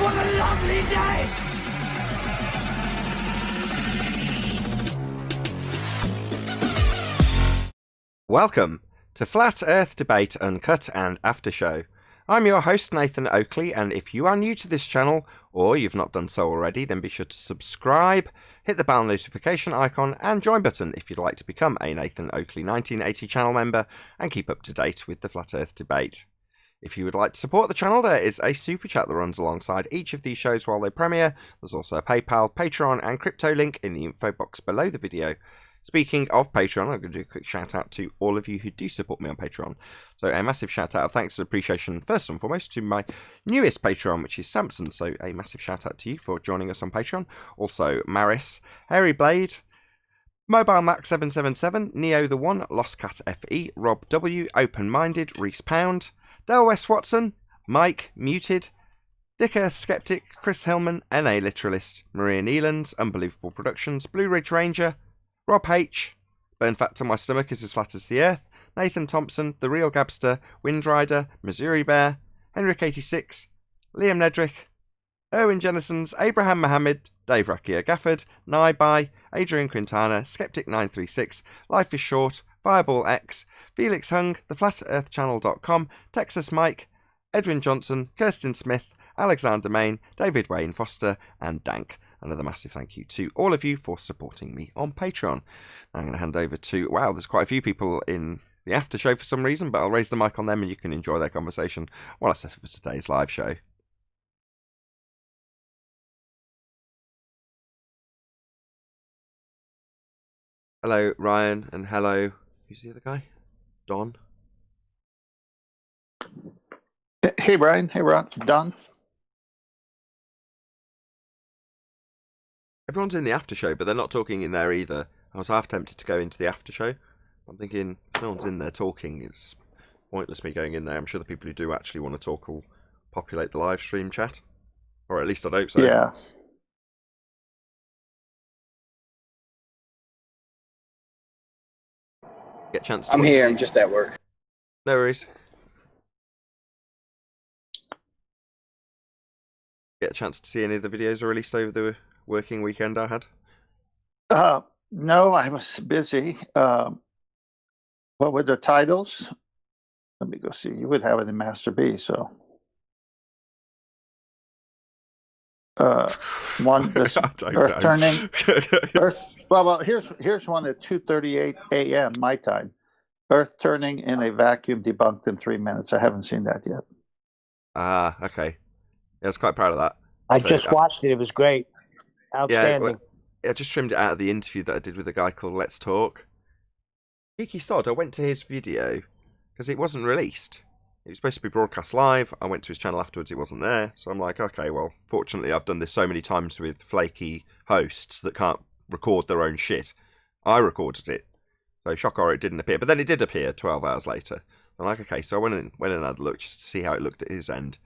what a lovely day! Welcome to Flat Earth Debate Uncut and After Show. I'm your host Nathan Oakley, and if you are new to this channel, or you've not done so already, then be sure to subscribe, hit the bell notification icon and join button if you'd like to become a Nathan Oakley 1980 channel member and keep up to date with the Flat Earth Debate. If you would like to support the channel, there is a super chat that runs alongside each of these shows while they premiere. There's also a PayPal, Patreon and crypto link in the info box below the video. Speaking of Patreon, I'm going to do a quick shout out to all of you who do support me on Patreon. So a massive shout out of thanks and appreciation first and foremost to my newest Patreon, which is Samson. So a massive shout out to you for joining us on Patreon. Also Maris, Hairy Blade, Mobile Mac 777, Neo the One, Lost Cat FE, Rob W, Open Minded, Reese Pound, Del West Watson, Mike Muted, Dick Earth Skeptic, Chris Hillman, NA Literalist, Maria Neelands, Unbelievable Productions, Blue Ridge Ranger, Rob H, Burn Fat to My Stomach is as Flat as the Earth, Nathan Thompson, The Real Gabster, Windrider, Missouri Bear, Henrik86, Liam Nedrick, Erwin Jennisons, Abraham Mohammed, Dave Rakia Gafford, Naibai, Adrian Quintana, Skeptic936, Life is Short, Fireball X, Felix Hung, TheFlatEarthChannel.com, Texas Mike, Edwin Johnson, Kirsten Smith, Alexander Main, David Wayne Foster, and Dank. Another massive thank you to all of you for supporting me on Patreon. I'm going to hand over to, wow, there's quite a few people in the after show for some reason, but I'll raise the mic on them and you can enjoy their conversation while I set up for today's live show. Hello, Ryan, and hello, who's the other guy? Don? Hey, Brian. Hey, Ron. Don. Everyone's in the after show, but they're not talking in there either. I was half tempted to go into the after show. I'm thinking, if no one's in there talking, it's pointless me going in there. I'm sure the people who do actually want to talk will populate the live stream chat. Or at least I hope so. Yeah. Get a chance to I'm here, I'm just at work. No worries. Get a chance to see any of the videos I released over the working weekend I had? No, I was busy. What were the titles? Let me go see. You would have it in Master B, so. One, this Earth turning. Earth, well, here's one at 2:38 a.m. my time. Earth turning in a vacuum debunked in 3 minutes. I haven't seen that yet. Ah, okay. Yeah, I was quite proud of that. I just watched it. It was great. Outstanding. Yeah, I just trimmed it out of the interview that I did with a guy called Let's Talk. Geeky sod, I went to his video because it wasn't released. It was supposed to be broadcast live. I went to his channel afterwards, it wasn't there. So I'm like, okay, well, fortunately I've done this so many times with flaky hosts that can't record their own shit. I recorded it. So shock horror, it didn't appear. But then it did appear 12 hours later. I'm like, okay, so I went in and had a look just to see how it looked at his end.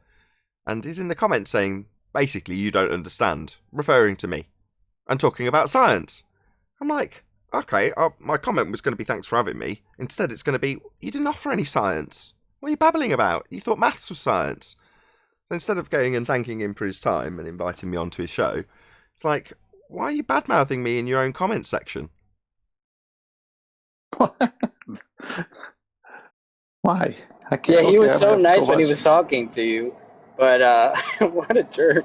And he's in the comments saying, basically, you don't understand, referring to me, and talking about science. I'm like, okay, my comment was going to be thanks for having me. Instead, it's going to be, you didn't offer any science. What are you babbling about? You thought maths was science. So instead of going and thanking him for his time and inviting me onto his show, it's like, why are you bad-mouthing me in your own comment section? Why? Yeah, he was so nice when he was talking to you, but what a jerk.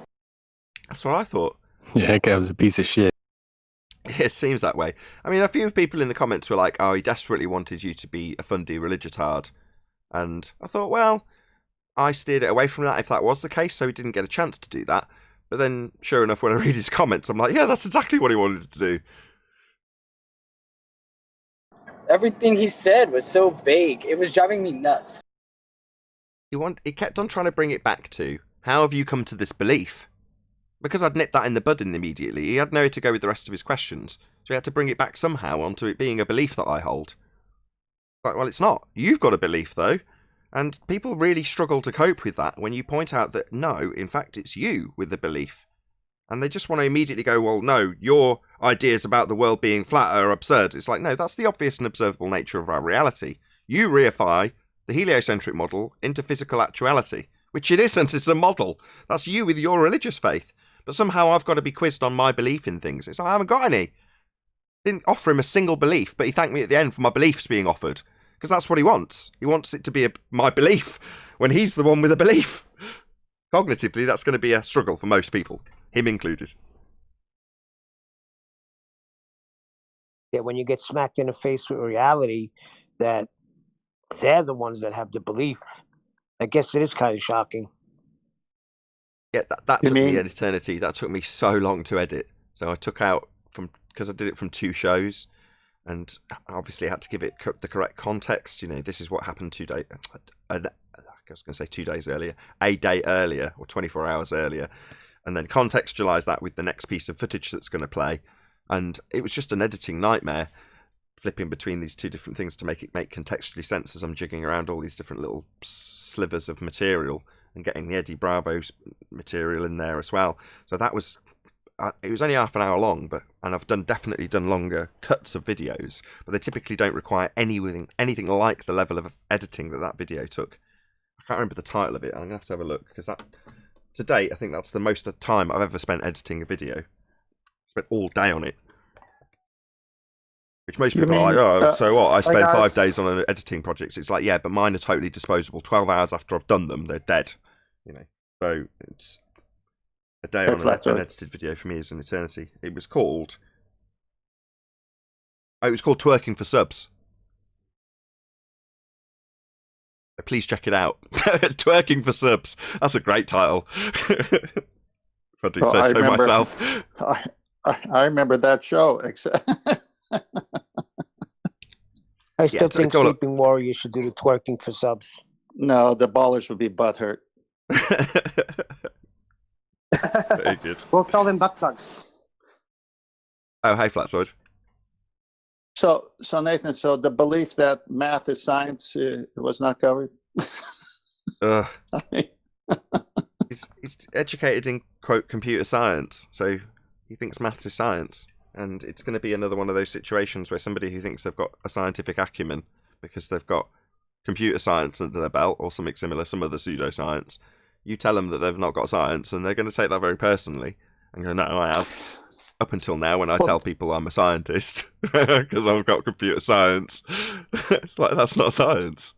That's what I thought. Yeah, that guy was a piece of shit. It seems that way. I mean, a few people in the comments were like, oh, he desperately wanted you to be a fundy religitard. And I thought, well, I steered it away from that if that was the case, so he didn't get a chance to do that. But then, sure enough, when I read his comments, I'm like, yeah, that's exactly what he wanted to do. Everything he said was so vague. It was driving me nuts. He kept on trying to bring it back to, how have you come to this belief? Because I'd nipped that in the bud immediately, he had nowhere to go with the rest of his questions. So he had to bring it back somehow onto it being a belief that I hold. Like, well, it's not. You've got a belief, though. And people really struggle to cope with that when you point out that, no, in fact, it's you with the belief. And they just want to immediately go, well, no, your ideas about the world being flat are absurd. It's like, no, that's the obvious and observable nature of our reality. You reify the heliocentric model into physical actuality, which it isn't. It's a model. That's you with your religious faith. But somehow I've got to be quizzed on my belief in things. It's like, I haven't got any. Didn't offer him a single belief, but he thanked me at the end for my beliefs being offered. Because that's what he wants. He wants it to be my belief when he's the one with a belief. Cognitively, that's going to be a struggle for most people, him included. Yeah, when you get smacked in the face with reality that they're the ones that have the belief, I guess it is kind of shocking. Yeah, that took me an eternity. That took me so long to edit. So I took out because I did it from 2 shows, and obviously I had to give it the correct context. You know, this is what happened 2 days. I was going to say 2 days earlier, a day earlier, or 24 hours earlier, and then contextualize that with the next piece of footage that's going to play. And it was just an editing nightmare, flipping between these 2 different things to make it make contextually sense as I'm jigging around all these different little slivers of material and getting the Eddie Bravo's material in there as well. So that was, it was only half an hour long, and I've definitely done longer cuts of videos, but they typically don't require anything like the level of editing that video took. I can't remember the title of it. I'm going to have a look, because that, to date, I think that's the most time I've ever spent editing a video. Spent all day on it. Which most people are like, oh, so what? I spend 5 days on an editing project. It's like, yeah, but mine are totally disposable. 12 hours after I've done them, they're dead. You know, so it's a day on an edited video for me is an eternity. It was called Twerking for Subs. Please check it out. Twerking for Subs. That's a great title. If I do say so myself. I remember that show. I still think Sleeping Warrior should do the twerking for subs. No, the ballers would be butthurt. Very good. We'll sell them butt plugs. Oh, hey, Flatsoid. So Nathan, so the belief that math is science was not covered? He's educated in, quote, computer science, so he thinks maths is science. And it's going to be another one of those situations where somebody who thinks they've got a scientific acumen because they've got computer science under their belt or something similar, some other pseudoscience, you tell them that they've not got science and they're going to take that very personally and go, no, I have. Up until now, when I tell people I'm a scientist because I've got computer science, it's like, that's not science.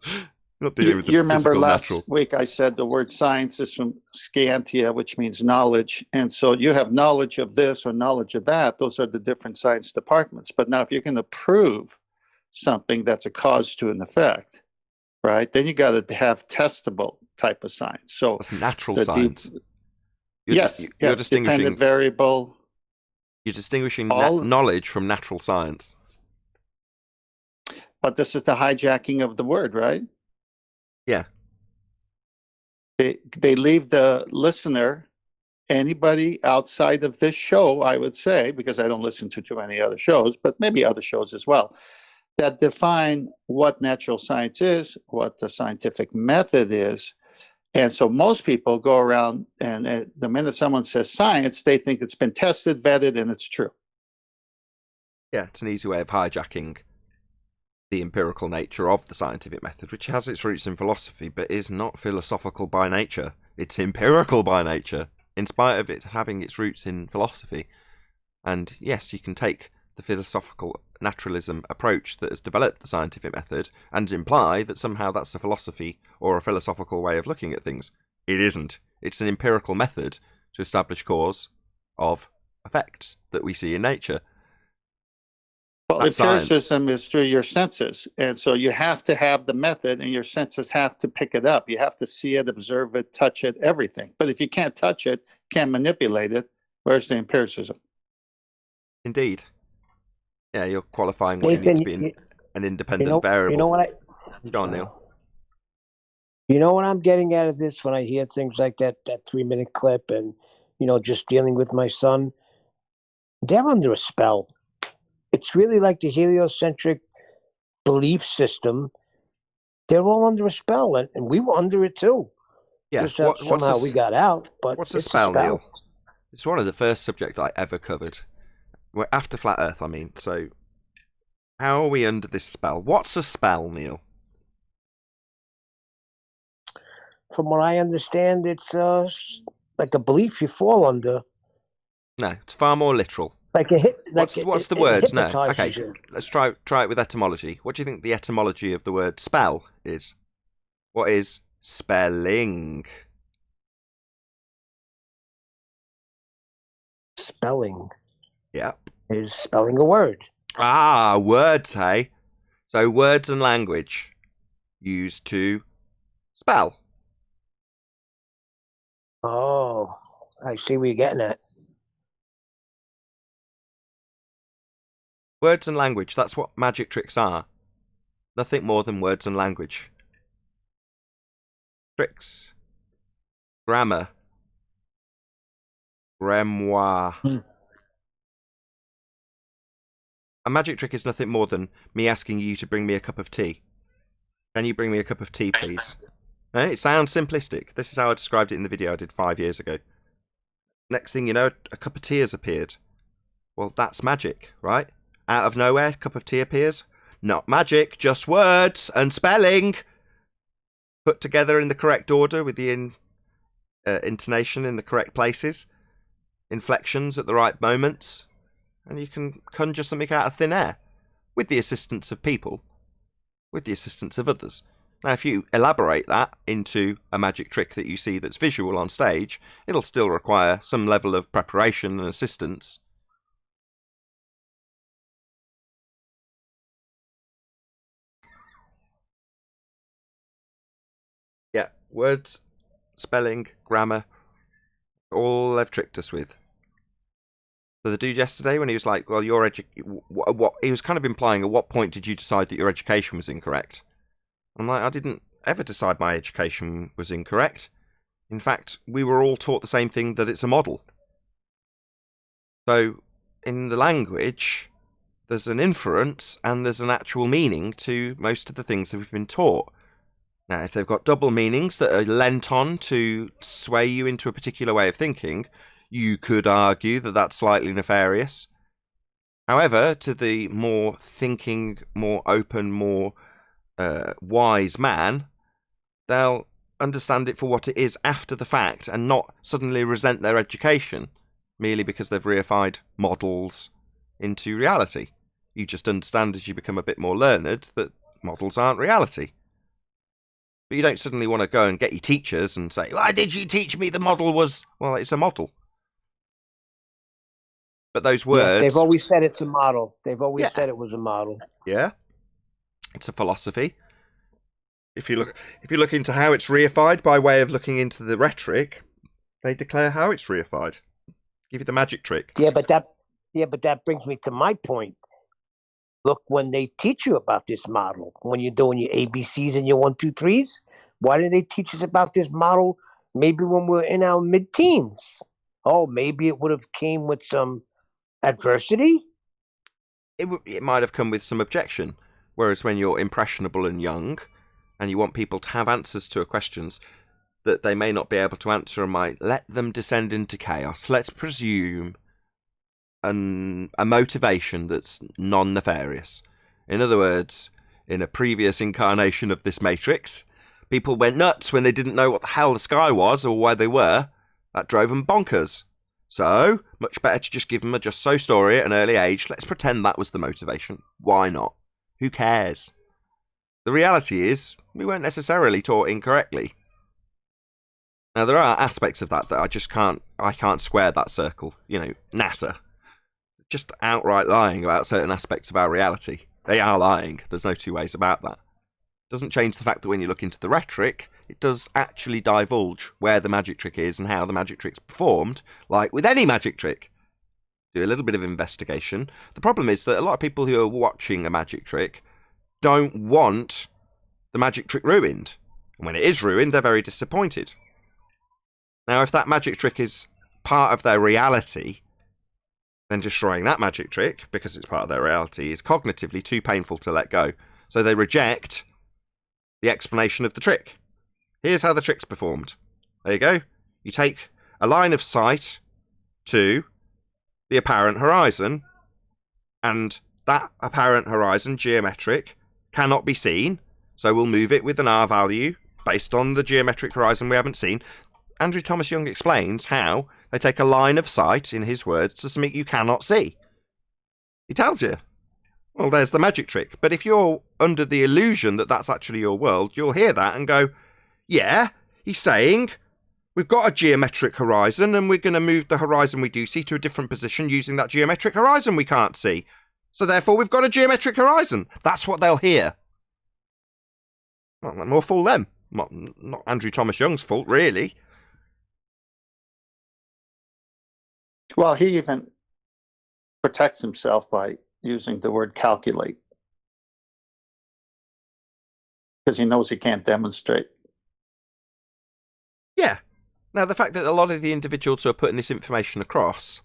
Not dealing with the you remember last natural. Week I said the word science is from scientia, which means knowledge. And so you have knowledge of this or knowledge of that. Those are the different science departments. But now if you're going to prove something that's a cause to an effect, right, then you got to have testable type of science. So that's natural science. You're distinguishing dependent variable. You're distinguishing knowledge from natural science. But this is the hijacking of the word, right? Yeah. They leave the listener, anybody outside of this show, I would say, because I don't listen to too many other shows, but maybe other shows as well, that define what natural science is, what the scientific method is. And so most people go around and the minute someone says science, they think it's been tested, vetted, and it's true. Yeah, it's an easy way of hijacking the empirical nature of the scientific method, which has its roots in philosophy, but is not philosophical by nature. It's empirical by nature, in spite of it having its roots in philosophy. And yes, you can take the philosophical naturalism approach that has developed the scientific method and imply that somehow that's a philosophy or a philosophical way of looking at things. It isn't. It's an empirical method to establish cause of effects that we see in nature. Well, empiricism is through your senses. And so you have to have the method and your senses have to pick it up. You have to see it, observe it, touch it, everything. But if you can't touch it, can't manipulate it, where's the empiricism? Indeed. Yeah, you're qualifying what Nathan, you need to be an independent variable. You know what Go on, Neil. You know what I'm getting out of this when I hear things like that 3-minute clip and, just dealing with my son? They're under a spell. It's really like the heliocentric belief system. They're all under a spell, and we were under it too. Yeah, somehow we got out. But what's a spell, Neil? It's one of the first subjects I ever covered. We're after Flat Earth, I mean. So, how are we under this spell? What's a spell, Neil? from what I understand, it's like a belief you fall under. No, it's far more literal. Like a hit. What's the words? No. Okay, You. let's try it with etymology. What do you think the etymology of the word spell is? What is spelling? Spelling. Yep. Is spelling a word. Ah, words, hey? So words and language used to spell. Oh, I see where you're getting at. Words and language, that's what magic tricks are. Nothing more than words and language. Tricks. Grammar. Grimoire. A magic trick is nothing more than me asking you to bring me a cup of tea. Can you bring me a cup of tea, please? It sounds simplistic. This is how I described it in the video I did 5 years ago. Next thing you know, a cup of tea has appeared. Well, that's magic, right? Out of nowhere, a cup of tea appears. Not magic, just words and spelling. Put together in the correct order with the intonation in the correct places. Inflections at the right moments. And you can conjure something out of thin air. With the assistance of people. With the assistance of others. Now, if you elaborate that into a magic trick that you see that's visual on stage, it'll still require some level of preparation and assistance. Yeah, words, spelling, grammar, all they've tricked us with. So the dude yesterday, when he was like, well, what he was kind of implying, at what point did you decide that your education was incorrect? I'm like, I didn't ever decide my education was incorrect. In fact, we were all taught the same thing, that it's a model. So, in the language, there's an inference and there's an actual meaning to most of the things that we've been taught. Now, if they've got double meanings that are lent on to sway you into a particular way of thinking, you could argue that that's slightly nefarious. However, to the more thinking, more open, more wise man, they'll understand it for what it is after the fact and not suddenly resent their education merely because they've reified models into reality. You just understand as you become a bit more learned that models aren't reality. But you don't suddenly want to go and get your teachers and say, why did you teach me the model was... Well, it's a model. But those words... Yes, they've always said it's a model. They've always said it was a model. Yeah. It's a philosophy. If you look into how it's reified by way of looking into the rhetoric, they declare how it's reified. Give you the magic trick. Yeah, but that brings me to my point. Look, when they teach you about this model, when you're doing your ABCs and your 1, 2, 3s, why did they teach us about this model maybe when we're in our mid-teens? Oh, maybe it would have came with some adversity? It might have come with some objection. Whereas when you're impressionable and young, and you want people to have answers to questions that they may not be able to answer and might let them descend into chaos, let's presume a motivation that's non-nefarious. In other words, in a previous incarnation of this matrix, people went nuts when they didn't know what the hell the sky was or where they were. That drove them bonkers. So, much better to just give them a just so story at an early age. Let's pretend that was the motivation. Why not? Who cares? The reality is, we weren't necessarily taught incorrectly. Now, there are aspects of that I can't square that circle. You know, NASA. Just outright lying about certain aspects of our reality. They are lying. There's no two ways about that. Doesn't change the fact that when you look into the rhetoric, it does actually divulge where the magic trick is and how the magic trick's performed, like with any magic trick. Do a little bit of investigation. The problem is that a lot of people who are watching a magic trick don't want the magic trick ruined. And when it is ruined, they're very disappointed. Now, if that magic trick is part of their reality, then destroying that magic trick, because it's part of their reality, is cognitively too painful to let go. So they reject the explanation of the trick. Here's how the trick's performed. There you go. You take a line of sight to the apparent horizon, and that apparent horizon, geometric, cannot be seen, so we'll move it with an R value based on the geometric horizon we haven't seen. Andrew Thomas Young explains how they take a line of sight, in his words, to something you cannot see. He tells you. Well, there's the magic trick. But if you're under the illusion that that's actually your world, you'll hear that and go, yeah, he's saying we've got a geometric horizon and we're going to move the horizon we do see to a different position using that geometric horizon we can't see. So therefore we've got a geometric horizon. That's what they'll hear. Well, more fool them. Not Andrew Thomas Young's fault, really. Well, he even protects himself by using the word calculate, because he knows he can't demonstrate. Yeah. Now, the fact that a lot of the individuals who are putting this information across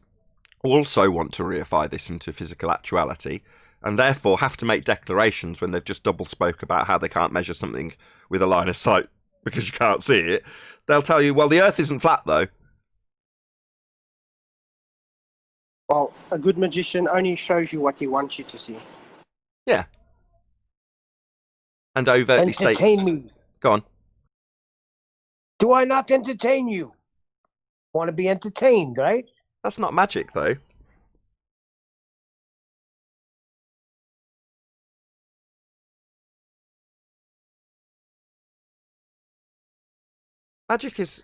also want to reify this into physical actuality, and therefore have to make declarations when they've just double spoke about how they can't measure something with a line of sight because you can't see it. They'll tell you, well, the Earth isn't flat, though. Well, a good magician only shows you what he wants you to see. Yeah. And overtly states... Entertain me. Go on. Do I not entertain you? Want to be entertained, right? That's not magic, though. Magic is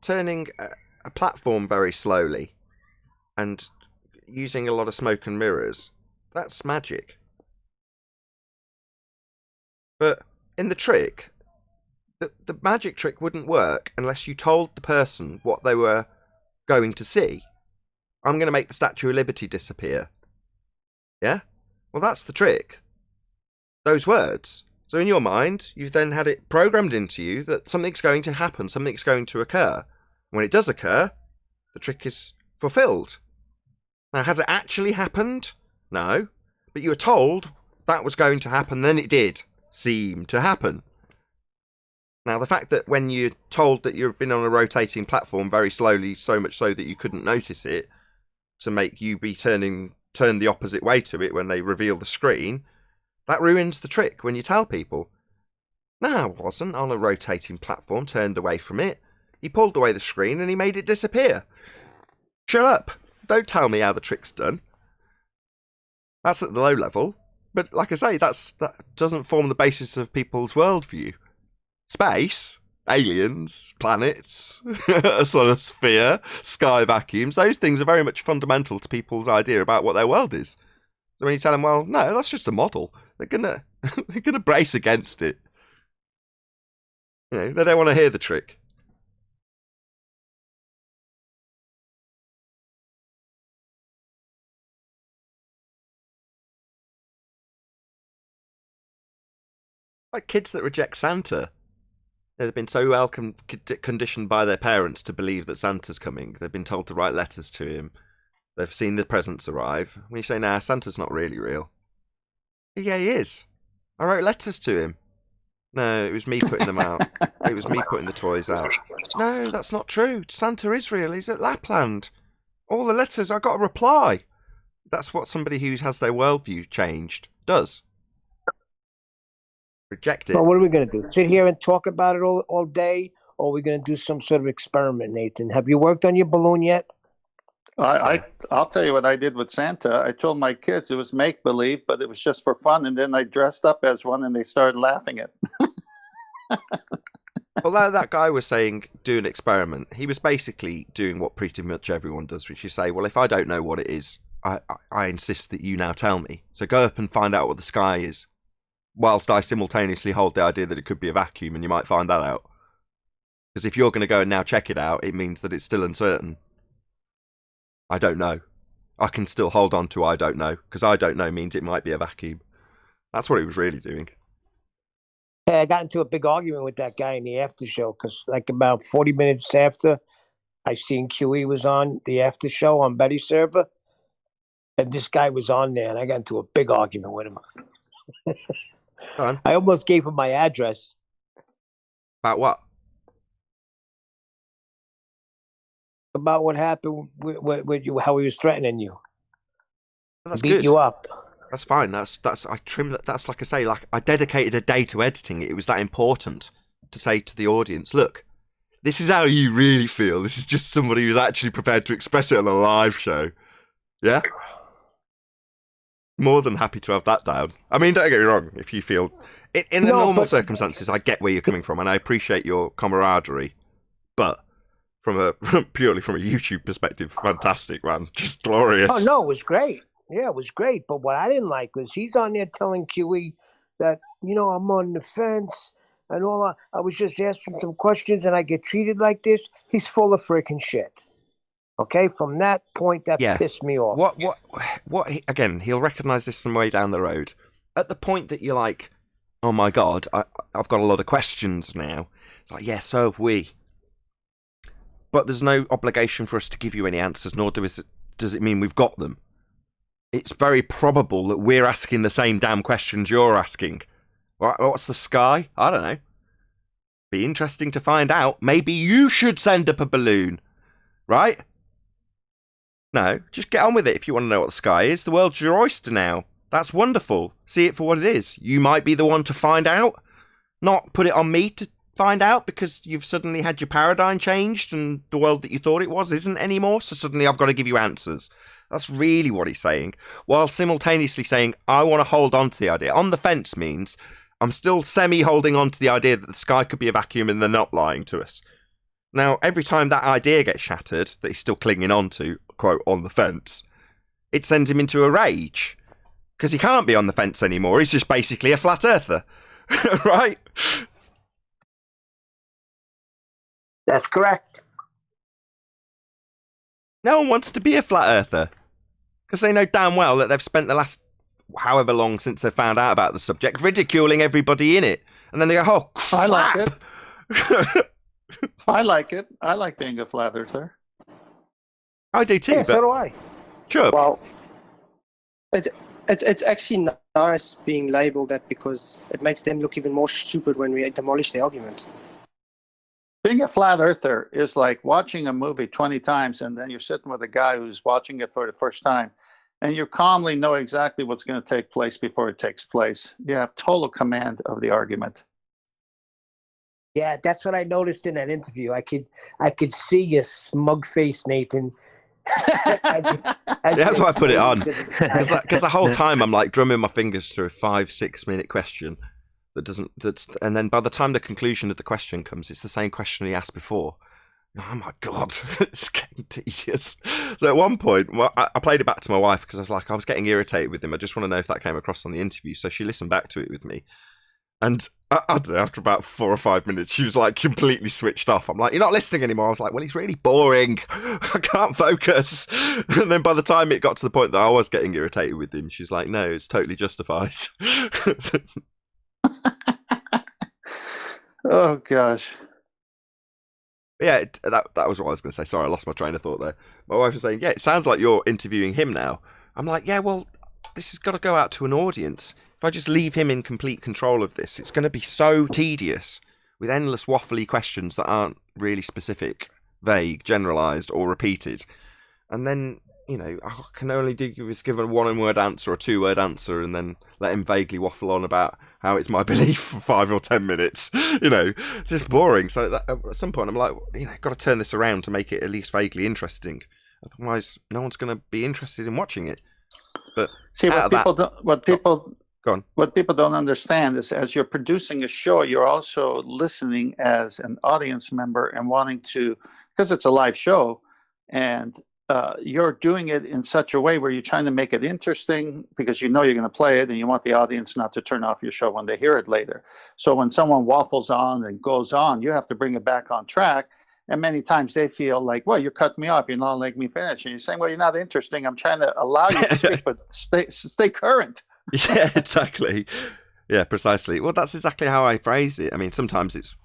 turning a platform very slowly and using a lot of smoke and mirrors. That's magic. But in the trick, the magic trick wouldn't work unless you told the person what they were going to see. I'm going to make the Statue of Liberty disappear. Yeah? Well, that's the trick. Those words. So in your mind, you've then had it programmed into you that something's going to happen, something's going to occur. When it does occur, the trick is fulfilled. Now, has it actually happened? No. But you were told that was going to happen, then it did seem to happen. Now, the fact that when you're told that you've been on a rotating platform very slowly, so much so that you couldn't notice it, to make you be turn the opposite way to it when they reveal the screen, that ruins the trick when you tell people. No, I wasn't on a rotating platform, turned away from it. He pulled away the screen and he made it disappear. Shut up. Don't tell me how the trick's done. That's at the low level. But like I say, that doesn't form the basis of people's worldview. Space, aliens, planets, a sort of sphere, sky vacuums, those things are very much fundamental to people's idea about what their world is. So when you tell them, well, no, that's just a model, they're gonna brace against it. You know, they don't want to hear the trick. Like kids that reject Santa. They've been so well conditioned by their parents to believe that Santa's coming. They've been told to write letters to him. They've seen the presents arrive. When you say, nah, Santa's not really real. Yeah, he is. I wrote letters to him. No, it was me putting them out. It was me putting the toys out. No, that's not true. Santa is real. He's at Lapland. All the letters, I got a reply. That's what somebody who has their worldview changed does. Reject it. Well, what are we going to do? Sit here and talk about it all day? Or are we going to do some sort of experiment, Nathan? Have you worked on your balloon yet? I'll tell you what I did with Santa. I told my kids it was make-believe, but it was just for fun. And then I dressed up as one and they started laughing at me. Although that guy was saying, do an experiment, he was basically doing what pretty much everyone does, which is say, well, if I don't know what it is, I insist that you now tell me. So go up and find out what the sky is, whilst I simultaneously hold the idea that it could be a vacuum, and you might find that out. Because if you're going to go and now check it out, it means that it's still uncertain. I don't know. I can still hold on to I don't know, because I don't know means it might be a vacuum. That's what he was really doing. Hey, I got into a big argument with that guy in the after show, because like about 40 minutes after, I seen QE was on the after show on Betty's server, and this guy was on there, and I got into a big argument with him. Go on. I almost gave him my address. About what? About what happened with you, how he was threatening you. That's beat good. You up. That's fine. That's I trimmed that. That's like I say, like I dedicated a day to editing it. It was that important. to say to the audience, look, this is how you really feel. This is just somebody who's actually prepared to express it on a live show. Yeah? More than happy to have that down. I mean, don't get me wrong. If you feel... In the normal circumstances, I get where you're coming from, and I appreciate your camaraderie. But purely from a YouTube perspective, fantastic, man. Just glorious. Oh, no, it was great. Yeah, it was great. But what I didn't like was he's on there telling QE that, I'm on the fence and all that. I was just asking some questions and I get treated like this. He's full of freaking shit. Okay, from that point, that pissed me off. What? Again, he'll recognise this some way down the road. At the point that you're like, oh my God, I've got a lot of questions now. It's like, yeah, so have we. But there's no obligation for us to give you any answers, nor does it mean we've got them. It's very probable that we're asking the same damn questions you're asking. What's the sky? I don't know. Be interesting to find out. Maybe you should send up a balloon, right? No, just get on with it if you want to know what the sky is. The world's your oyster now. That's wonderful. See it for what it is. You might be the one to find out. Not put it on me to find out because you've suddenly had your paradigm changed and the world that you thought it was isn't anymore. So suddenly I've got to give you answers. That's really what he's saying. While simultaneously saying, I want to hold on to the idea. On the fence means I'm still semi-holding on to the idea that the sky could be a vacuum and they're not lying to us. Now, every time that idea gets shattered, that he's still clinging on to, quote, on the fence, it sends him into a rage. Because he can't be on the fence anymore. He's just basically a flat earther. Right? That's correct. No one wants to be a flat earther. Because they know damn well that they've spent the last however long since they found out about the subject ridiculing everybody in it. And then they go, oh, crap. I like it. I like it. I like being a flat earther. I do too. Yeah, so do I. Sure. Well, it's actually nice being labelled that because it makes them look even more stupid when we demolish the argument. Being a flat earther is like watching a movie 20 times and then you're sitting with a guy who's watching it for the first time and you calmly know exactly what's going to take place before it takes place. You have total command of the argument. Yeah, that's what I noticed in that interview. I could see your smug face, Nathan. That's why I put it on. Because the whole time I'm like drumming my fingers through a 5-6 minute question and then by the time the conclusion of the question comes, it's the same question he asked before. Oh my God, it's getting tedious. So at one point, I played it back to my wife because I was getting irritated with him. I just want to know if that came across on the interview. So she listened back to it with me. And I don't know, after about 4 or 5 minutes, she was like completely switched off. I'm like, you're not listening anymore. I was like, well, he's really boring. I can't focus. And then by the time it got to the point that I was getting irritated with him, she's like, no, it's totally justified. Oh, gosh. Yeah, that was what I was going to say. Sorry, I lost my train of thought there. My wife was saying, yeah, it sounds like you're interviewing him now. I'm like, yeah, well, this has got to go out to an audience. If I just leave him in complete control of this, it's going to be so tedious with endless waffly questions that aren't really specific, vague, generalised, or repeated. And then, I can only give a 1-word answer or 2-word answer and then let him vaguely waffle on about how it's my belief for 5 or 10 minutes. It's just boring. So at some point I'm like, got to turn this around to make it at least vaguely interesting. Otherwise, no one's going to be interested in watching it. But see, what people don't understand is as you're producing a show, you're also listening as an audience member and wanting to, because it's a live show, and you're doing it in such a way where you're trying to make it interesting because you're going to play it and you want the audience not to turn off your show when they hear it later. So when someone waffles on and goes on, you have to bring it back on track. And many times they feel like, well, you're cutting me off. You're not letting me finish. And you're saying, well, you're not interesting. I'm trying to allow you to speak, but stay current. Yeah, exactly. Yeah, precisely. Well, that's exactly how I phrase it. I mean,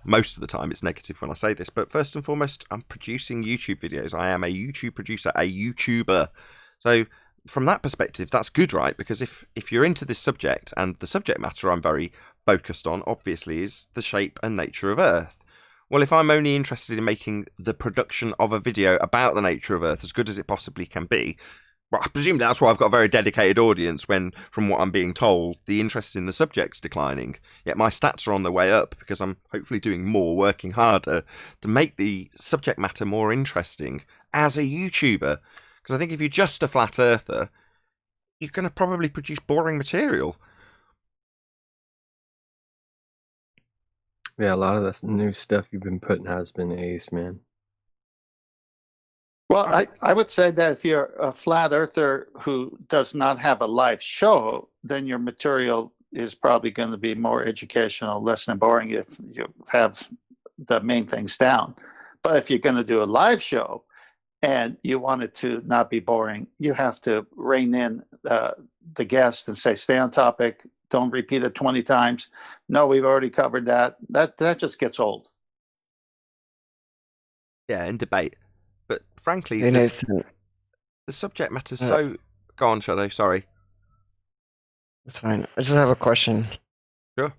most of the time it's negative when I say this, but first and foremost, I'm producing YouTube videos. I am a YouTube producer, a YouTuber. So from that perspective, that's good, right? Because if you're into this subject, and the subject matter I'm very focused on, obviously, is the shape and nature of Earth. Well, if I'm only interested in making the production of a video about the nature of Earth as good as it possibly can be, Well, I presume that's why I've got a very dedicated audience when, from what I'm being told, the interest in the subject's declining. Yet my stats are on the way up because I'm hopefully doing more, working harder to make the subject matter more interesting as a YouTuber. Because I think if you're just a flat earther, you're going to probably produce boring material. Yeah, a lot of this new stuff you've been putting has been ace, man. Well, I would say that if you're a flat earther who does not have a live show, then your material is probably going to be more educational, less than boring if you have the main things down. But if you're going to do a live show and you want it to not be boring, you have to rein in the guest and say, stay on topic, don't repeat it 20 times. No, we've already covered that. That just gets old. Yeah, in debate. But frankly, Hey, the Nathan. subject matter's so... Go on, Shadow, sorry. That's fine. I just have a question. Sure.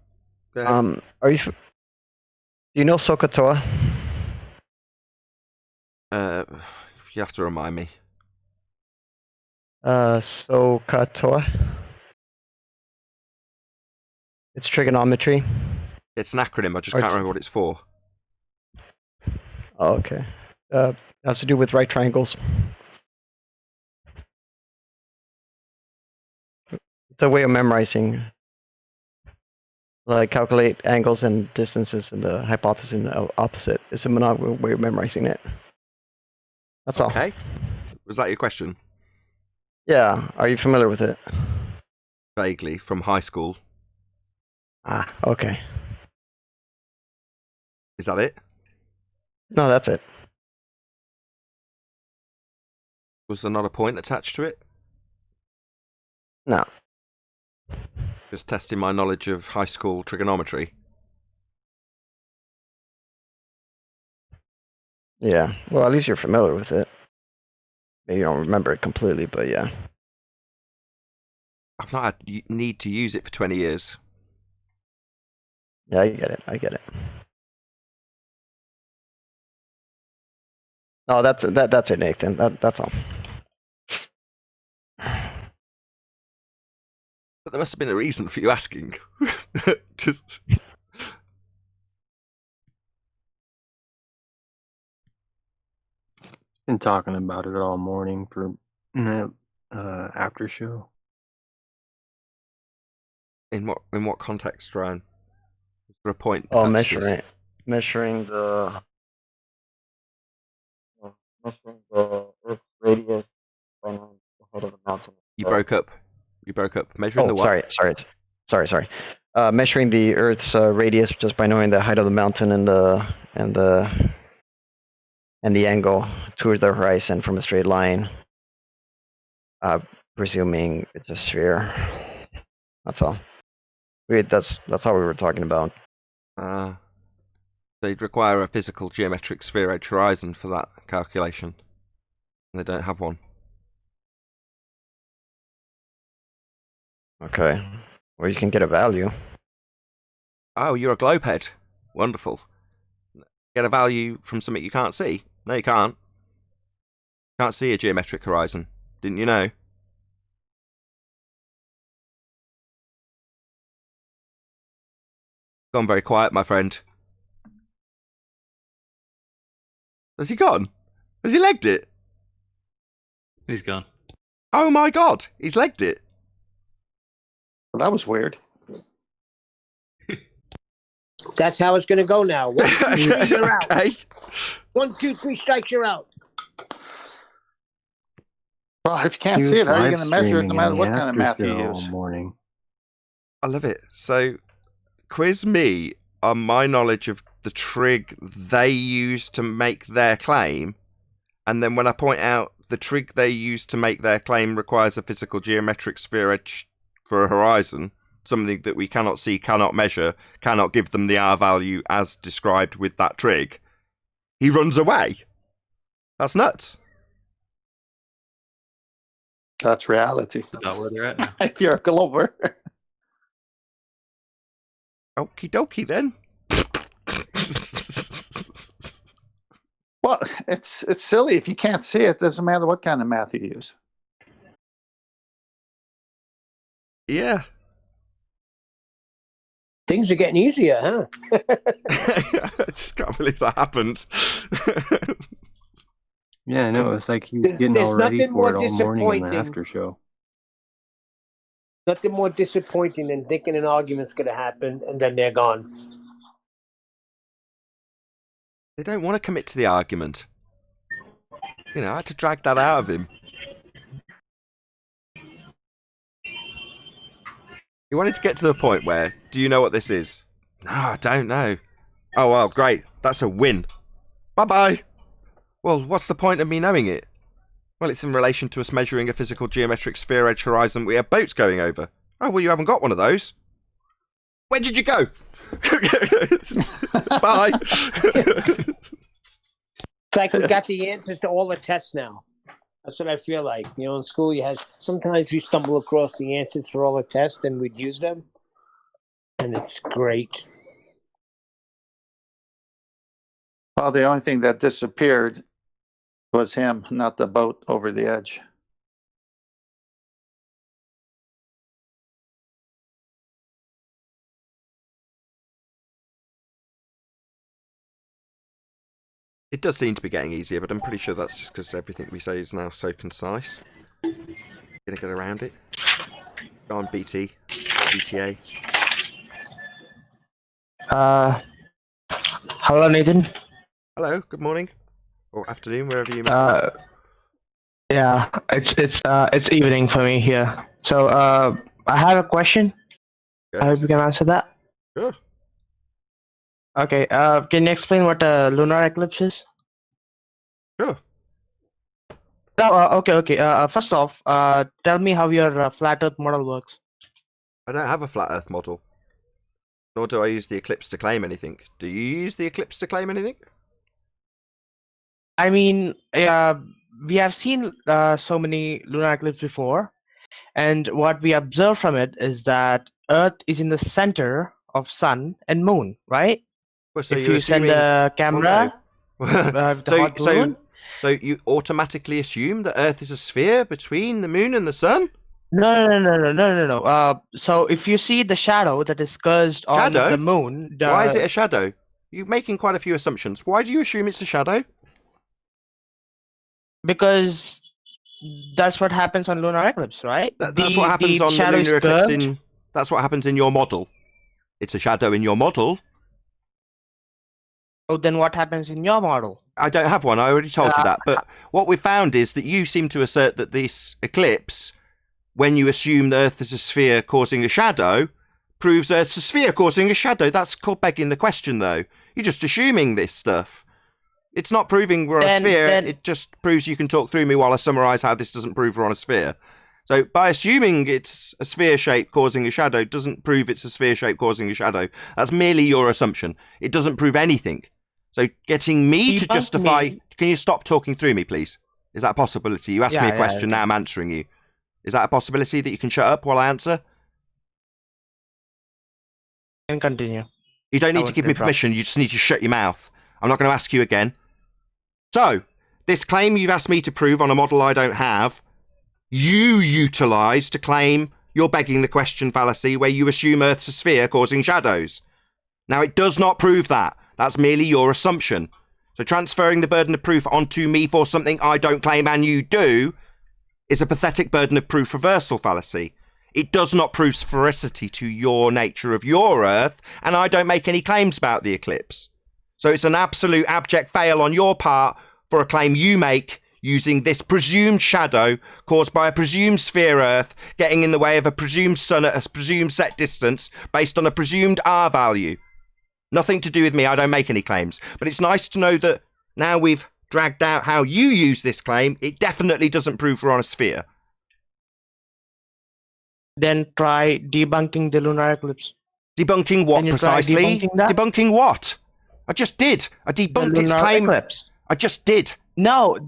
Go ahead. Do you know SOHCAHTOA? You have to remind me. SOHCAHTOA. It's trigonometry. It's an acronym, I just Or can't it's- remember what it's for. Oh, okay. It has to do with right triangles. It's a way of memorizing, like calculate angles and distances and the hypothesis and the opposite. It's a monotonous way of memorizing it. That's all. Okay. Was that your question? Yeah. Are you familiar with it? Vaguely, from high school. Ah, okay. Is that it? No, that's it. Was there not a point attached to it? No. Just testing my knowledge of high school trigonometry. Yeah. Well, at least you're familiar with it. Maybe you don't remember it completely, but yeah. I've not had need to use it for 20 years. Yeah, I get it. I get it. No, that's it, Nathan. That's all. But there must have been a reason for you asking. Just... Been talking about it all morning for after show. In what context, Ryan? Is there a point? Oh, attached to this? measuring the Earth's radius around the head of the mountain. You broke up. You broke up. Measuring Oh, the what? sorry. Measuring the Earth's radius just by knowing the height of the mountain and the angle towards the horizon from a straight line. Presuming it's a sphere. That's all. That's all we were talking about. They'd require a physical geometric sphere edge horizon for that calculation. And they don't have one. Okay. Or you can get a value. Oh, you're a globehead. Wonderful. Get a value from something you can't see. No, you can't. Can't see a geometric horizon. Didn't you know? Gone very quiet, my friend. Has he gone? Has he legged it? He's gone. Oh my god, he's legged it. Well, that was weird. That's how it's going to go now. 1, 2, 3, you're out. Okay. 1, 2, 3 strikes, you're out. Well, if you can't see it, how are you going to measure it no matter what kind of math you use? Morning. I love it. So, quiz me on my knowledge of the trig they use to make their claim, and then when I point out the trig they use to make their claim requires a physical geometric sphere edge for a horizon, something that we cannot see, cannot measure, cannot give them the R value as described with that trig, he runs away. That's nuts. That's reality. Is that where they're at now? If you're a glober. Okie dokie then. Well, it's silly. If you can't see it, doesn't matter what kind of math you use. Yeah. Things are getting easier, huh? I just can't believe that happened. Yeah, I know. It's like he was There's- getting there's all ready nothing for it more all morning in the disappointing. after show. Nothing more disappointing than thinking an argument's going to happen and then they're gone. They don't want to commit to the argument. You know, I had to drag that out of him. He wanted to get to the point where, do you know what this is? No, I don't know. Oh, well, great. That's a win. Bye-bye. Well, what's the point of me knowing it? Well, it's in relation to us measuring a physical geometric sphere edge horizon we have boats going over. Oh, well, you haven't got one of those. Where did you go? Bye. It's like we got the answers to all the tests now. That's what I feel like. You know, in school, sometimes we stumble across the answers for all the tests and we'd use them. And it's great. Well, the only thing that disappeared was him, not the boat over the edge. It does seem to be getting easier, but I'm pretty sure that's just because everything we say is now so concise. Gonna get around it. Go on, BTA. Hello, Nathan. Hello, good morning. Or afternoon, wherever you may be. Yeah, it's evening for me here. So, I have a question. Good. I hope you can answer that. Sure. Okay, can you explain what a lunar eclipse is? Sure. Okay. First off, tell me how your flat Earth model works. I don't have a flat Earth model. Nor do I use the eclipse to claim anything. Do you use the eclipse to claim anything? I mean, we have seen so many lunar eclipses before, and what we observe from it is that Earth is in the center of Sun and Moon, right? Well, so if you're you send assuming... a camera, with the hot balloon, So you automatically assume that Earth is a sphere between the Moon and the Sun? No. So if you see the shadow that is cursed on the Moon, why is it a shadow? You're making quite a few assumptions. Why do you assume it's a shadow? Because that's what happens on lunar eclipse, right? That's what happens on the lunar eclipse. That's what happens in your model. It's a shadow in your model. Oh, then what happens in your model? I don't have one. I already told you that. But what we found is that you seem to assert that this eclipse, when you assume the Earth is a sphere causing a shadow, proves Earth's a sphere causing a shadow. That's called begging the question, though. You're just assuming this stuff. It's not proving we're on a sphere. It just proves you can talk through me while I summarise how this doesn't prove we're on a sphere. So by assuming it's a sphere shape causing a shadow doesn't prove it's a sphere shape causing a shadow. That's merely your assumption. It doesn't prove anything. So getting me to justify... Can you stop talking through me, please? Is that a possibility? You asked me a question, now I'm answering you. Is that a possibility that you can shut up while I answer? And continue. You don't need to give me permission, you just need to shut your mouth. I'm not going to ask you again. So, this claim you've asked me to prove on a model I don't have, you utilise to claim you're begging the question fallacy where you assume Earth's a sphere causing shadows. Now, it does not prove that. That's merely your assumption. So transferring the burden of proof onto me for something I don't claim and you do is a pathetic burden of proof reversal fallacy. It does not prove sphericity to your nature of your Earth, and I don't make any claims about the eclipse. So it's an absolute abject fail on your part for a claim you make using this presumed shadow caused by a presumed sphere Earth getting in the way of a presumed sun at a presumed set distance based on a presumed R value. Nothing to do with me, I don't make any claims. But it's nice to know that now we've dragged out how you use this claim, it definitely doesn't prove we're on a sphere. Then try debunking the lunar eclipse. Debunking what precisely? Debunking what? I just did. I debunked its claim. Eclipse. I just did. No,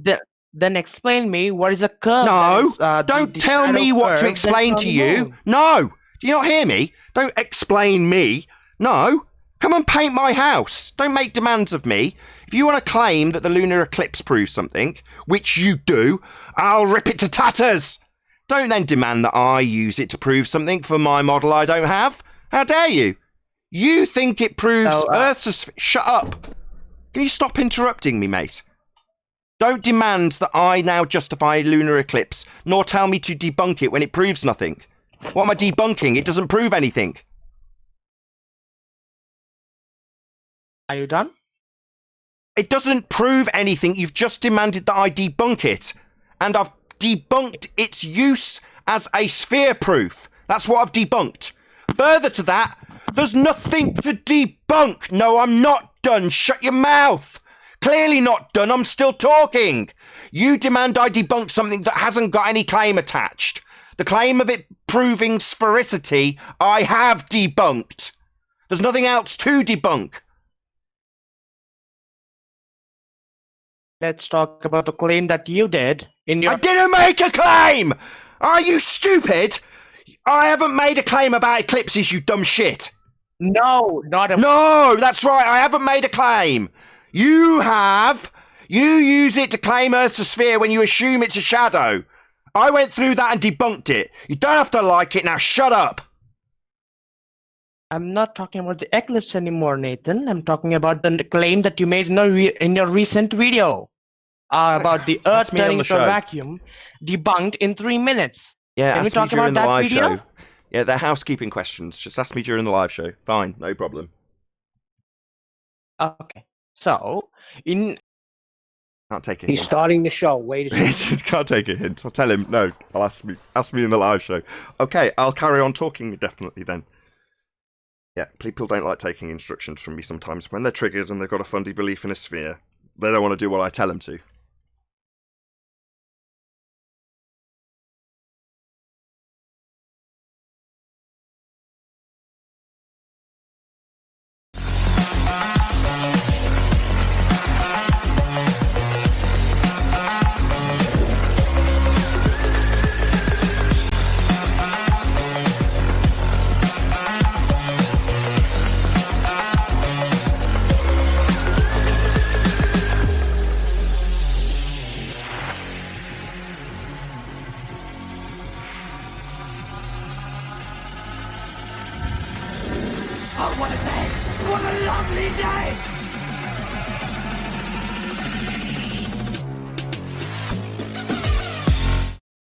then explain me what is a curve. No, don't tell me what to explain to you. No, do you not hear me? Don't explain me. No. Come and paint my house. Don't make demands of me. If you want to claim that the lunar eclipse proves something, which you do, I'll rip it to tatters. Don't then demand that I use it to prove something for my model I don't have. How dare you? You think it proves Earth's a sphere. Shut up. Can you stop interrupting me, mate? Don't demand that I now justify a lunar eclipse, nor tell me to debunk it when it proves nothing. What am I debunking? It doesn't prove anything. Are you done? It doesn't prove anything. You've just demanded that I debunk it. And I've debunked its use as a sphere proof. That's what I've debunked. Further to that, there's nothing to debunk. No, I'm not done. Shut your mouth. Clearly not done. I'm still talking. You demand I debunk something that hasn't got any claim attached. The claim of it proving sphericity, I have debunked. There's nothing else to debunk. Let's talk about the claim that you did in your... I didn't make a claim! Are you stupid? I haven't made a claim about eclipses, you dumb shit. No, not a... No, that's right, I haven't made a claim. You have. You use it to claim Earth's a sphere when you assume it's a shadow. I went through that and debunked it. You don't have to like it, now shut up. I'm not talking about the eclipse anymore, Nathan. I'm talking about the claim that you made in your recent video about the Earth turning into a vacuum, debunked in 3 minutes. Yeah, can we talk about that live video? Show. Yeah, they're housekeeping questions. Just ask me during the live show. Fine, no problem. Okay, so in... Can't take it. He's starting the show. Wait a second. Can't take a hint. I'll tell him. No, I'll ask me in the live show. Okay, I'll carry on talking definitely then. Yeah, people don't like taking instructions from me sometimes. When they're triggered and they've got a fundy belief in a sphere, they don't want to do what I tell them to.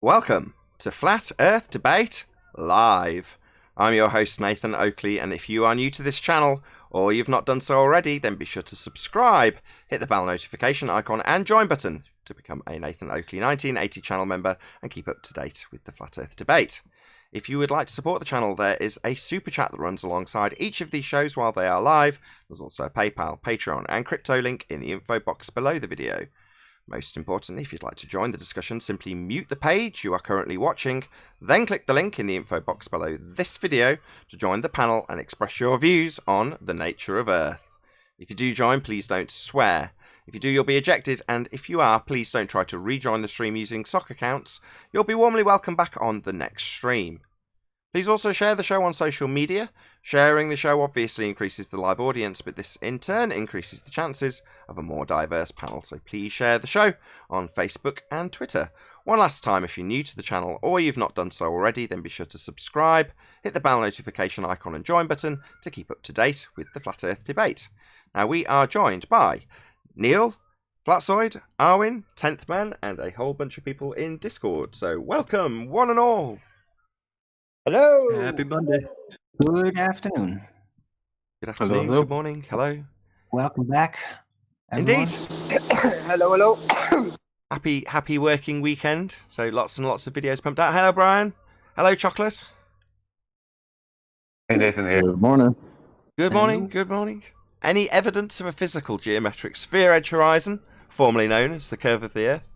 Welcome to Flat Earth Debate Live. I'm your host Nathan Oakley, and if you are new to this channel, or you've not done so already, then be sure to subscribe, hit the bell notification icon and join button to become a Nathan Oakley 1980 channel member and keep up to date with the Flat Earth Debate. If you would like to support the channel, there is a super chat that runs alongside each of these shows while they are live. There's also a PayPal, Patreon and crypto link in the info box below the video. Most importantly, if you'd like to join the discussion, simply mute the page you are currently watching, then click the link in the info box below this video to join the panel and express your views on the nature of Earth. If you do join, please don't swear. If you do, you'll be ejected, and if you are, please don't try to rejoin the stream using sock accounts. You'll be warmly welcomed back on the next stream. Please also share the show on social media. Sharing the show obviously increases the live audience, but this in turn increases the chances of a more diverse panel. So please share the show on Facebook and Twitter. One last time, if you're new to the channel or you've not done so already, then be sure to subscribe, hit the bell notification icon and join button to keep up to date with the Flat Earth Debate. Now we are joined by Neil, Flatsoid, Arwin, 10th Man, and a whole bunch of people in Discord. So welcome, one and all. Hello. Happy Monday. Good afternoon. Good afternoon, Hello. Good morning, hello. Welcome back, everyone. Indeed. Hello. Happy working weekend. So lots and lots of videos pumped out. Hello, Brian. Hello, Chocolate. Hey, Nathan here. Good morning. Good morning, good morning. Any evidence of a physical geometric sphere edge horizon, formerly known as the curve of the Earth?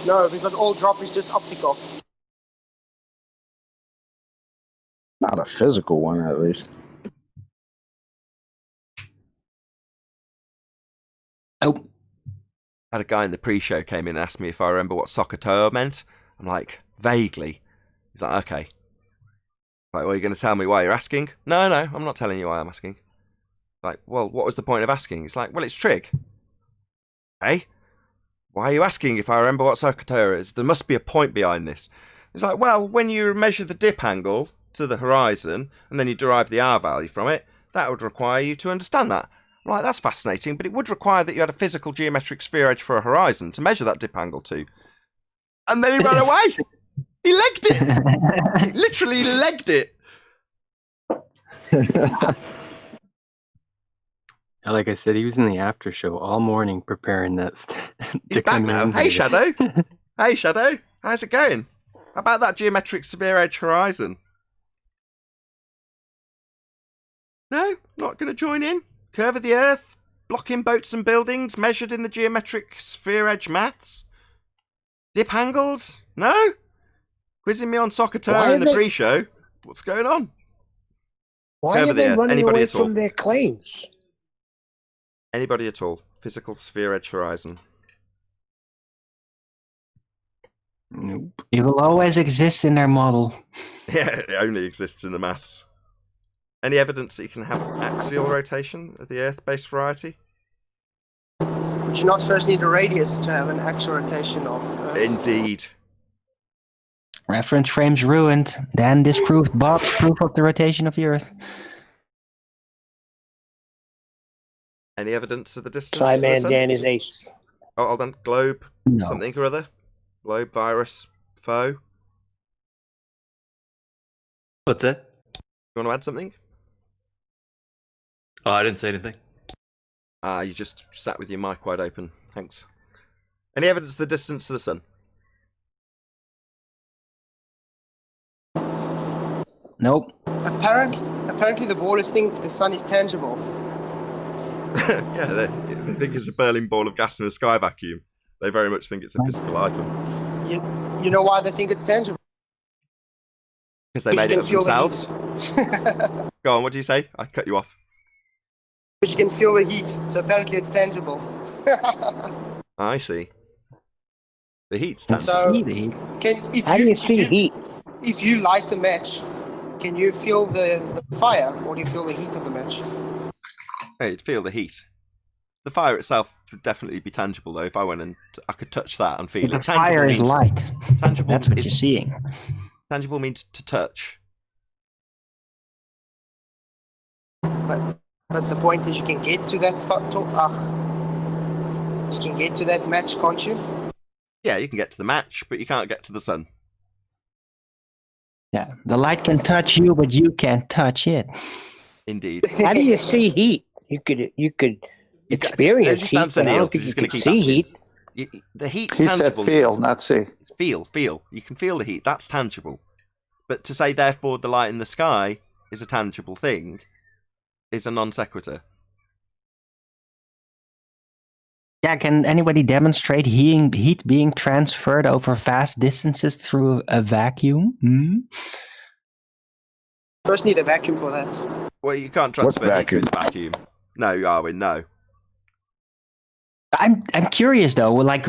No, if it's not all drop, it's just optical. Not a physical one, at least. Oh, I had a guy in the pre-show came in and asked me if I remember what Sokotoa meant. I'm like, vaguely. He's like, okay. Like, well, are you going to tell me why you're asking? No, I'm not telling you why I'm asking. Like, well, what was the point of asking? It's like, well, it's trig. Hey? why are you asking if I remember what Sokotura is? There must be a point behind this. It's like, well, when you measure the dip angle to the horizon and then you derive the R value from it, that would require you to understand that. I'm like, that's fascinating, but it would require that you had a physical geometric sphere edge for a horizon to measure that dip angle to. And then he ran away. He legged it. He literally legged it. Like I said, he was in the after show all morning preparing that. He's back now. Hey, Shadow. Hey, Shadow. How's it going? How about that geometric sphere edge horizon? No, not going to join in. Curve of the Earth, blocking boats and buildings, measured in the geometric sphere edge maths. Dip angles? No? Quizzing me on Sokotura in the pre-show? What's going on? Why are they running away from their claims? Anybody at all. Physical sphere edge horizon. Nope. It will always exist in their model. Yeah, it only exists in the maths. Any evidence that you can have axial rotation of the Earth-based variety? Would you not first need a radius to have an actual rotation of Earth? Indeed. Reference frames ruined. Dan disproved Bob's proof of the rotation of the Earth. Any evidence of the distance? Slyman Dan is ace. Oh, hold on. Globe, No. something or other? Globe, virus, foe? What's that? You want to add something? Oh, I didn't say anything. You just sat with your mic wide open. Thanks. Any evidence of the distance to the sun? Nope. Apparently the ballers think the sun is tangible. Yeah, they think it's a Berlin ball of gas in a sky vacuum. They very much think it's a physical item. You know why they think it's tangible? Because they made it You up can feel themselves. the heat. Go on, what do you say? I cut you off. But you can feel the heat, so apparently it's tangible. I see. The heat's Let's tangible. see the heat. How do you see heat? If you light a match, can you feel the fire, or do you feel the heat of the match? Hey, you'd feel the heat. The fire itself would definitely be tangible, though. If I went and I could touch that and feel The it. Tangible fire is means- light. Tangible That's what is- you're seeing. Tangible means to touch. But the point is, you can get to that you can get to that match, can't you? Yeah, you can get to the match, but you can't get to the sun. Yeah, the light can touch you, but you can't touch it. Indeed. How do you see heat? You could experience just heat, answer but I Neil, don't think 'cause you he's gonna could keep see asking. heat. The heat's He said tangible. feel, not see. Feel. You can feel the heat. That's tangible. But to say, therefore, the light in the sky is a tangible thing is a non sequitur. Yeah, can anybody demonstrate heat being transferred over vast distances through a vacuum? Hmm? First need a vacuum for that. Well, you can't transfer heat through the vacuum. No, Arwin, no. I'm curious though. Like,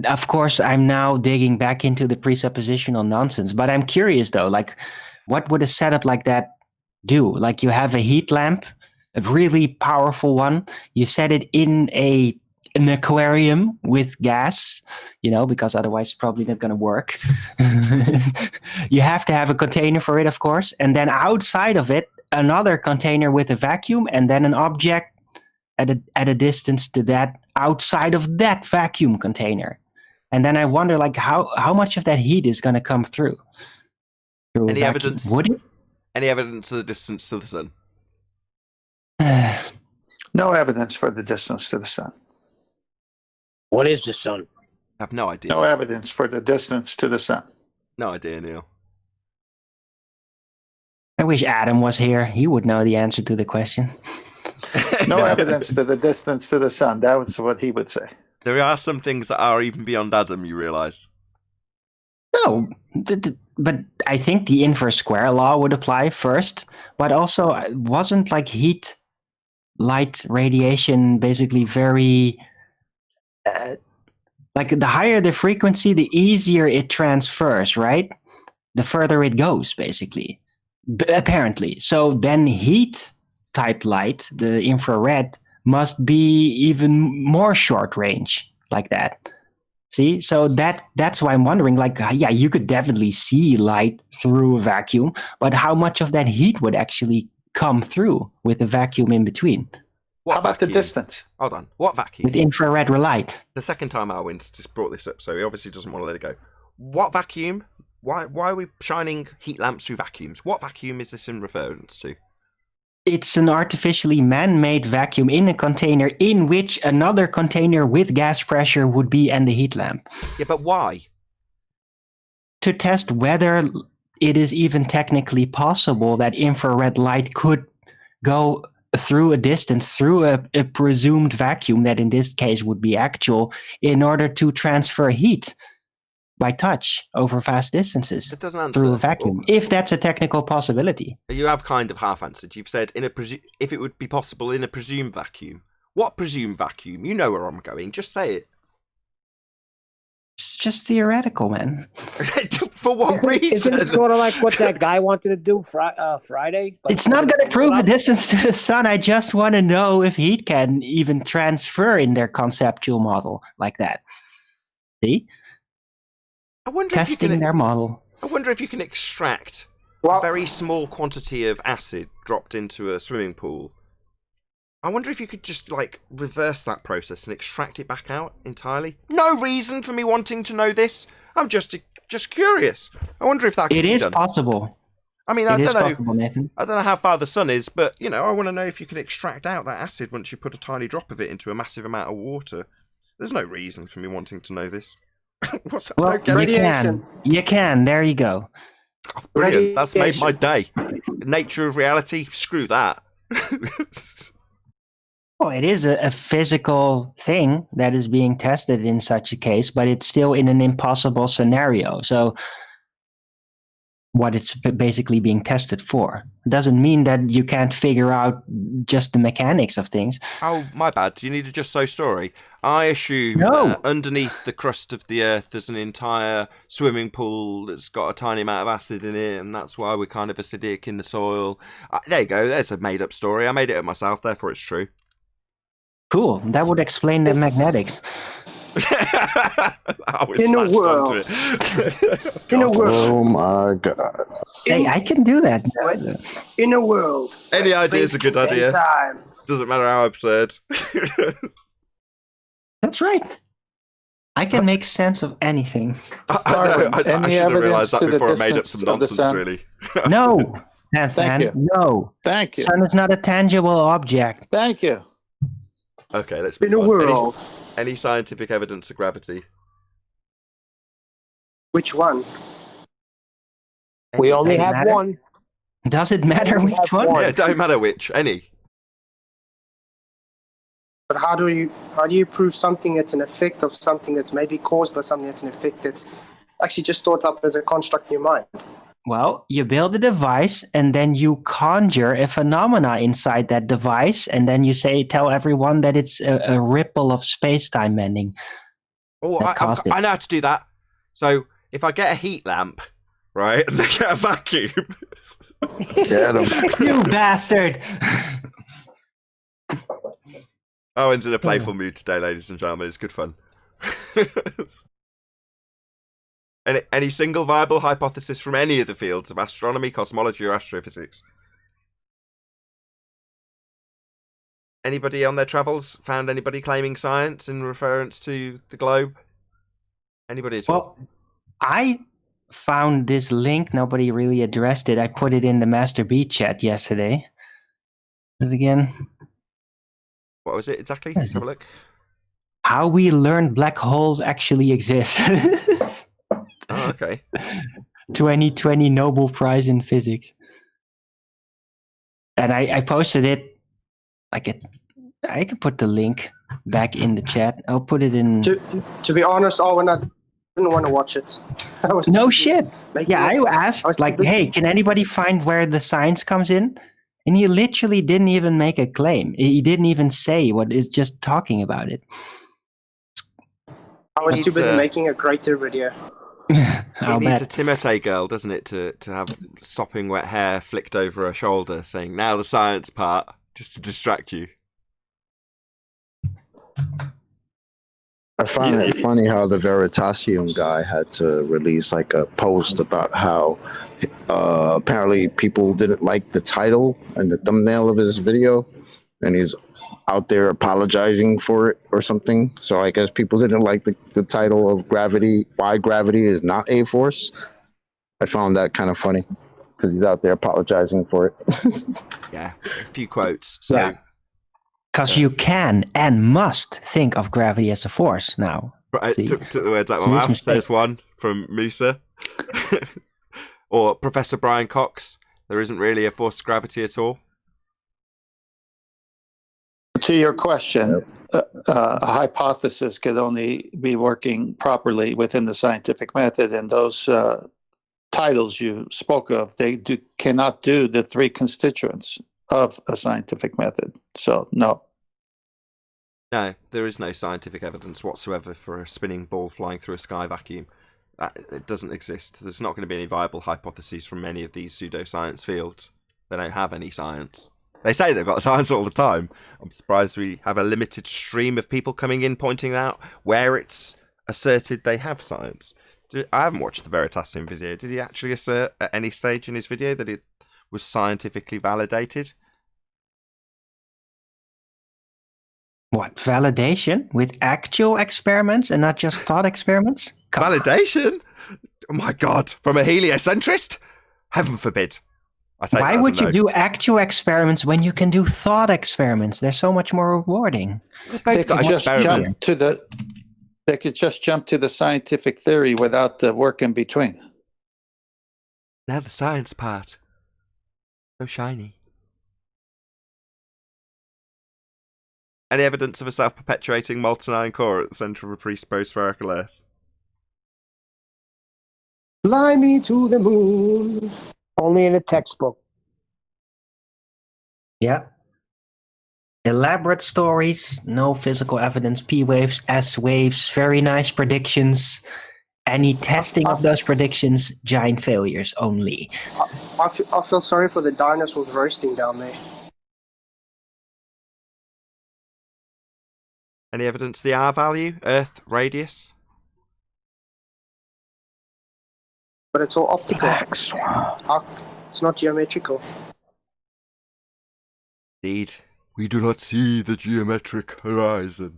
of course, I'm now digging back into the presuppositional nonsense. But I'm curious though. Like, what would a setup like that do? Like, you have a heat lamp, a really powerful one. You set it in an aquarium with gas, because otherwise it's probably not going to work. You have to have a container for it, of course. And then outside of it, another container with a vacuum, and then an object at a distance to that outside of that vacuum container. And then I wonder, like, how much of that heat is going to come through Any vacuum? evidence? Would it? Any evidence of the distance to the sun? No evidence for the distance to the sun. What is the sun? I have no idea. No evidence for the distance to the sun. No idea, Neil. I wish Adam was here. He would know the answer to the question. No evidence to the distance to the sun. That was what he would say. There are some things that are even beyond Adam, you realise. No, but I think the inverse square law would apply first. But also, wasn't like heat, light, radiation basically very... like the higher the frequency, the easier it transfers, right? The further it goes, basically. Apparently. So then heat type light, the infrared, must be even more short range like that. See, so that's why I'm wondering, like, yeah, you could definitely see light through a vacuum, but how much of that heat would actually come through with a vacuum in between? How about the distance? Hold on. What vacuum? With infrared light. The second time Alwyn's just brought this up, so he obviously doesn't want to let it go. What vacuum? Why are we shining heat lamps through vacuums? What vacuum is this in reference to? It's an artificially man-made vacuum in a container in which another container with gas pressure would be and the heat lamp. Yeah, but why? To test whether it is even technically possible that infrared light could go through a distance, through a presumed vacuum that in this case would be actual, in order to transfer heat by touch over vast distances It doesn't answer. through a vacuum, if that's a technical possibility. You have kind of half answered. You've said if it would be possible in a presumed vacuum. What presumed vacuum? You know where I'm going. Just say it. It's just theoretical, man. For what reason? Isn't it sort of like what that guy wanted to do Friday? Like, It's not going to prove the distance to the sun. I just want to know if heat can even transfer in their conceptual model like that. See? I wonder Testing their model. I wonder if you can extract a very small quantity of acid dropped into a swimming pool. I wonder if you could just, like, reverse that process and extract it back out entirely. No reason for me wanting to know this. I'm just curious. I wonder if that could be done. It is possible. I mean, I don't know. Possible, Nathan. I don't know how far the sun is, but, you know, I want to know if you can extract out that acid once you put a tiny drop of it into a massive amount of water. There's no reason for me wanting to know this. Well, you can. There you go. Oh, brilliant. That's made my day. Nature of reality, screw that. Well, it is a physical thing that is being tested in such a case, but it's still in an impossible scenario. So what it's basically being tested for. It doesn't mean that you can't figure out just the mechanics of things. Oh, my bad. Do you need a just so story? I assume that underneath the crust of the earth there's an entire swimming pool that's got a tiny amount of acid in it, and that's why we're kind of acidic in the soil. There you go. There's a made-up story. I made it up myself, therefore it's true. Cool. That would explain the magnetics. In a world. In a world. Oh my god. Hey, I can do that. In a world. Any idea is a good idea. Time. Doesn't matter how absurd. That's right. I can make sense of anything. I should have realised that before I made up some nonsense, really. No. Thank you. No. Thank you. Sun is not a tangible object. Thank you. Okay, let's In a world. Any scientific evidence of gravity? Which one? We only have one. Does it matter which one? Yeah, it don't matter which. Any. But how do you prove something that's an effect of something that's maybe caused by something that's an effect that's actually just thought up as a construct in your mind? Well, you build a device and then you conjure a phenomena inside that device, and then you tell everyone that it's a ripple of space-time bending. Oh, I know how to do that. So if I get a heat lamp, right, and they get a vacuum. Get him. You bastard! Owen's in a playful mood today, ladies and gentlemen. It's good fun. Any single viable hypothesis from any of the fields of astronomy, cosmology, or astrophysics? Anybody on their travels found anybody claiming science in reference to the globe? Anybody at all? Well, I found this link. Nobody really addressed it. I put it in the Master Beat chat yesterday. Is it again? What was it exactly? Let's have a look. How we learned black holes actually exist. Oh, okay. 2020 Nobel Prize in Physics. And I posted it. I can put the link back in the chat. I'll put it in. To be honest, I didn't want to watch it. No shit. Yeah, I asked, hey, can anybody find where the science comes in? And he literally didn't even make a claim. He didn't even say what is just talking about it. I was too busy making a greater video. It needs a Timotei girl, doesn't it, to have sopping wet hair flicked over her shoulder saying, now the science part, just to distract you. I find it funny how the Veritasium guy had to release like a post about how apparently people didn't like the title and the thumbnail of his video, and he's out there apologizing for it or something. So I guess people didn't like the title of Gravity, why gravity is not a force. I found that kind of funny because he's out there apologizing for it. Yeah, a few quotes. So, because you can and must think of gravity as a force now. Right, took the words out of my mouth. There's one from Musa. Or Professor Brian Cox. There isn't really a force of gravity at all. To your question, a hypothesis could only be working properly within the scientific method, and those titles you spoke of, they cannot do the three constituents of a scientific method. So, no. No, there is no scientific evidence whatsoever for a spinning ball flying through a sky vacuum. It doesn't exist. There's not going to be any viable hypotheses from any of these pseudoscience fields. They don't have any science. They say they've got science all the time. I'm surprised we have a limited stream of people coming in pointing out where it's asserted they have science. I haven't watched the Veritasium video. Did he actually assert at any stage in his video that it was scientifically validated? What, validation with actual experiments and not just thought experiments? Validation? Oh my god, from a heliocentrist? Heaven forbid. Why would you do actual experiments when you can do thought experiments? They're so much more rewarding. They could just jump to the scientific theory without the work in between. Now the science part. So shiny. Any evidence of a self-perpetuating molten iron core at the centre of a presupposed spherical Earth? Fly me to the moon. Only in a textbook. Yeah. Elaborate stories, no physical evidence, P waves, S waves, very nice predictions. Any testing of those predictions, giant failures only. I feel sorry for the dinosaurs roasting down there. Any evidence of the R value, Earth radius? But it's all optical. It's not geometrical. Indeed. We do not see the geometric horizon.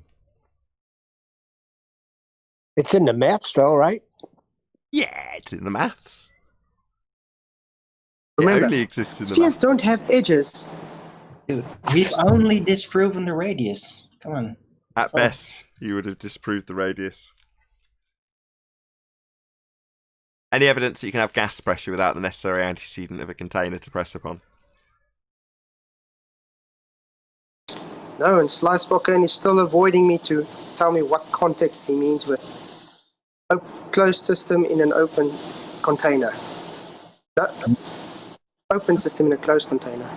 It's in the maths, though, right? Yeah, it's in the maths. Remember, it only exists in the spheres maths. don't have edges. Dude, we've only disproven the radius. Come on. At best, you would have disproved the radius. Any evidence that you can have gas pressure without the necessary antecedent of a container to press upon? No, and Slicebroken is still avoiding me to tell me what context he means with a closed system in an open container. No, open system in a closed container.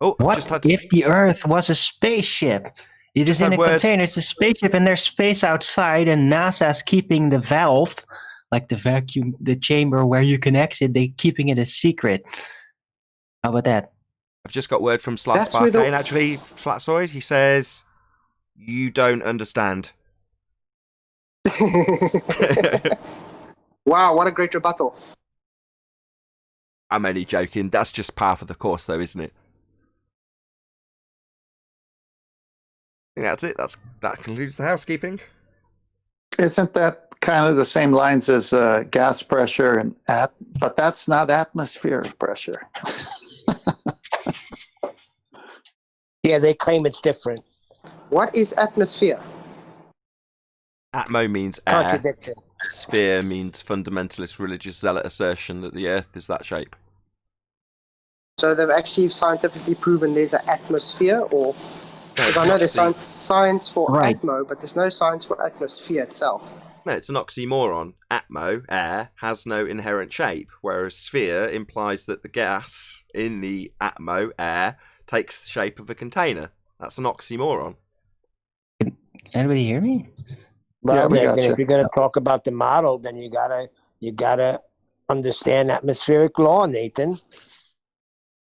Oh, what if the Earth was a spaceship? It is in a container, it's a spaceship, and there's space outside, and NASA's keeping the valve, like the vacuum, the chamber where you can exit, they're keeping it a secret. How about that? I've just got word from Slicebroken, actually, Flatsoid. He says, you don't understand. Wow, what a great rebuttal. I'm only joking. That's just par for the course, though, isn't it? I think that's it. That concludes the housekeeping. Isn't that kind of the same lines as gas pressure but that's not atmospheric pressure. Yeah, they claim it's different. What is atmosphere? Atmo means air. Contradiction. Sphere means fundamentalist religious zealot assertion that the Earth is that shape. So they've actually scientifically proven there's an atmosphere, or because I know there's science for atmo, but there's no science for atmosphere itself. No, it's an oxymoron. Atmo, air, has no inherent shape, whereas sphere implies that the gas in the atmo, air, takes the shape of a container. That's an oxymoron. Can anybody hear me? Well, yeah, if you're going to talk about the model, then you gotta understand atmospheric law, Nathan.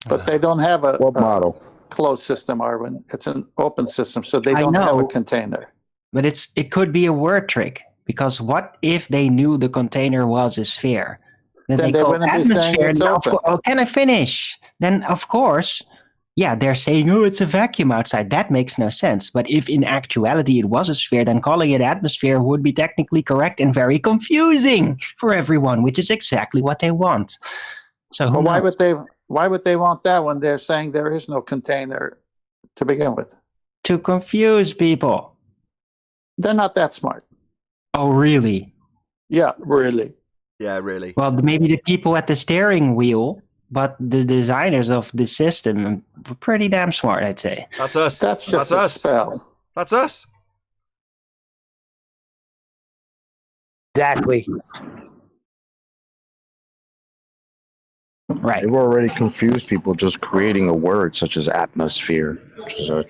But they don't have a model? Closed system, Arwin. It's an open system, so they don't have a container. But it could be a word trick, because what if they knew the container was a sphere? Then they wouldn't be saying it's open. Can I finish? Then, of course, yeah, they're saying, oh, it's a vacuum outside. That makes no sense. But if in actuality it was a sphere, then calling it atmosphere would be technically correct and very confusing for everyone, which is exactly what they want. So well, why would they want that when they're saying there is no container to begin with? To confuse people. They're not that smart. Oh, really? Yeah, really. Yeah, really. Well, maybe the people at the steering wheel, but the designers of the system were pretty damn smart, I'd say. That's us. That's just a spell. That's us. Exactly. Right. They've already confused people just creating a word such as atmosphere, which is a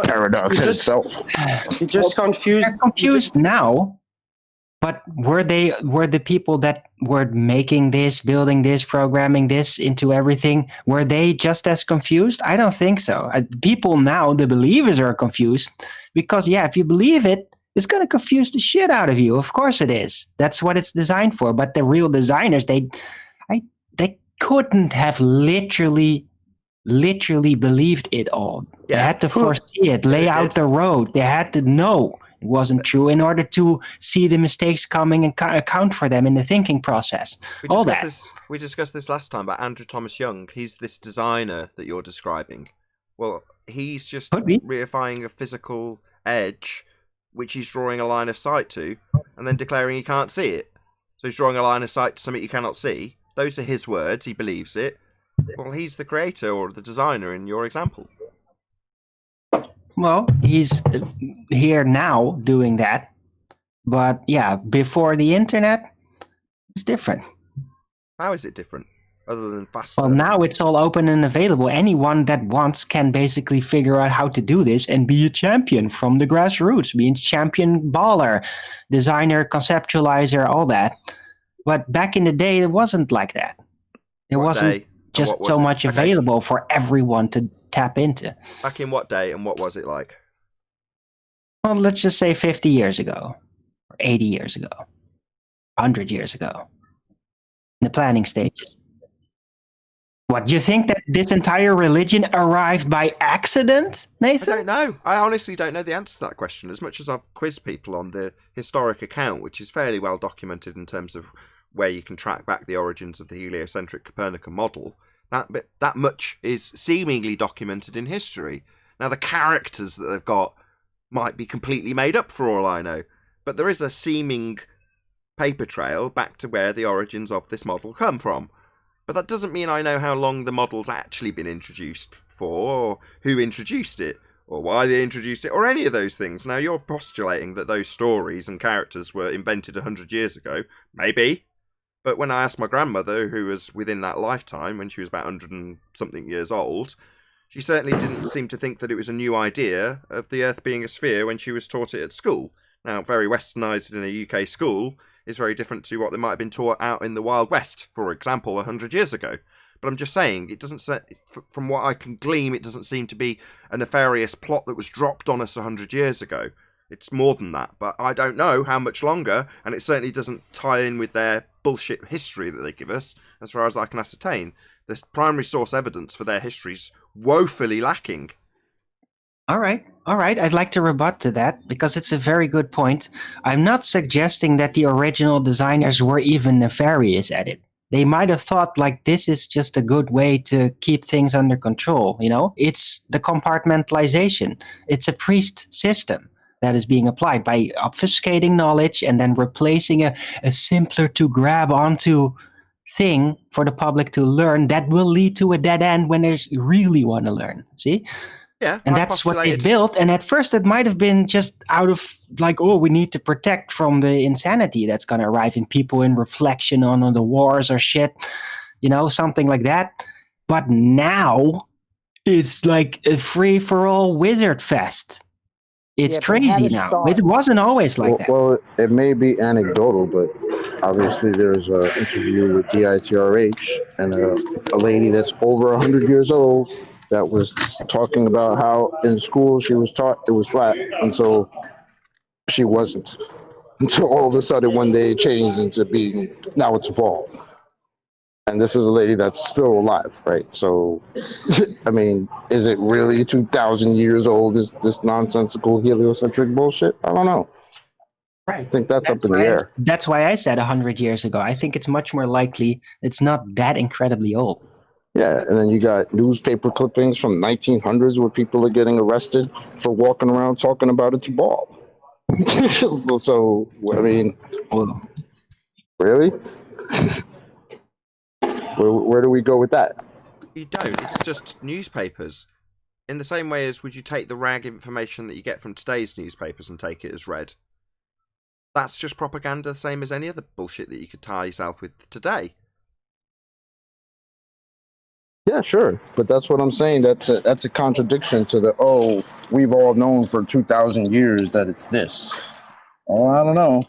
paradox in itself. You just confused. They're confused now. But were the people that were making this, building this, programming this into everything, were they just as confused? I don't think so. People now, the believers, are confused because, yeah, if you believe it, it's going to confuse the shit out of you. Of course it is. That's what it's designed for. But the real designers, they couldn't have literally believed it all. Yeah. They had to foresee it, lay out the road. They had to know it wasn't true in order to see the mistakes coming and account for them in the thinking process. We discussed this last time about Andrew Thomas Young. He's this designer that you're describing. Well, he's just reifying a physical edge, which he's drawing a line of sight to, and then declaring he can't see it. So he's drawing a line of sight to something you cannot see. Those are his words. He believes it. Well, he's the creator or the designer in your example. Well, he's here now doing that. But yeah, before the internet, it's different. How is it different? Other than faster? Well, now it's all open and available. Anyone that wants can basically figure out how to do this and be a champion from the grassroots, be a champion baller, designer, conceptualizer, all that. But back in the day, it wasn't like that. It wasn't just so much available for everyone to tap into. Back in what day and what was it like? Well, let's just say 50 years ago, or 80 years ago, 100 years ago, in the planning stages. What, do you think that this entire religion arrived by accident, Nathan? I don't know. I honestly don't know the answer to that question. As much as I've quizzed people on the historic account, which is fairly well documented in terms of where you can track back the origins of the heliocentric Copernican model, that much is seemingly documented in history. Now, the characters that they've got might be completely made up for all I know, but there is a seeming paper trail back to where the origins of this model come from. But that doesn't mean I know how long the model's actually been introduced for, or who introduced it, or why they introduced it, or any of those things. Now, you're postulating that those stories and characters were invented 100 years ago. Maybe. But when I asked my grandmother, who was within that lifetime, when she was about 100 and something years old, she certainly didn't seem to think that it was a new idea of the Earth being a sphere when she was taught it at school. Now, very westernised in a UK school is very different to what they might have been taught out in the Wild West, for example, 100 years ago. But I'm just saying, it doesn't, from what I can glean, it doesn't seem to be a nefarious plot that was dropped on us 100 years ago. It's more than that, but I don't know how much longer, and it certainly doesn't tie in with their bullshit history that they give us, as far as I can ascertain. The primary source evidence for their history's woefully lacking. All right. I'd like to rebut to that because it's a very good point. I'm not suggesting that the original designers were even nefarious at it. They might have thought like this is just a good way to keep things under control. You know, it's the compartmentalization. It's a priest system that is being applied by obfuscating knowledge and then replacing a simpler to grab onto thing for the public to learn that will lead to a dead end when they really want to learn. See? Yeah, and that's what they've built. And at first it might have been just out of like, oh, we need to protect from the insanity that's going to arrive in people in reflection on the wars or shit, you know, something like that. But now it's like a free-for-all wizard fest. It's crazy now. It wasn't always like that. Well, it may be anecdotal, but obviously there's an interview with DITRH and a lady that's over 100 years old that was talking about how in school she was taught it was flat until she wasn't. Until all of a sudden one day it changed into being, now it's a ball. And this is a lady that's still alive, right? So, I mean, is it really 2,000 years old, this nonsensical heliocentric bullshit? I don't know. Right. I think that's up in the air. That's why I said 100 years ago. I think it's much more likely it's not that incredibly old. Yeah, and then you got newspaper clippings from 1900s where people are getting arrested for walking around talking about it's a ball. So, I mean, really? Where do we go with that? You don't. It's just newspapers. In the same way as would you take the rag information that you get from today's newspapers and take it as read? That's just propaganda, the same as any other bullshit that you could tie yourself with today. Yeah, sure, but that's what I'm saying. That's a contradiction to the we've all known for 2,000 years that it's this. Oh, I don't know.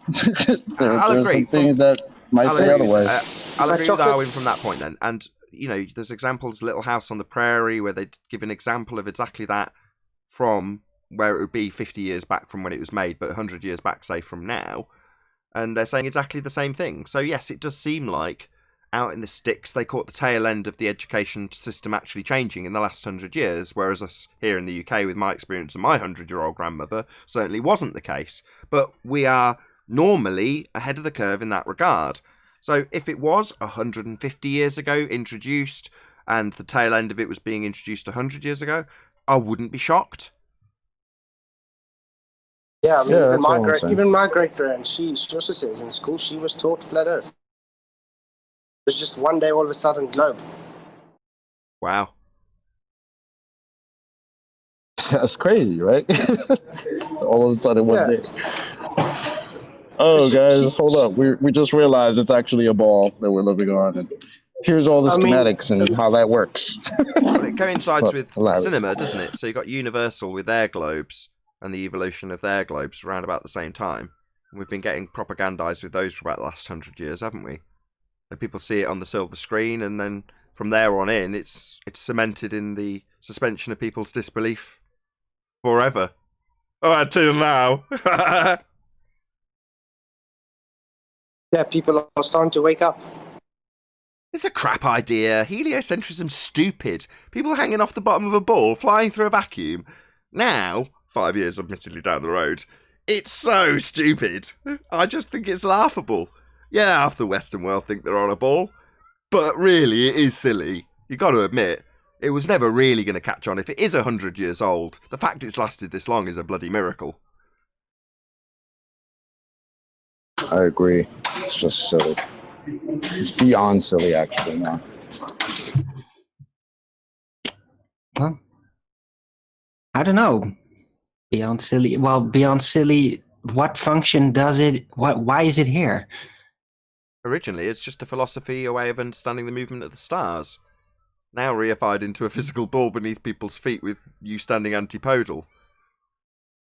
I'll agree. Some things that might say otherwise. I'll agree with Darwin from that point then. And you know, there's examples, Little House on the Prairie, where they give an example of exactly that from where it would be 50 years back from when it was made, but 100 years back, say, from now. And they're saying exactly the same thing. So yes, it does seem like out in the sticks, they caught the tail end of the education system actually changing in the last 100 years, whereas us here in the UK, with my experience and my 100-year-old grandmother, certainly wasn't the case. But we are normally ahead of the curve in that regard. So if it was 150 years ago introduced, and the tail end of it was being introduced 100 years ago, I wouldn't be shocked. Yeah, I mean, even my great-grand, she also says in school she was taught flat Earth. It was just one day all of a sudden globe. Wow. That's crazy, right? All of a sudden one day. Oh, guys, hold up. We just realized it's actually a ball that we're living on. And here's all the schematics and how that works. Well, it coincides with cinema, doesn't it? So you got Universal with their globes and the evolution of their globes around about the same time. And we've been getting propagandized with those for about the last 100 years, haven't we? So people see it on the silver screen, and then from there on in, it's cemented in the suspension of people's disbelief forever. Oh, until now. Yeah, people are starting to wake up. It's a crap idea. Heliocentrism's stupid. People hanging off the bottom of a ball, flying through a vacuum. Now, 5 years admittedly down the road, it's so stupid. I just think it's laughable. Yeah, half the Western world think they're on a ball, but really it is silly. You got to admit, it was never really going to catch on. If it is 100 years old, the fact it's lasted this long is a bloody miracle. I agree. It's just silly. It's beyond silly, actually, now. Well, I don't know. Beyond silly. Well, beyond silly, what function does it? Why is it here? Originally, it's just a philosophy, a way of understanding the movement of the stars. Now reified into a physical ball beneath people's feet with you standing antipodal.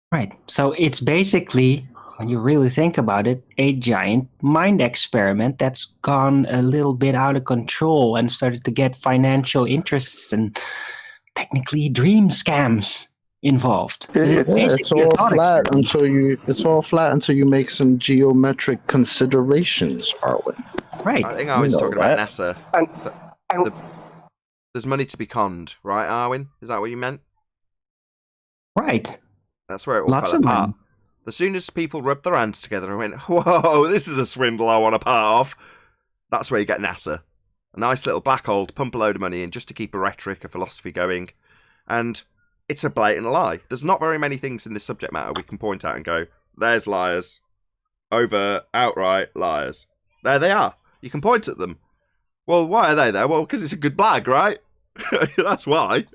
Right. So it's basically, when you really think about it, a giant mind experiment that's gone a little bit out of control and started to get financial interests and technically dream scams involved. It's all flat until you make some geometric considerations, Arwen. Right. I think Arwen's talking about NASA. There's money to be conned, right, Arwen? Is that what you meant? Right. That's where it all fell apart. As soon as people rubbed their hands together and went, whoa, this is a swindle I want a part of, that's where you get NASA. A nice little black hole to pump a load of money in just to keep a rhetoric, a philosophy going. And it's a blatant lie. There's not very many things in this subject matter we can point out and go, there's liars. Overt, outright liars. There they are. You can point at them. Well, why are they there? Well, because it's a good blag, right? That's why.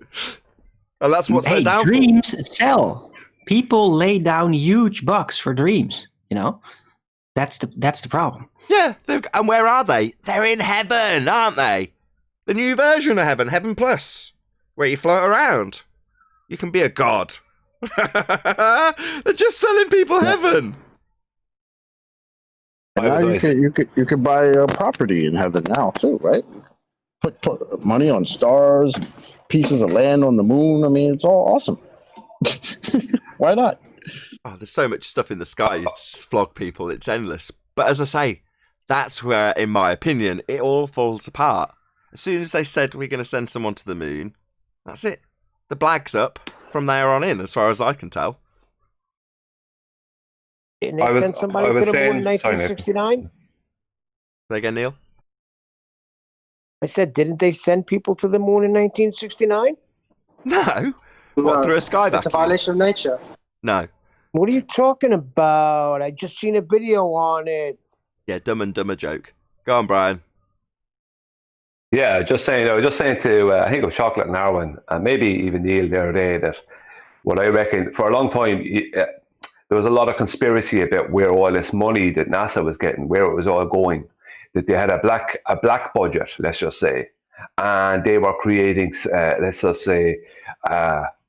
And that's what's they're down dreams sell. People lay down huge bucks for dreams, you know? That's the problem. Yeah, and where are they? They're in heaven, aren't they? The new version of heaven, Heaven Plus, where you float around. You can be a god. They're just selling people heaven. Now you could buy a property in heaven now too, right? Put money on stars, pieces of land on the moon. I mean, it's all awesome. Why not? Oh, there's so much stuff in the sky to flog people. It's endless. But as I say, that's where, in my opinion, it all falls apart. As soon as they said we're going to send someone to the moon, that's it. The blag's up from there on in, as far as I can tell. Didn't they send somebody to the moon in 1969? Say again, Neil? I said, didn't they send people to the moon in 1969? No. What, through a sky vacuum? It's a violation of nature. No. What are you talking about? I just seen a video on it. Yeah, Dumb and Dumber joke. Go on, Brian. Yeah, I was just saying to, I think it was Chocolate and Arwen, and maybe even Neil the other day, that what I reckon, for a long time, there was a lot of conspiracy about where all this money that NASA was getting, where it was all going, that they had a black budget, let's just say, and they were creating, let's just say,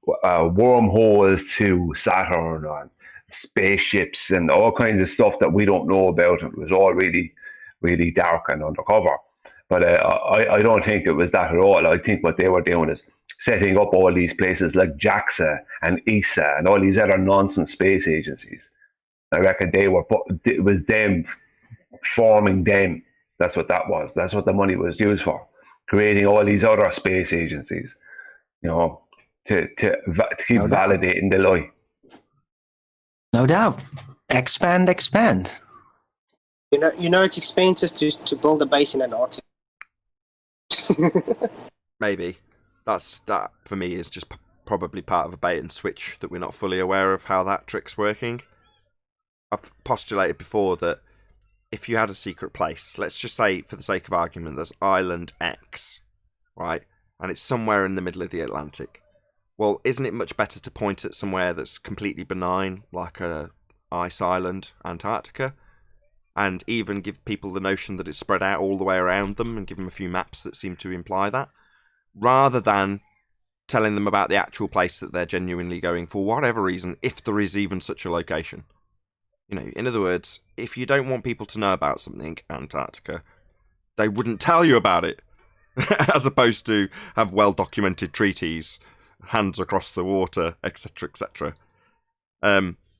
wormholes to Saturn and spaceships and all kinds of stuff that we don't know about. It was all really, really dark and undercover. But I don't think it was that at all. I think what they were doing is setting up all these places like JAXA and ESA and all these other nonsense space agencies. I reckon it was them forming them. That's what that was. That's what the money was used for. Creating all these other space agencies, to keep validating the lie. No doubt. Expand. You know, it's expensive to build a base in Antarctica. Maybe. That, for me, is just probably part of a bait and switch that we're not fully aware of how that trick's working. I've postulated before that if you had a secret place, let's just say, for the sake of argument, there's Island X, right? And it's somewhere in the middle of the Atlantic. Well, isn't it much better to point at somewhere that's completely benign, like a ice island, Antarctica, and even give people the notion that it's spread out all the way around them and give them a few maps that seem to imply that, rather than telling them about the actual place that they're genuinely going for whatever reason, if there is even such a location. In other words, if you don't want people to know about something, Antarctica, they wouldn't tell you about it, as opposed to have well-documented treaties, hands across the water, etc., etc.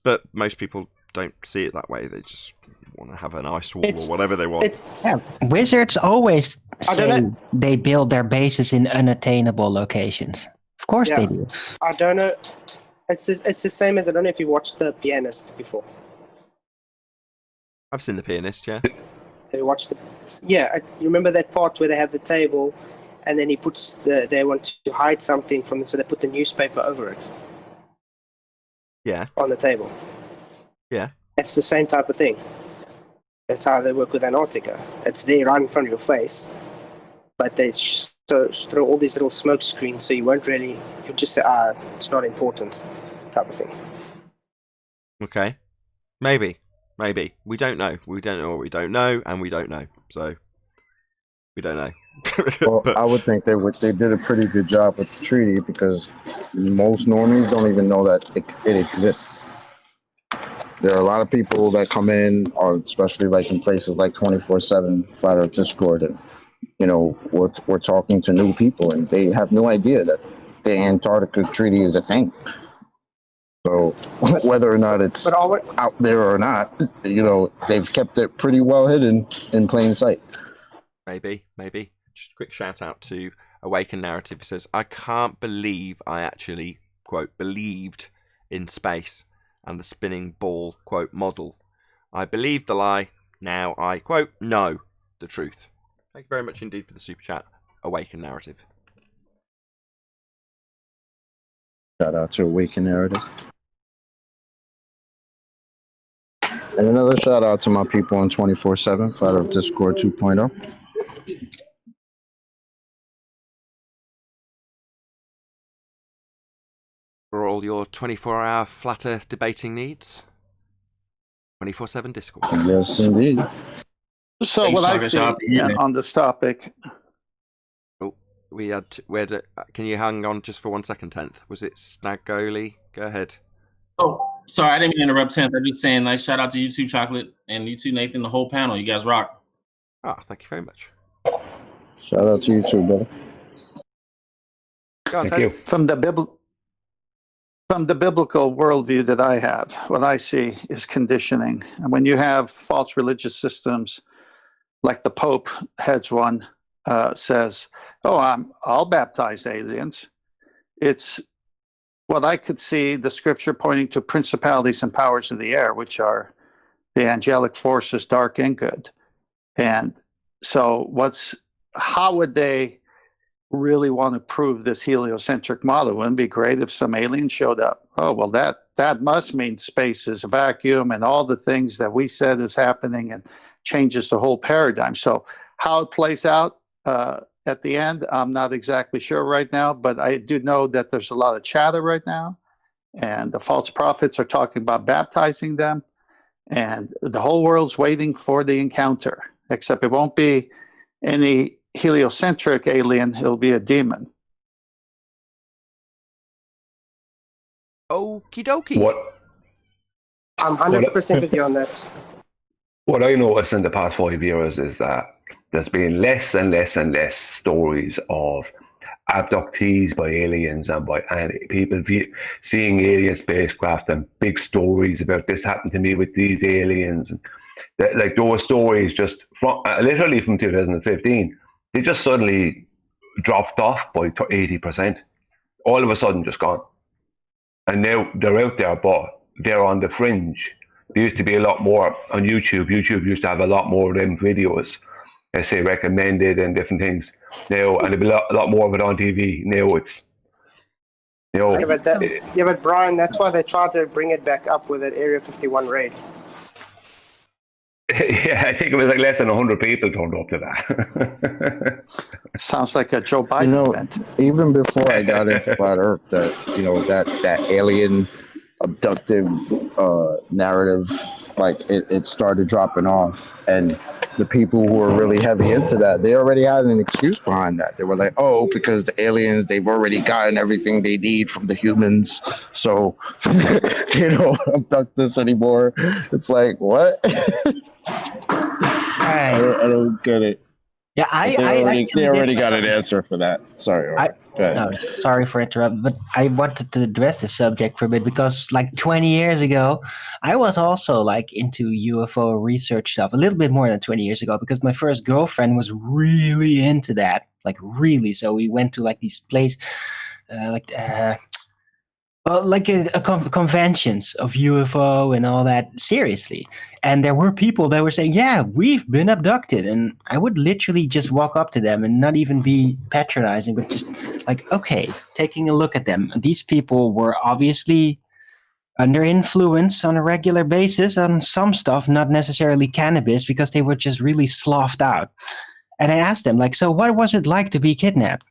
But most people don't see it that way. They just want to have an ice wall or whatever they want. Wizards always say they build their bases in unattainable locations. Of course they do. I don't know. It's the same as, I don't know if you watched The Pianist before. I've seen The Pianist, yeah. Have you watched you remember that part where they have the table and then they want to hide something from so they put the newspaper over it? Yeah. On the table. Yeah. It's the same type of thing. That's how they work with Antarctica. It's there right in front of your face, but they just throw all these little smoke screens so you'll just say, it's not important, type of thing. Okay. Maybe. We don't know. We don't know what we don't know, and we don't know. So, we don't know. Well, I would think they did a pretty good job with the treaty, because most normies don't even know that it exists. There are a lot of people that come in, or especially like in places like 24/7 Flat Earth Discord, and we're talking to new people, and they have no idea that the Antarctica Treaty is a thing. So whether or not it's out there or not, they've kept it pretty well hidden in plain sight. Maybe. Just a quick shout out to Awaken Narrative. It says, I can't believe I actually, quote, believed in space and the spinning ball, quote, model. I believed the lie. Now I, quote, know the truth. Thank you very much indeed for the super chat, Awaken Narrative. Shout out to Awaken Narrative. And another shout out to my people on 24/7 Flat Earth Discord 2.0. For all your 24-hour Flat Earth debating needs, 24/7 Discord. Yes, indeed. So what I see on this topic. Oh, can you hang on just for 1 second, 10th? Was it Snagoli? Go ahead. Oh, sorry, I didn't mean to interrupt 10th. I'm just saying, shout out to you too, Chocolate, and you too, Nathan, the whole panel. You guys rock. Ah, thank you very much. Shout out to you too, brother. on, Thank you. From the biblical worldview that I have, what I see is conditioning. And when you have false religious systems, like the Pope heads one, says, "Oh, I'll baptize aliens." It's what I could see the scripture pointing to principalities and powers of the air, which are the angelic forces, dark and good. And so how would they really want to prove this heliocentric model? Wouldn't it be great if some alien showed up? Oh, well, that must mean space is a vacuum and all the things that we said is happening, and changes the whole paradigm. So how it plays out at the end, I'm not exactly sure right now, but I do know that there's a lot of chatter right now, and the false prophets are talking about baptizing them, and the whole world's waiting for the encounter, except it won't be any heliocentric alien, it'll be a demon. Okie dokie. I'm 100% with you on that. What I noticed in the past 5 years is that there's been less and less and less stories of abductees by aliens and people seeing alien spacecraft and big stories about this happened to me with these aliens. And like those stories just literally from 2015, they just suddenly dropped off by 80%. All of a sudden just gone. And now they're out there, but they're on the fringe. There used to be a lot more on YouTube. YouTube used to have a lot more of them videos, let's say recommended and different things. Now, and there'll be a lot more of it on TV. Now it's, but Brian, that's why they tried to bring it back up with that Area 51 raid. Yeah, I think it was like less than 100 people turned up to that. Sounds like a Joe Biden event. Even before I got into Flat Earth, that alien abductive narrative, like it started dropping off, and the people who were really heavy into that, they already had an excuse behind that. They were like, "Oh, because the aliens, they've already gotten everything they need from the humans, so they don't abduct us anymore." It's like, what? I don't get it. Yeah, they already got an answer for that. Sorry. No, sorry for interrupting, but I wanted to address this subject for a bit because, like 20 years ago, I was also like into UFO research stuff. A little bit more than 20 years ago, because my first girlfriend was really into that, like really. So we went to like these places, conventions of UFO and all that, seriously. And there were people that were saying, "Yeah, we've been abducted." And I would literally just walk up to them and not even be patronizing, but just like, okay, taking a look at them. These people were obviously under influence on a regular basis on some stuff, not necessarily cannabis, because they were just really sloughed out. And I asked them, like, "So what was it like to be kidnapped?"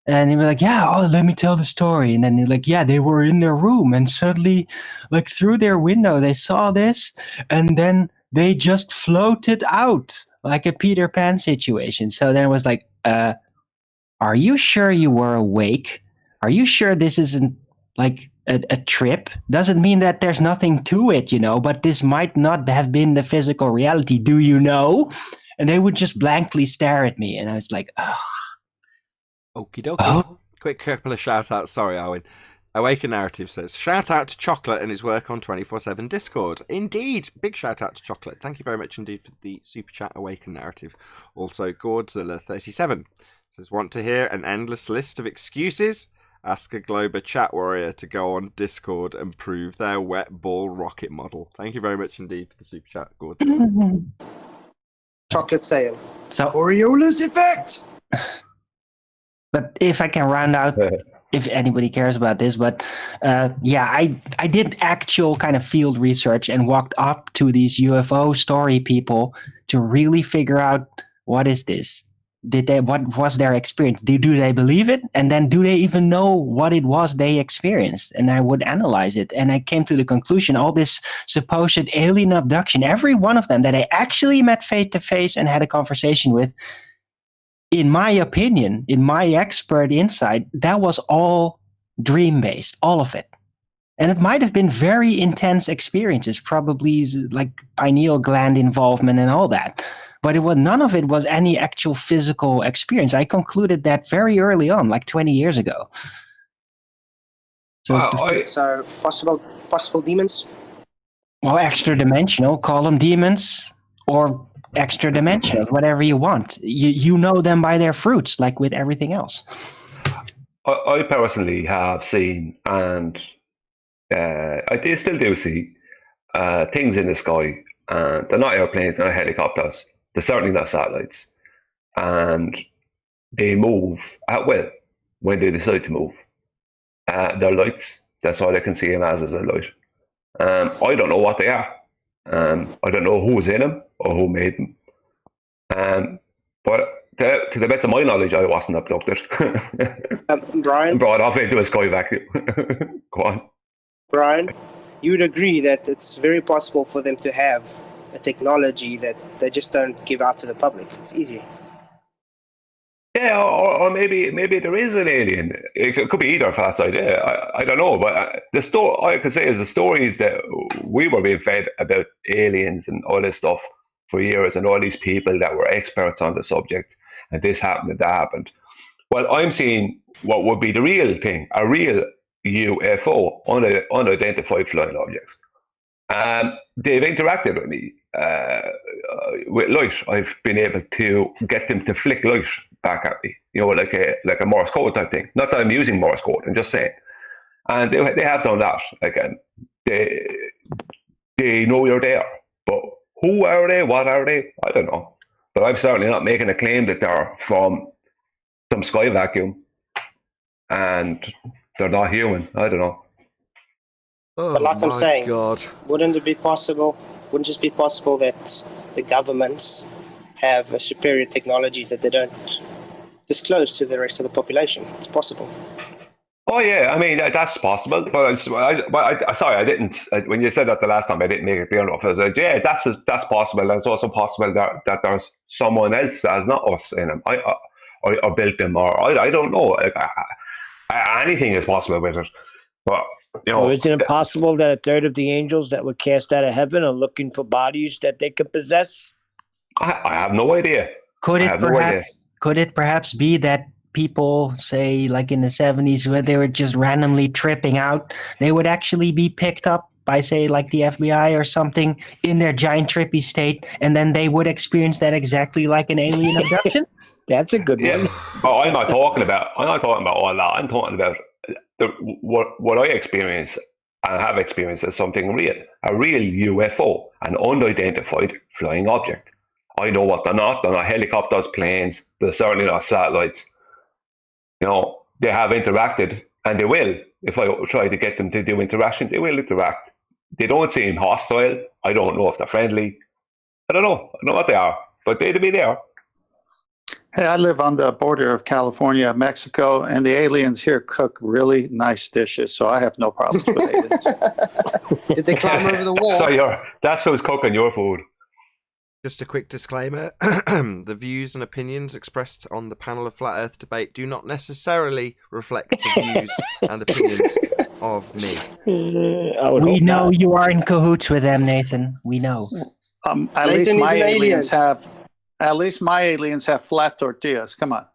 And they were like, "Yeah, let me tell the story." And then they're like, "Yeah, they were in their room and suddenly, like through their window, they saw this and then they just floated out like a Peter Pan situation." So then it was like, are you sure you were awake? Are you sure this isn't like a trip? Doesn't mean that there's nothing to it, but this might not have been the physical reality. Do you know? And they would just blankly stare at me. And I was like, oh. Okie dokie. Quick couple of shout outs. Sorry, Owen. Awaken Narrative says, "Shout out to Chocolate and his work on 24/7 Discord." Indeed. Big shout out to Chocolate. Thank you very much indeed for the super chat, Awaken Narrative. Also, Godzilla37 says, "Want to hear an endless list of excuses? Ask a Glober chat warrior to go on Discord and prove their wet ball rocket model." Thank you very much indeed for the super chat, Godzilla. Chocolate saying, "So Coriolis effect." But if I can round out, if anybody cares about this, but I did actual kind of field research and walked up to these UFO story people to really figure out, what is this? What was their experience? Do they believe it? And then do they even know what it was they experienced? And I would analyze it. And I came to the conclusion, all this supposed alien abduction, every one of them that I actually met face to face and had a conversation with, in my opinion, in my expert insight, that was all dream-based, all of it. And it might have been very intense experiences, probably like pineal gland involvement and all that. but none of it was any actual physical experience. I concluded that very early on, like 20 years ago. So, so possible demons? Well, extra dimensional, call them demons or extra dimensional, whatever you want. You know them by their fruits, like with everything else. I personally have seen, and I still do see, things in the sky, and they're not airplanes, they're not helicopters, they're certainly not satellites, and they move at will when they decide to move. They're lights, that's all I can see them as is a light. I don't know what they are. I don't know who's in them or who made them. But to the best of my knowledge, I wasn't abducted. Brian? Brought off into a sky vacuum. Go on. Brian, you would agree that it's very possible for them to have a technology that they just don't give out to the public. It's easy. Yeah, or maybe there is an alien. It could be either fast idea. I don't know, but the story I could say is the stories that we were being fed about aliens and all this stuff for years, and all these people that were experts on the subject, and this happened and that happened. Well, I'm seeing what would be the real thing, a real UFO, unidentified flying objects. They've interacted with me with light. I've been able to get them to flick light back at me, like a Morse code type thing. Not that I'm using Morse code, I'm just saying. And they have done that. Again, they know you're there, but who are they? What are they? I don't know. But I'm certainly not making a claim that they're from some sky vacuum and they're not human. I don't know. But like I'm saying, wouldn't it just be possible that the governments have superior technologies that they don't disclose to the rest of the population? It's possible. Oh yeah, I mean that's possible. But sorry, I didn't. When you said that the last time, I didn't make it clear enough. I was like, yeah, that's possible. It's also possible that there's someone else that's not us in them. I built them, or I don't know. Anything is possible with it. But isn't it possible that a third of the angels that were cast out of heaven are looking for bodies that they could possess? I have no idea. Could it perhaps be that people, say, like in the 70s, where they were just randomly tripping out, they would actually be picked up by, say, like the FBI or something in their giant trippy state, and then they would experience that exactly like an alien abduction? That's a good one. Oh, I'm not talking about all that. I'm talking about what I experience and have experienced as something real, a real UFO, an unidentified flying object. I know what they're not. They're not helicopters, planes. They're certainly not satellites. They have interacted, and they will. If I try to get them to do interaction, they will interact. They don't seem hostile. I don't know if they're friendly. I don't know. I don't know what they are, but they'd be there. Hey, I live on the border of California, Mexico, and the aliens here cook really nice dishes, so I have no problems with aliens. Did they climb over the wall? So that's who's cooking your food. Just a quick disclaimer, the views and opinions expressed on the panel of Flat Earth Debate do not necessarily reflect the views and opinions of me. We know you are in cahoots with them, Nathan. We know. At least my aliens have flat tortillas. Come on.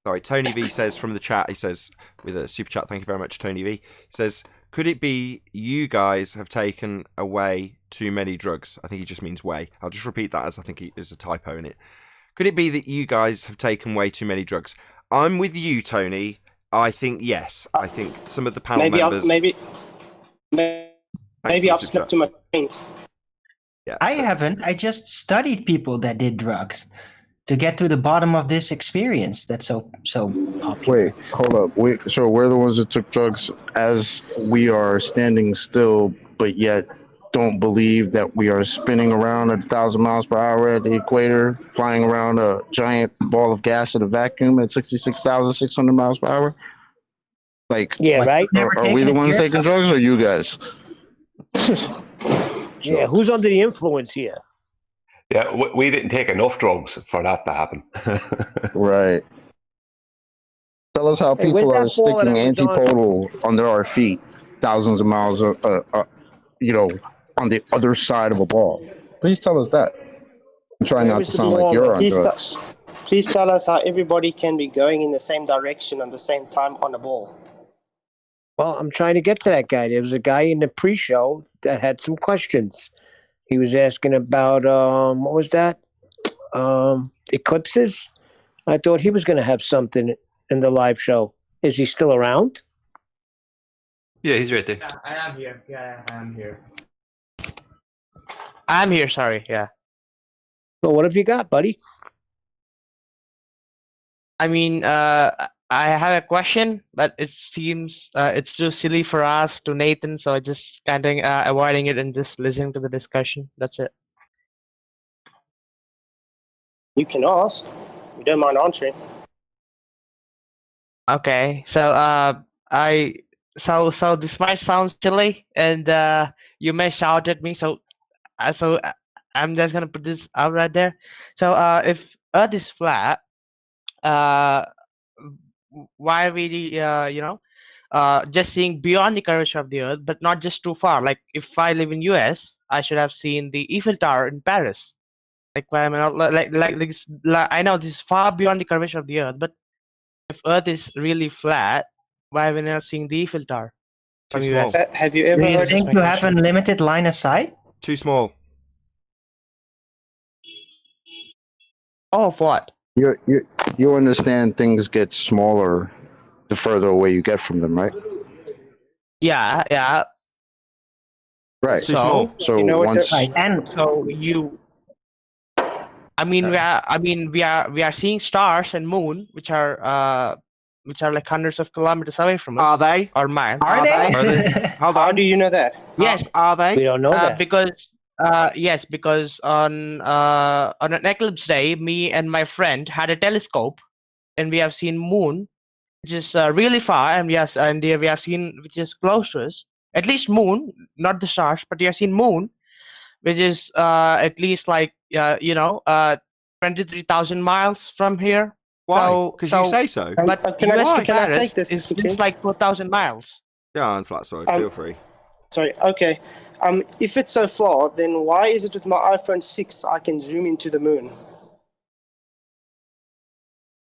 Sorry, Tony V says from the chat, he says, with a super chat, thank you very much, Tony V, says, could it be you guys have taken away too many drugs? I think he just means way. I'll just repeat that as I think there's a typo in it. Could it be that you guys have taken way too many drugs? I'm with you, Tony. I think yes. I think some of the panel members... Maybe I've slipped to my point. Yeah. I haven't. I just studied people that did drugs to get to the bottom of this experience that's so popular. Wait, hold up. So we're the ones that took drugs as we are standing still, but yet don't believe that we are spinning around at 1,000 miles per hour at the equator, flying around a giant ball of gas in a vacuum at 66,600 miles per hour? Right? Are we the ones taking drugs or you guys? Yeah, who's under the influence here? Yeah, we didn't take enough drugs for that to happen. Right. Tell us how people are sticking antipodal under our feet, thousands of miles, on the other side of a ball. Please tell us that. I'm trying not to sound like you're on drugs. Please tell us how everybody can be going in the same direction at the same time on a ball. Well, I'm trying to get to that guy. There was a guy in the pre-show that had some questions. He was asking about what was that? Eclipses. I thought he was going to have something in the live show. Is he still around? Yeah, he's right there. Yeah, I am here. Yeah, I am here. I'm here. Sorry. Yeah. Well, what have you got, buddy? I mean, I have a question, but it seems it's too silly for us to Nathan, so I just kind of avoiding it and just listening to the discussion. That's it. You can ask. We don't mind answering. Okay, so so this might sound silly, and you may shout at me. So I'm just gonna put this out right there. So if Earth is flat, why are we just seeing beyond the curvature of the Earth, but not just too far? Like if I live in US, I should have seen the Eiffel Tower in Paris. Like why am I not like I know this is far beyond the curvature of the Earth, but if Earth is really flat, why are we not seeing the Eiffel Tower? Too small. Have you ever Do you heard think you have unlimited line of sight? Too small. Oh, for what? You understand things get smaller the further away you get from them, right? Yeah, yeah. Right. Too small. So You know what once Right, and so you. I mean, we are seeing stars and moon, which are like hundreds of kilometers away from us. Are they? Or miles. Are they? Hold How on. do you know that? Yes. Are they? We don't know that. Because on an eclipse day, me and my friend had a telescope, and we have seen moon, which is really far, and we have seen which is close to us. At least moon, not the stars, but we have seen moon, which is at least like 23,000 miles from here. Why? Because you say so. But Can I Paris take this? is just like 4,000 miles. Yeah, on flat. Sorry, feel free. Sorry. Okay. If it's so far, then why is it with my iPhone 6 I can zoom into the moon?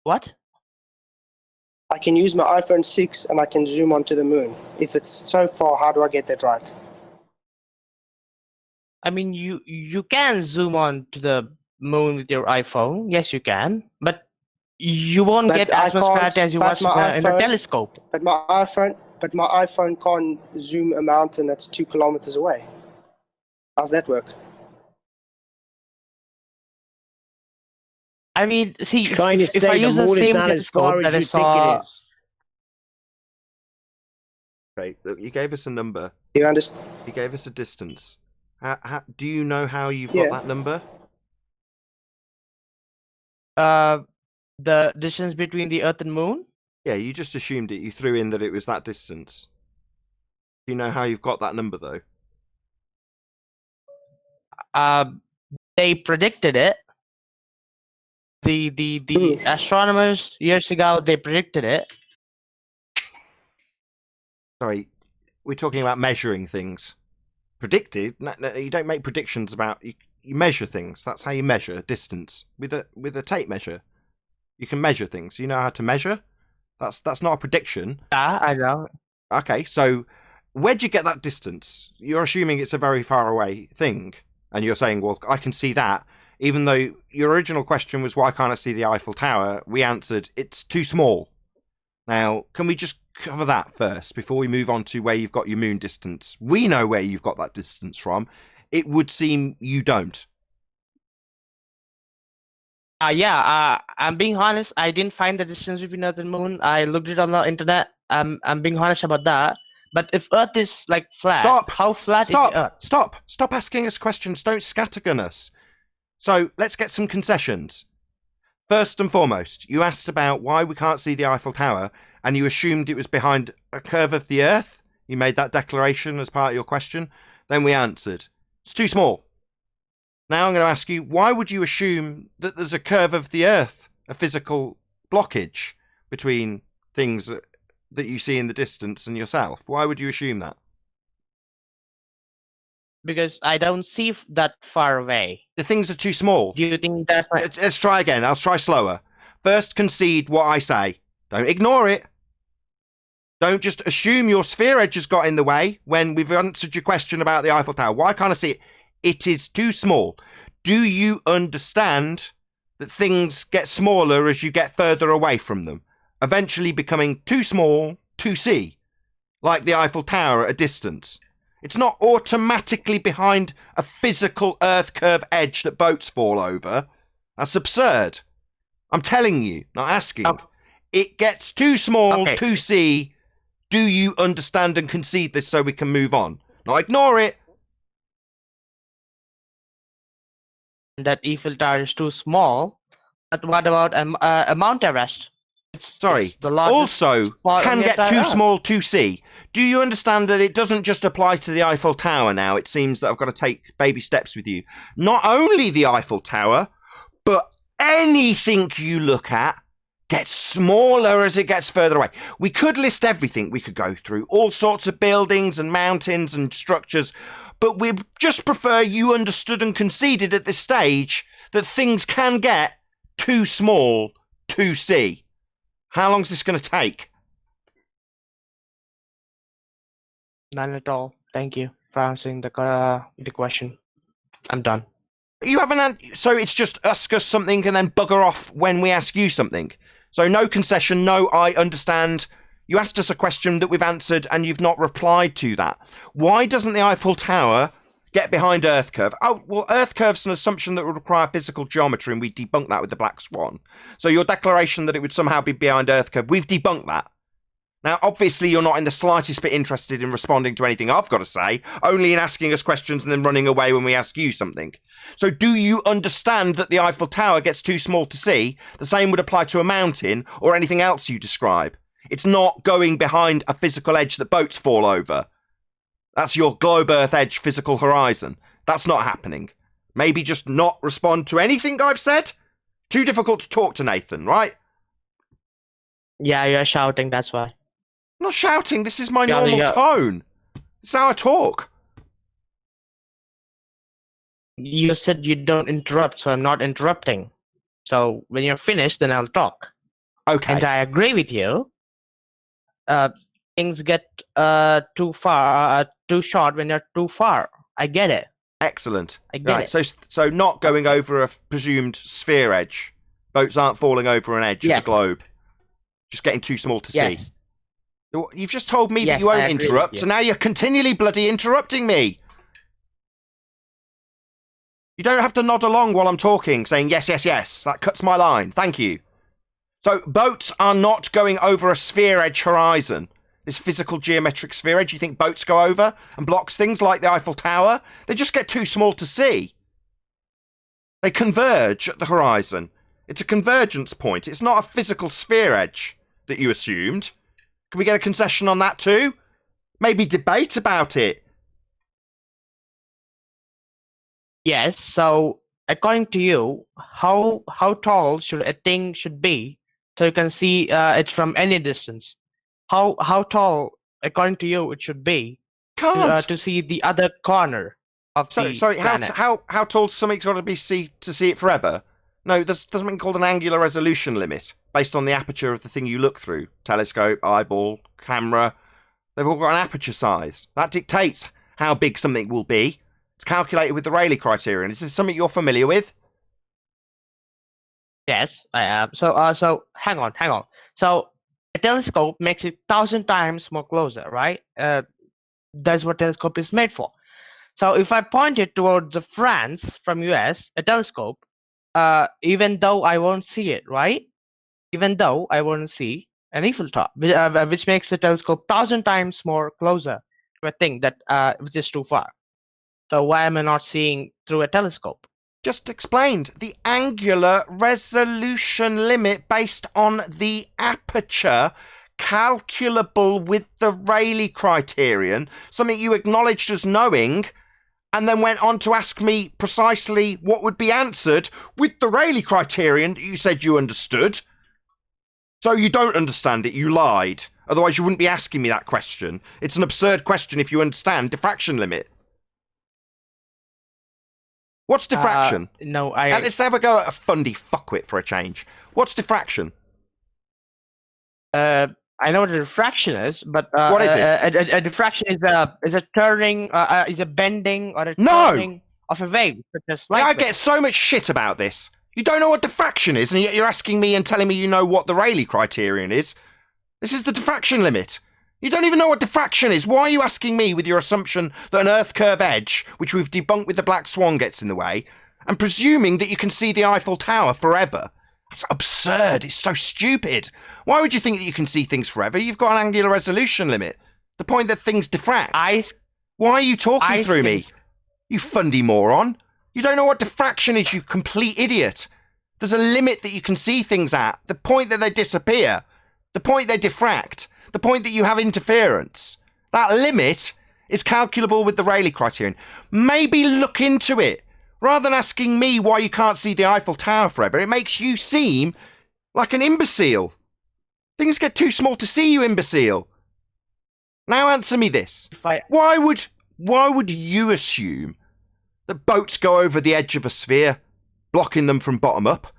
What? I can use my iPhone 6 and I can zoom onto the moon. If it's so far, how do I get that right? I mean, you can zoom on to the moon with your iPhone. Yes, you can, but you won't get as much clarity as you watch in a telescope. But my iPhone can't zoom a mountain that's 2 kilometers away. How's that work? I mean, see, Trying to if say I the use the moon is same not as far telescope as that I you think saw, it is. Okay, look, you gave us a number. You understand? You gave us a distance. Do you know how you've got that number? the distance between the Earth and Moon. Yeah, you just assumed it. You threw in that it was that distance. Do you know how you've got that number, though? They predicted it. The astronomers years ago, they predicted it. Sorry, we're talking about measuring things. Predicted? No, you don't make predictions about. You measure things. That's how you measure distance with a tape measure. You can measure things. You know how to measure. That's not a prediction. Yeah, I know. Okay, so where'd you get that distance? You're assuming it's a very far away thing, and you're saying, well, I can see that. Even though your original question was, why can't I see the Eiffel Tower? We answered, it's too small. Now, can we just cover that first before we move on to where you've got your moon distance? We know where you've got that distance from. It would seem you don't. I'm being honest. I didn't find the distance between Earth and Moon. I looked it on the internet. I'm being honest about that. But if Earth is like flat, how flat is the Earth? Stop asking us questions. Don't scattergun us. So let's get some concessions. First and foremost, you asked about why we can't see the Eiffel Tower, and you assumed it was behind a curve of the Earth. You made that declaration as part of your question. Then we answered, it's too small. Now I'm going to ask you, why would you assume that there's a curve of the Earth, a physical blockage between things that you see in the distance and yourself? Why would you assume that? because I don't see that far away. The things are too small. Do you think that's my... Let's try again. I'll try slower. First, concede what I say. Don't ignore it. Don't just assume your sphere edge has got in the way when we've answered your question about the Eiffel Tower. Why can't I see it? It is too small. Do you understand that things get smaller as you get further away from them, eventually becoming too small to see, like the Eiffel Tower at a distance? It's not automatically behind a physical Earth curve edge that boats fall over. That's absurd. I'm telling you, not asking. It gets too small to see. Do you understand and concede this so we can move on? Not ignore it. That Eiffel Tower is too small. But what about a Mount Everest? It's the largest also spot can on the get entire too Earth. small to see. Do you understand that it doesn't just apply to the Eiffel Tower now? It seems that I've got to take baby steps with you. Not only the Eiffel Tower, but anything you look at gets smaller as it gets further away. We could list everything. We could go through all sorts of buildings and mountains and structures, but we just prefer you understood and conceded at this stage that things can get too small to see. How long is this going to take? None at all. Thank you for answering the question. I'm done. You haven't. So it's just ask us something and then bugger off when we ask you something. So no concession, no I understand. You asked us a question that we've answered and you've not replied to that. Why doesn't the Eiffel Tower get behind Earth curve? Oh, well, Earth curve's an assumption that would require physical geometry, and we debunked that with the Black Swan. So your declaration that it would somehow be behind Earth curve, we've debunked that. Now, obviously, you're not in the slightest bit interested in responding to anything I've got to say, only in asking us questions and then running away when we ask you something. So do you understand that the Eiffel Tower gets too small to see? The same would apply to a mountain or anything else you describe. It's not going behind a physical edge that boats fall over. That's your globe Earth edge physical horizon. That's not happening. Maybe just not respond to anything I've said? Too difficult to talk to Nathan, right? Yeah, you're shouting, that's why. I'm not shouting, this is my normal tone. This is how I talk. You said you don't interrupt, so I'm not interrupting. So when you're finished, then I'll talk. Okay. And I agree with you. Things get too short when you're too far. I get it. Excellent. I get it. So not going over a presumed sphere edge. Boats aren't falling over an edge of the globe. Just getting too small to see. You've just told me that you won't interrupt, so now you're continually bloody interrupting me. You don't have to nod along while I'm talking, saying yes, yes, yes. That cuts my line. Thank you. So boats are not going over a sphere edge horizon. This physical geometric sphere edge you think boats go over and blocks things like the Eiffel Tower? They just get too small to see. They converge at the horizon. It's a convergence point. It's not a physical sphere edge that you assumed. Can we get a concession on that too? Maybe debate about it. Yes, so according to you, how tall should a thing should be so you can see it from any distance? How tall, according to you, it should be to see the other corner of the planet? How tall something's got to be to see it forever? No, there's something called an angular resolution limit based on the aperture of the thing you look through. Telescope, eyeball, camera. They've all got an aperture size. That dictates how big something will be. It's calculated with the Rayleigh criterion. Is this something you're familiar with? Yes, I am. So hang on. So a telescope makes it 1,000 times more closer, right? That's what telescope is made for. So if I point it towards France from US, a telescope, even though I won't see it, right? Even though I won't see an Eiffel Tower, which makes the telescope 1,000 times more closer to a thing that which is too far. So why am I not seeing through a telescope? Just explained. The angular resolution limit based on the aperture calculable with the Rayleigh criterion, something you acknowledged as knowing, and then went on to ask me precisely what would be answered with the Rayleigh criterion that you said you understood. So you don't understand it, you lied. Otherwise you wouldn't be asking me that question. It's an absurd question if you understand diffraction limit. What's diffraction? No, And let's have a go at a fundy fuckwit for a change. What's diffraction? I know what a refraction is, but what is it? A diffraction is a turning, is a bending or a turning of a wave, such as light. I get so much shit about this. You don't know what diffraction is, and yet you're asking me and telling me you know what the Rayleigh criterion is. This is the diffraction limit. You don't even know what diffraction is. Why are you asking me with your assumption that an Earth curve edge, which we've debunked with the black swan, gets in the way, and presuming that you can see the Eiffel Tower forever? That's absurd. It's so stupid. Why would you think that you can see things forever? You've got an angular resolution limit. The point that things diffract. Why are you talking through me? You fundy moron. You don't know what diffraction is, you complete idiot. There's a limit that you can see things at. The point that they disappear. The point they diffract. The point that you have interference. That limit is calculable with the Rayleigh criterion. Maybe look into it. Rather than asking me why you can't see the Eiffel Tower forever, it makes you seem like an imbecile. Things get too small to see, you imbecile. Now answer me this. Why would you assume that boats go over the edge of a sphere, blocking them from bottom up?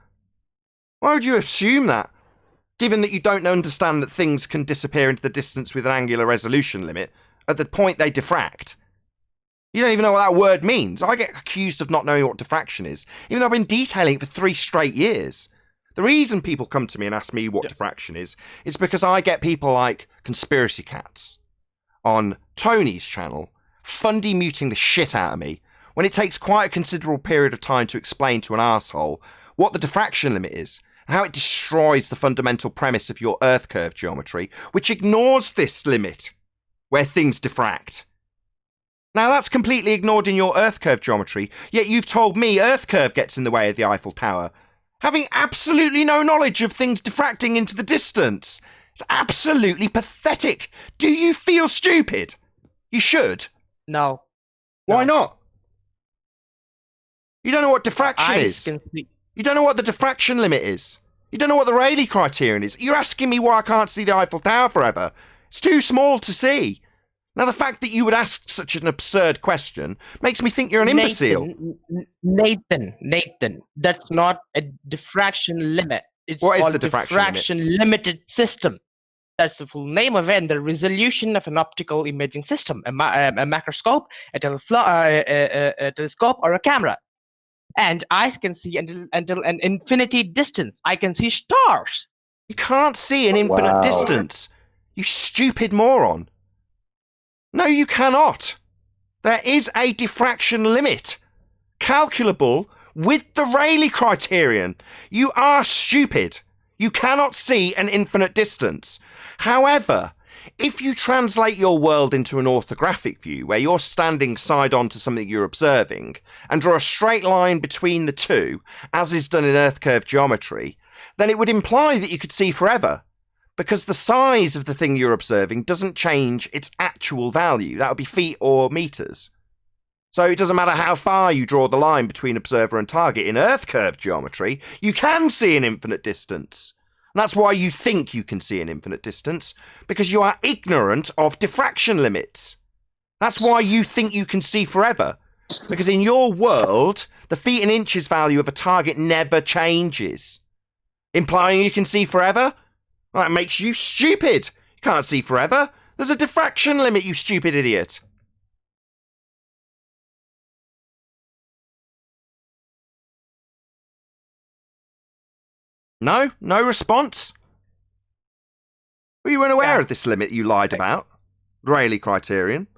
Why would you assume that, given that you don't understand that things can disappear into the distance with an angular resolution limit at the point they diffract? You don't even know what that word means. I get accused of not knowing what diffraction is, even though I've been detailing it for 3 straight years. The reason people come to me and ask me what diffraction is because I get people like Conspiracy Cats on Tony's channel fundy muting the shit out of me when it takes quite a considerable period of time to explain to an arsehole what the diffraction limit is and how it destroys the fundamental premise of your Earth curve geometry, which ignores this limit where things diffract. Now, that's completely ignored in your Earth curve geometry, yet you've told me Earth curve gets in the way of the Eiffel Tower, having absolutely no knowledge of things diffracting into the distance. It's absolutely pathetic. Do you feel stupid? You should. No. Why not? You don't know what diffraction is. You don't know what the diffraction limit is. You don't know what the Rayleigh criterion is. You're asking me why I can't see the Eiffel Tower forever. It's too small to see. Now, the fact that you would ask such an absurd question makes me think you're an imbecile. Nathan, that's not a diffraction limit. It's what is called the diffraction limited system. That's the full name of it, and the resolution of an optical imaging system, a macroscope, a telescope, or a camera. And I can see until an infinity distance. I can see stars. You can't see an infinite distance. You stupid moron. No, you cannot. There is a diffraction limit, calculable with the Rayleigh criterion. You are stupid. You cannot see an infinite distance. However, if you translate your world into an orthographic view, where you're standing side on to something you're observing, and draw a straight line between the two, as is done in Earth curve geometry, then it would imply that you could see forever, because the size of the thing you're observing doesn't change its actual value. That would be feet or meters. So it doesn't matter how far you draw the line between observer and target. In Earth curve geometry, you can see an infinite distance. And that's why you think you can see an infinite distance, because you are ignorant of diffraction limits. That's why you think you can see forever, because in your world, the feet and inches value of a target never changes. Implying you can see forever? Well, that makes you stupid. You can't see forever. There's a diffraction limit, you stupid idiot. No? No response? Were you unaware of this limit you lied about? Rayleigh criterion?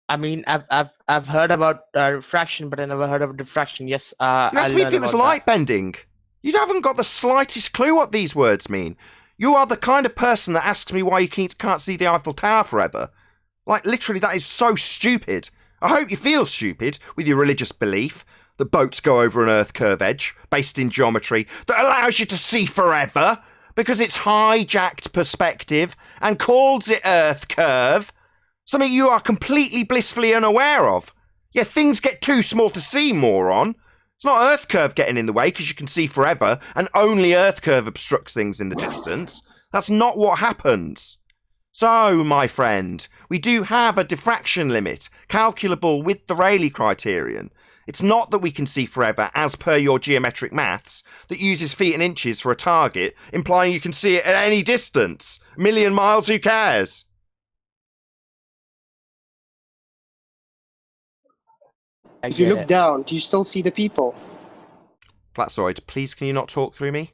I mean, I've heard about refraction, but I never heard of diffraction. Yes, you asked me if it was light bending. You haven't got the slightest clue what these words mean. You are the kind of person that asks me why you can't see the Eiffel Tower forever. Like, literally, that is so stupid. I hope you feel stupid with your religious belief that boats go over an Earth curve edge based in geometry that allows you to see forever because it's hijacked perspective and calls it Earth curve, something you are completely blissfully unaware of. Yeah, things get too small to see, moron. It's not Earth curve getting in the way because you can see forever and only Earth curve obstructs things in the distance. That's not what happens. So, my friend, we do have a diffraction limit, calculable with the Rayleigh criterion. It's not that we can see forever, as per your geometric maths, that uses feet and inches for a target, implying you can see it at any distance. A million miles, who cares? If you look down, do you still see the people? Flatzoid, please can you not talk through me?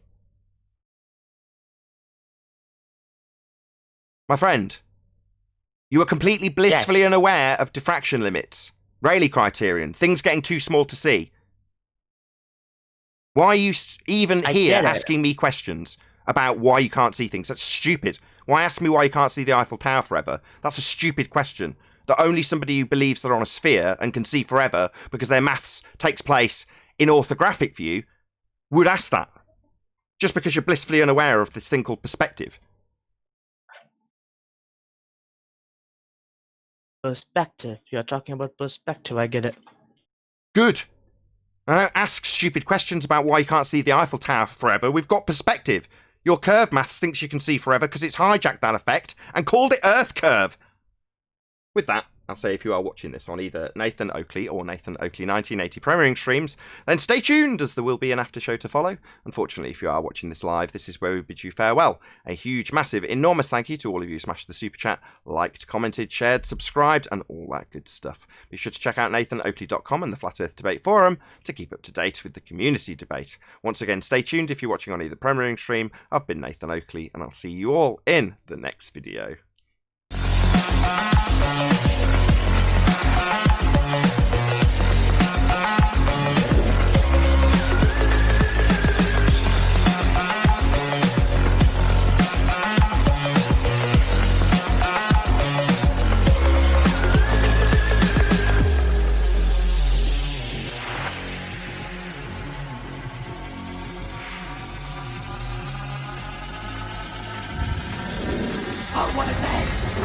My friend, you are completely blissfully unaware of diffraction limits, Rayleigh criterion, things getting too small to see. Why are you even here asking me questions about why you can't see things? That's stupid. Why ask me why you can't see the Eiffel Tower forever? That's a stupid question. That only somebody who believes they're on a sphere and can see forever because their maths takes place in orthographic view would ask that. Just because you're blissfully unaware of this thing called perspective. Perspective. You're talking about perspective. I get it. Good. I don't ask stupid questions about why you can't see the Eiffel Tower forever. We've got perspective. Your curve maths thinks you can see forever because it's hijacked that effect and called it Earth curve. With that, I'll say if you are watching this on either Nathan Oakley or Nathan Oakley 1980 premiering streams, then stay tuned as there will be an after show to follow. Unfortunately, if you are watching this live, this is where we bid you farewell. A huge, massive, enormous thank you to all of you who smashed the super chat, liked, commented, shared, subscribed, and all that good stuff. Be sure to check out nathanoakley.com and the Flat Earth Debate Forum to keep up to date with the community debate. Once again, stay tuned if you're watching on either premiering stream. I've been Nathan Oakley, and I'll see you all in the next video.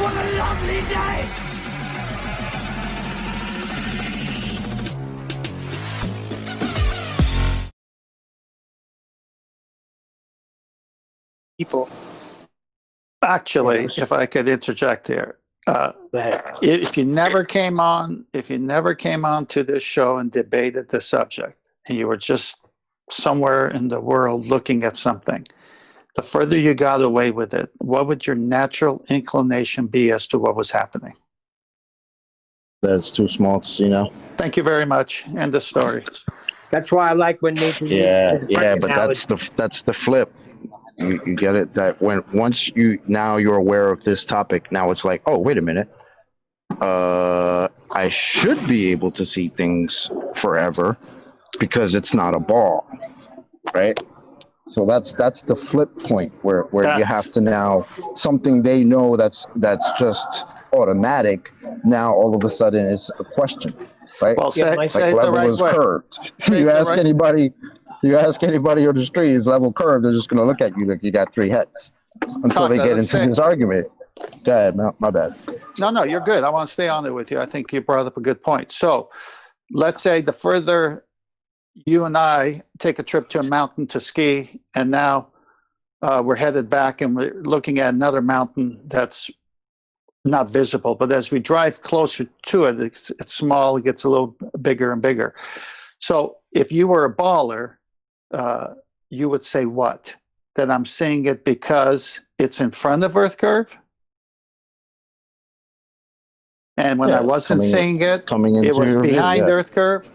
What a lovely day! People. Actually, if I could interject here, if you never came on to this show and debated the subject, and you were just somewhere in the world looking at something, the further you got away with it, what would your natural inclination be as to what was happening? That's too small to see now. Thank you very much. End of story. That's why I like when Nathan. Yeah, but that's the flip. You get it? That once you're aware of this topic, now it's like, oh, wait a minute. I should be able to see things forever because it's not a ball, right? So that's the flip point where you have to now something they know that's just automatic. Now all of a sudden it's a question, right? Well, say level the right is way. curved. You ask anybody on the street, is level curved? They're just going to look at you like you got three heads until they get into this argument. Go ahead, my bad. No, you're good. I want to stay on it with you. I think you brought up a good point. So let's say the further you and I take a trip to a mountain to ski, and now we're headed back and we're looking at another mountain that's not visible. But as we drive closer to it, it's small, it gets a little bigger and bigger. So if you were a baller, you would say what? That I'm seeing it because it's in front of Earth curve? And when I wasn't seeing it, it was behind Earth curve?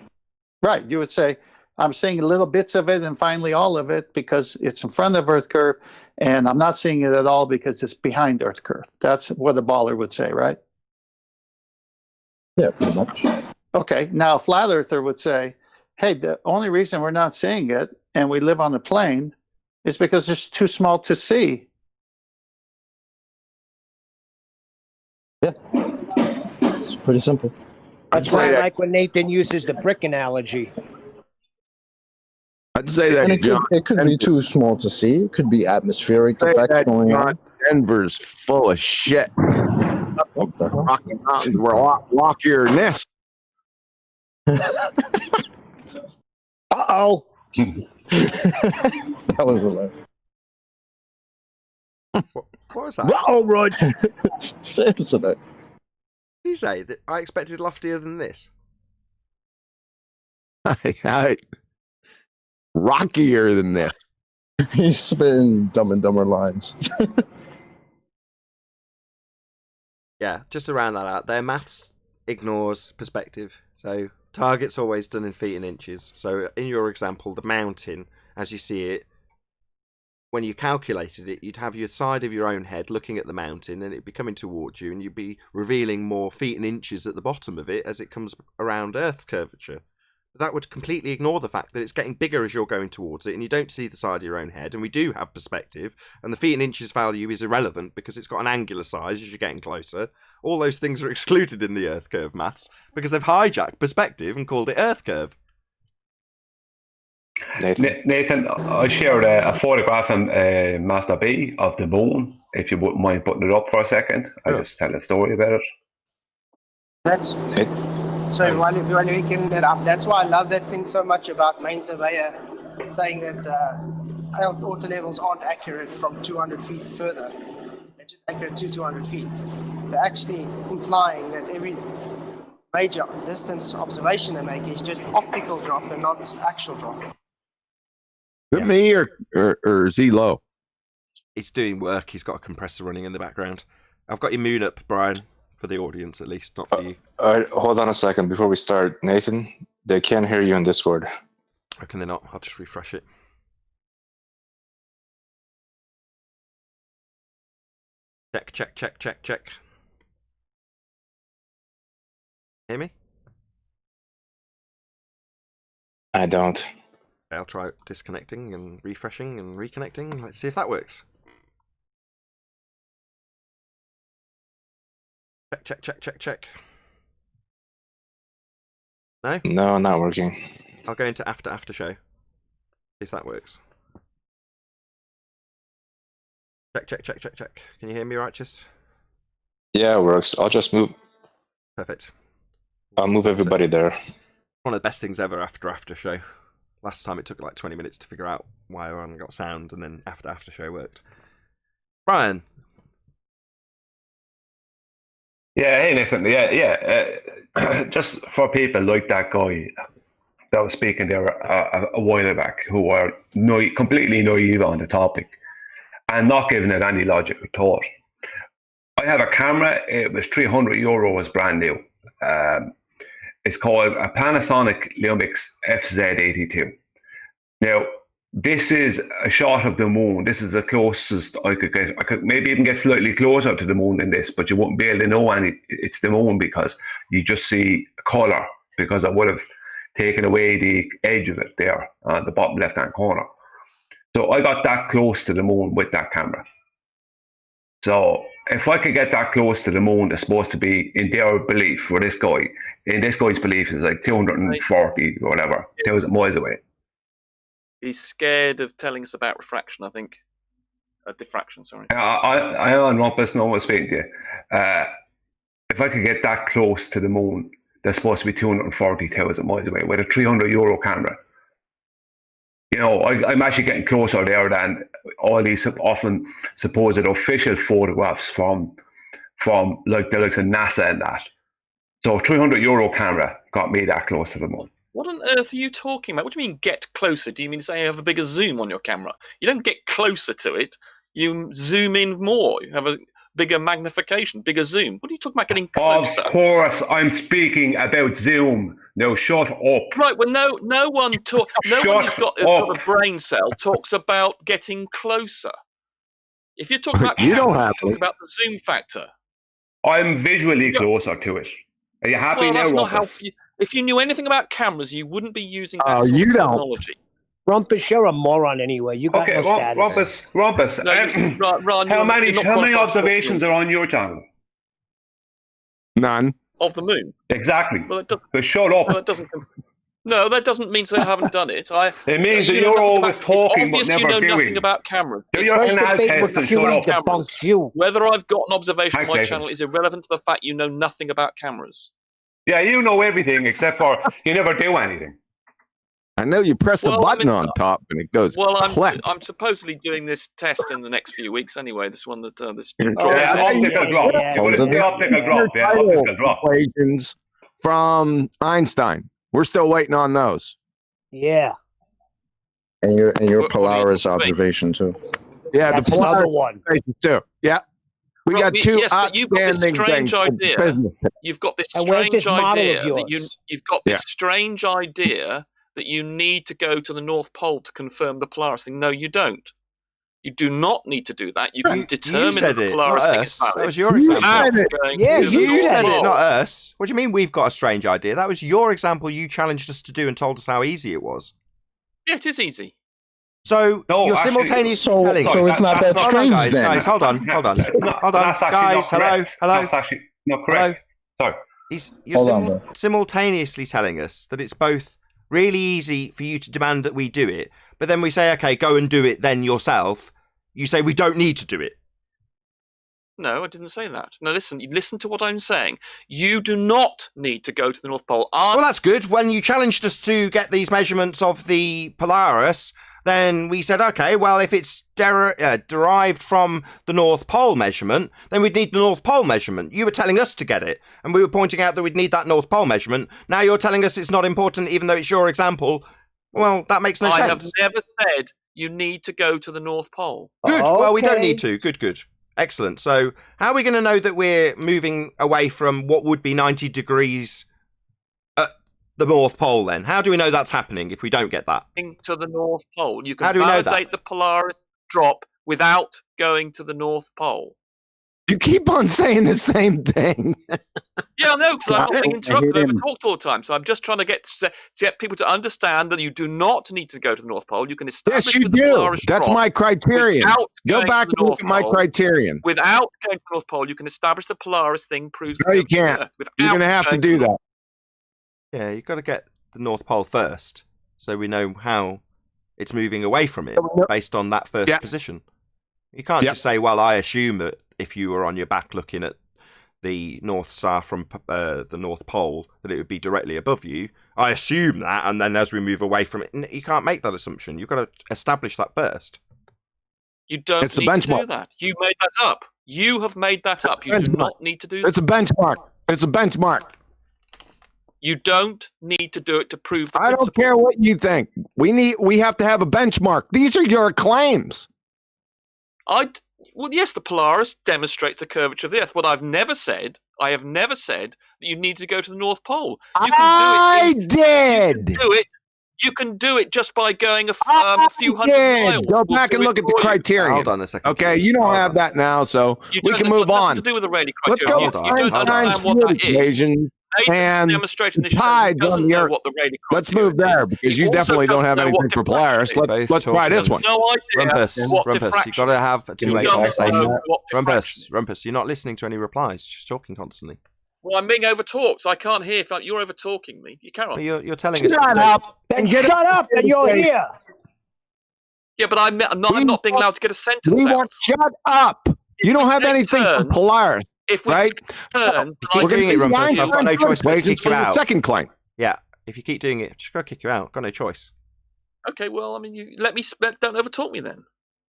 Right, you would say, I'm seeing little bits of it and finally all of it because it's in front of Earth curve, and I'm not seeing it at all because it's behind Earth curve. That's what a baller would say, right? Yeah, pretty much. Okay, now a flat earther would say, hey, the only reason we're not seeing it and we live on the plane is because it's too small to see. Yeah, it's pretty simple. That's why I like when Nathan uses the brick analogy. I'd say that it could be too small to see. It could be atmospheric effects going on. Denver's full of shit. Rocky Mountains were lock your nest. Uh-oh. That was hilarious. What was that? Oh, Rod. Samsonite. Did you say that I expected loftier than this? Rockier than this. He's spitting Dumb and Dumber lines. Yeah, just to round that out, their maths ignores perspective. So target's always done in feet and inches. So in your example, the mountain, as you see it, when you calculated it, you'd have your side of your own head looking at the mountain and it'd be coming towards you and you'd be revealing more feet and inches at the bottom of it as it comes around Earth's curvature. That would completely ignore the fact that it's getting bigger as you're going towards it and you don't see the side of your own head, and we do have perspective, and the feet and inches value is irrelevant because it's got an angular size as you're getting closer. All those things are excluded in the Earth curve maths because they've hijacked perspective and called it Earth curve. Nathan, I shared a photograph from Master B of the moon, if you wouldn't mind putting it up for a second. I'll just tell a story about it. That's... So while you're getting that up, that's why I love that thing so much about Main Surveyor saying that auto levels aren't accurate from 200 feet further. They're just accurate to 200 feet. They're actually implying that every major distance observation they make is just optical drop and not actual drop. Is it me or is he low? He's doing work. He's got a compressor running in the background. I've got your moon up, Brian. For the audience, at least, not for you. Hold on a second before we start. Nathan, they can't hear you in Discord. How can they not? I'll just refresh it. Check. Hear me? I don't. Okay, I'll try disconnecting and refreshing and reconnecting. Let's see if that works. Check. No? No, not working. I'll go into after show. See if that works. Check. Can you hear me, Righteous? Yeah, it works. I'll just move. Perfect. I'll move everybody there. One of the best things ever after show. Last time it took like 20 minutes to figure out why I hadn't got sound, and then after show worked. Brian. Yeah, hey Nathan. Yeah. Just for people like that guy that was speaking there a while back, who are completely naive on the topic and not giving it any logical thought. I have a camera. It was €300, brand new. It's called a Panasonic Lumix FZ82. Now, this is a shot of the moon. This is the closest I could get. I could maybe even get slightly closer to the moon than this, but you wouldn't be able to know it's the moon because you just see colour, because I would have taken away the edge of it there on the bottom left-hand corner. So I got that close to the moon with that camera. So if I could get that close to the moon, it's supposed to be, in their belief, for this guy, in this guy's belief, is like 240 or whatever, 1,000 miles away. He's scared of telling us about refraction, I think. Diffraction, sorry. I on Rumpus, no one speaking to you. If I could get that close to the moon, they're supposed to be 240,000 miles away with a €300 camera. You know, I'm actually getting closer there than all these often supposed official photographs from like the likes of NASA and that. So €300 camera got me that close to the moon. What on earth are you talking about? What do you mean get closer? Do you mean say you have a bigger zoom on your camera? You don't get closer to it. You zoom in more. You have a bigger magnification, bigger zoom. What are you talking about getting closer? Of course, I'm speaking about zoom. Now shut up. Right, well, no one who's got a brain cell talks about getting closer. If you're talking about cameras, you're talking about the zoom factor. I'm visually closer to it. Are you happy now, Rumpus? If you knew anything about cameras, you wouldn't be using that sort of technology. Rumpus, you're a moron anyway. You got no status. Rumpus. Ron, how many observations are on your channel? None. Of the moon? Exactly. Well, shut up. Well, that doesn't mean they haven't done it. It means that you're always talking but never you know doing. Nothing about cameras. Do your canal test and shut up. Whether I've got an observation on my channel is irrelevant to the fact you know nothing about cameras. Yeah, you know everything except for you never do anything. I know you press the button on top and it goes. Well, click. I'm supposedly doing this test in the next few weeks anyway. This one that this optical drop. You want to see optical drop? Yeah, optical drop. Equations from Einstein. We're still waiting on those. Yeah. And your Polaris observation too. Yeah, That's the Polaris another one. observation too. Yeah. We got two yes, but you've got this outstanding strange things. idea. You've got this And where's strange this model idea of that yours? you've got this strange idea that you need to go to the North Pole to confirm the Polaris thing. No, you don't. You do not need to do that. You can determine said that the it, Polaris not thing us. is valid. That was your example. Yeah, you said it, not us. What do you mean we've got a strange idea? That was your example you challenged us to do and told us how easy it was. Yeah, it is easy. So you're simultaneously telling us. So it's not that strange then. Guys, hold on. That's actually Guys, not hello. correct. That's actually not correct. Sorry. You're simultaneously telling us that it's both really easy for you to demand that we do it, but then we say, okay, go and do it then yourself. You say we don't need to do it. No, I didn't say that. No, listen to what I'm saying. You do not need to go to the North Pole. Well, that's good. When you challenged us to get these measurements of the Polaris, then we said, okay, well, if it's derived from the North Pole measurement, then we'd need the North Pole measurement. You were telling us to get it, and we were pointing out that we'd need that North Pole measurement. Now you're telling us it's not important, even though it's your example. Well, that makes no sense. I have never said you need to go to the North Pole. Good. Well, we don't need to. Good. Excellent. So how are we going to know that we're moving away from what would be 90 degrees at the North Pole then? How do we know that's happening if we don't get that? To the North Pole. You can How do we know that? validate the Polaris drop without going to the North Pole. You keep on saying the same thing. Yeah, I know, because I'm not being interrupted, over-talked all the time. So I'm just trying to get people to understand that you do not need to go to the North Pole. You can establish Yes, you with the do. Polaris That's drop my criterion. Go back and look at my criterion. Without going to the North Pole, you can establish the Polaris thing proves No, you can't. You're going to have to do that. Yeah, you've got to get the North Pole first, so we know how it's moving away from it based on that first position. You can't just say, well, I assume that if you were on your back looking at the North Star from the North Pole, that it would be directly above you. I assume that, and then as we move away from it, you can't make that assumption. You've got to establish that first. You don't need to do that. You made that up. You have made that up. You do not need to do that. It's a benchmark. It's a benchmark. You don't need to do it to prove the I don't care what you think. We have to have a benchmark. These are your claims. Well, yes, the Polaris demonstrates the curvature of the Earth. What I have never said that you need to go to the North Pole. I did. You can do it just by going a few hundred miles. Go back and look at the criterion. Hold on a second. Okay, you don't have that now, so we can move on. To do with the Rayleigh Let's go. criterion. You don't understand what that is. And tides on the Earth. Let's move there because you definitely don't have anything for Polaris. Let's try this one. No idea Rumpus, you've got to have a two-way conversation. Rumpus, you're not listening to any replies, just talking constantly. Well, I'm being over-talked, so I can't hear if you're over-talking me. You carry on. You're telling us. Shut up! Then shut up, and you're here. Yeah, but I'm not being allowed to get a sentence out. Shut up! You don't have anything for Polaris. If we right? turn, keep doing it, Rumpus. I've got no choice but to kick you out. Second claim. Yeah, if you keep doing it, just got to kick you out. Got no choice. Okay, well, I mean, you don't over-talk me then.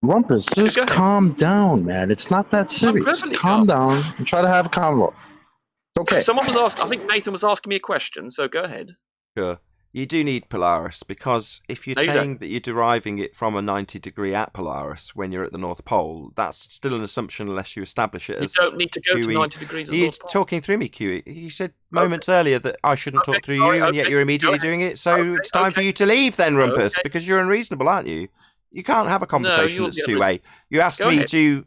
Rumpus, just calm down, man. It's not that serious. Calm down and try to have a convo. Okay. Someone was asking. I think Nathan was asking me a question. So go ahead. Sure. You do need Polaris because if you're saying that you're deriving it from a 90-degree at Polaris when you're at the North Pole, that's still an assumption unless you establish it as. You don't need to go to 90 degrees at the North Pole. You're talking through me, QE. You said moments earlier that I shouldn't talk through you, and yet you're immediately doing it. So it's time for you to leave then, Rumpus, because you're unreasonable, aren't you? You can't have a conversation that's two-way. You asked me to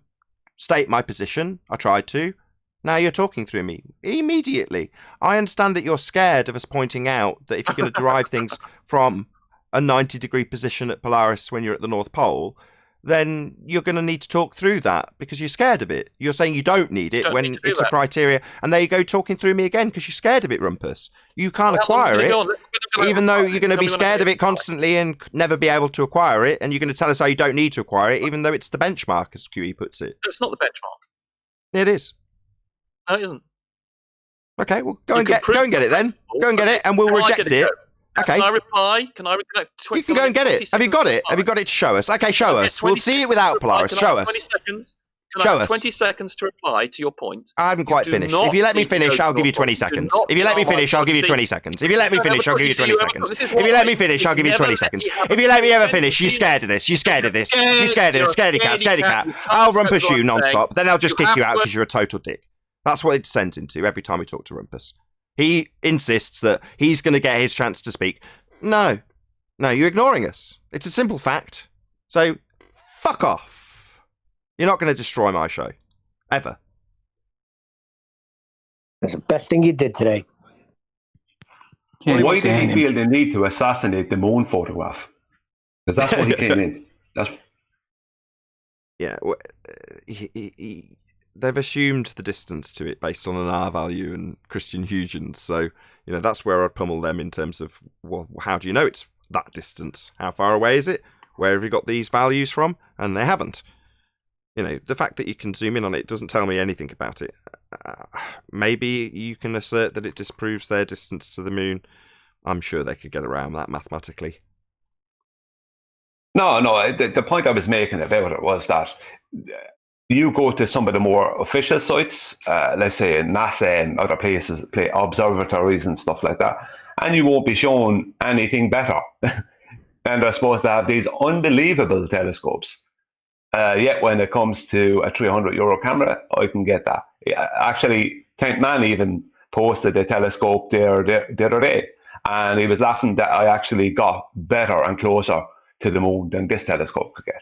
state my position. I tried to. Now you're talking through me immediately. I understand that you're scared of us pointing out that if you're going to derive things from a 90-degree position at Polaris when you're at the North Pole, then you're going to need to talk through that because you're scared of it. You're saying you don't need it when it's a criteria. And there you go talking through me again because you're scared of it, Rumpus. You can't acquire it, even though you're going to be scared of it constantly and never be able to acquire it. And you're going to tell us how you don't need to acquire it, even though it's the benchmark, as QE puts it. It's not the benchmark. It is. No, it isn't. Okay, well, go and get it then. Go and get it, and we'll reject it. Okay. Can I reply? You can go and get it. Have you got it? Have you got it to show us? Okay, show us. We'll see it without Polaris. Show us. 20 seconds. Can Show I have us. 20 seconds to reply to your point? I haven't quite finished. If you let me finish, I'll give you 20 seconds. If you let me finish, I'll give you 20 seconds. If you let me finish, I'll give you 20 seconds. If you let me finish, I'll give you 20 seconds. If you let me ever finish, you're scared of this. You're scared of this. You're scared of this. Scaredy cat. I'll rumpus you non-stop. Then I'll just kick you out because you're a total dick. That's what it descends into every time we talk to Rumpus. He insists that he's going to get his chance to speak. No, you're ignoring us. It's a simple fact. So, fuck off. You're not going to destroy my show. Ever. That's the best thing you did today. Why did he feel the need to assassinate the moon photograph? Because that's what he came in. Yeah, they've assumed the distance to it based on an R value and Christian Huygens. So, that's where I'd pummel them in terms of, well, how do you know it's that distance? How far away is it? Where have you got these values from? And they haven't. The fact that you can zoom in on it doesn't tell me anything about it. Maybe you can assert that it disproves their distance to the moon. I'm sure they could get around that mathematically. No, the point I was making about it was that you go to some of the more official sites, let's say NASA and other places, observatories and stuff like that, and you won't be shown anything better. And they're supposed to have these unbelievable telescopes. Yet when it comes to a €300 camera, I can get that. Actually, Tank Man even posted a telescope there the other day, and he was laughing that I actually got better and closer to the moon than this telescope could get.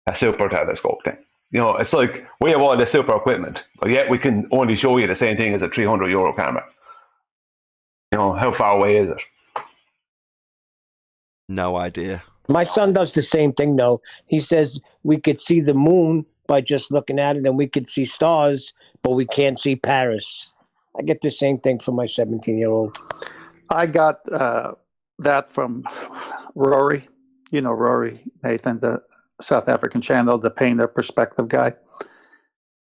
A super telescope thing. It's like we have all the super equipment, but yet we can only show you the same thing as a €300 camera. How far away is it? No idea. My son does the same thing, though. He says we could see the moon by just looking at it, and we could see stars, but we can't see Paris. I get the same thing from my 17-year-old. I got that from Rory. Rory, Nathan, the South African channel, the painter perspective guy.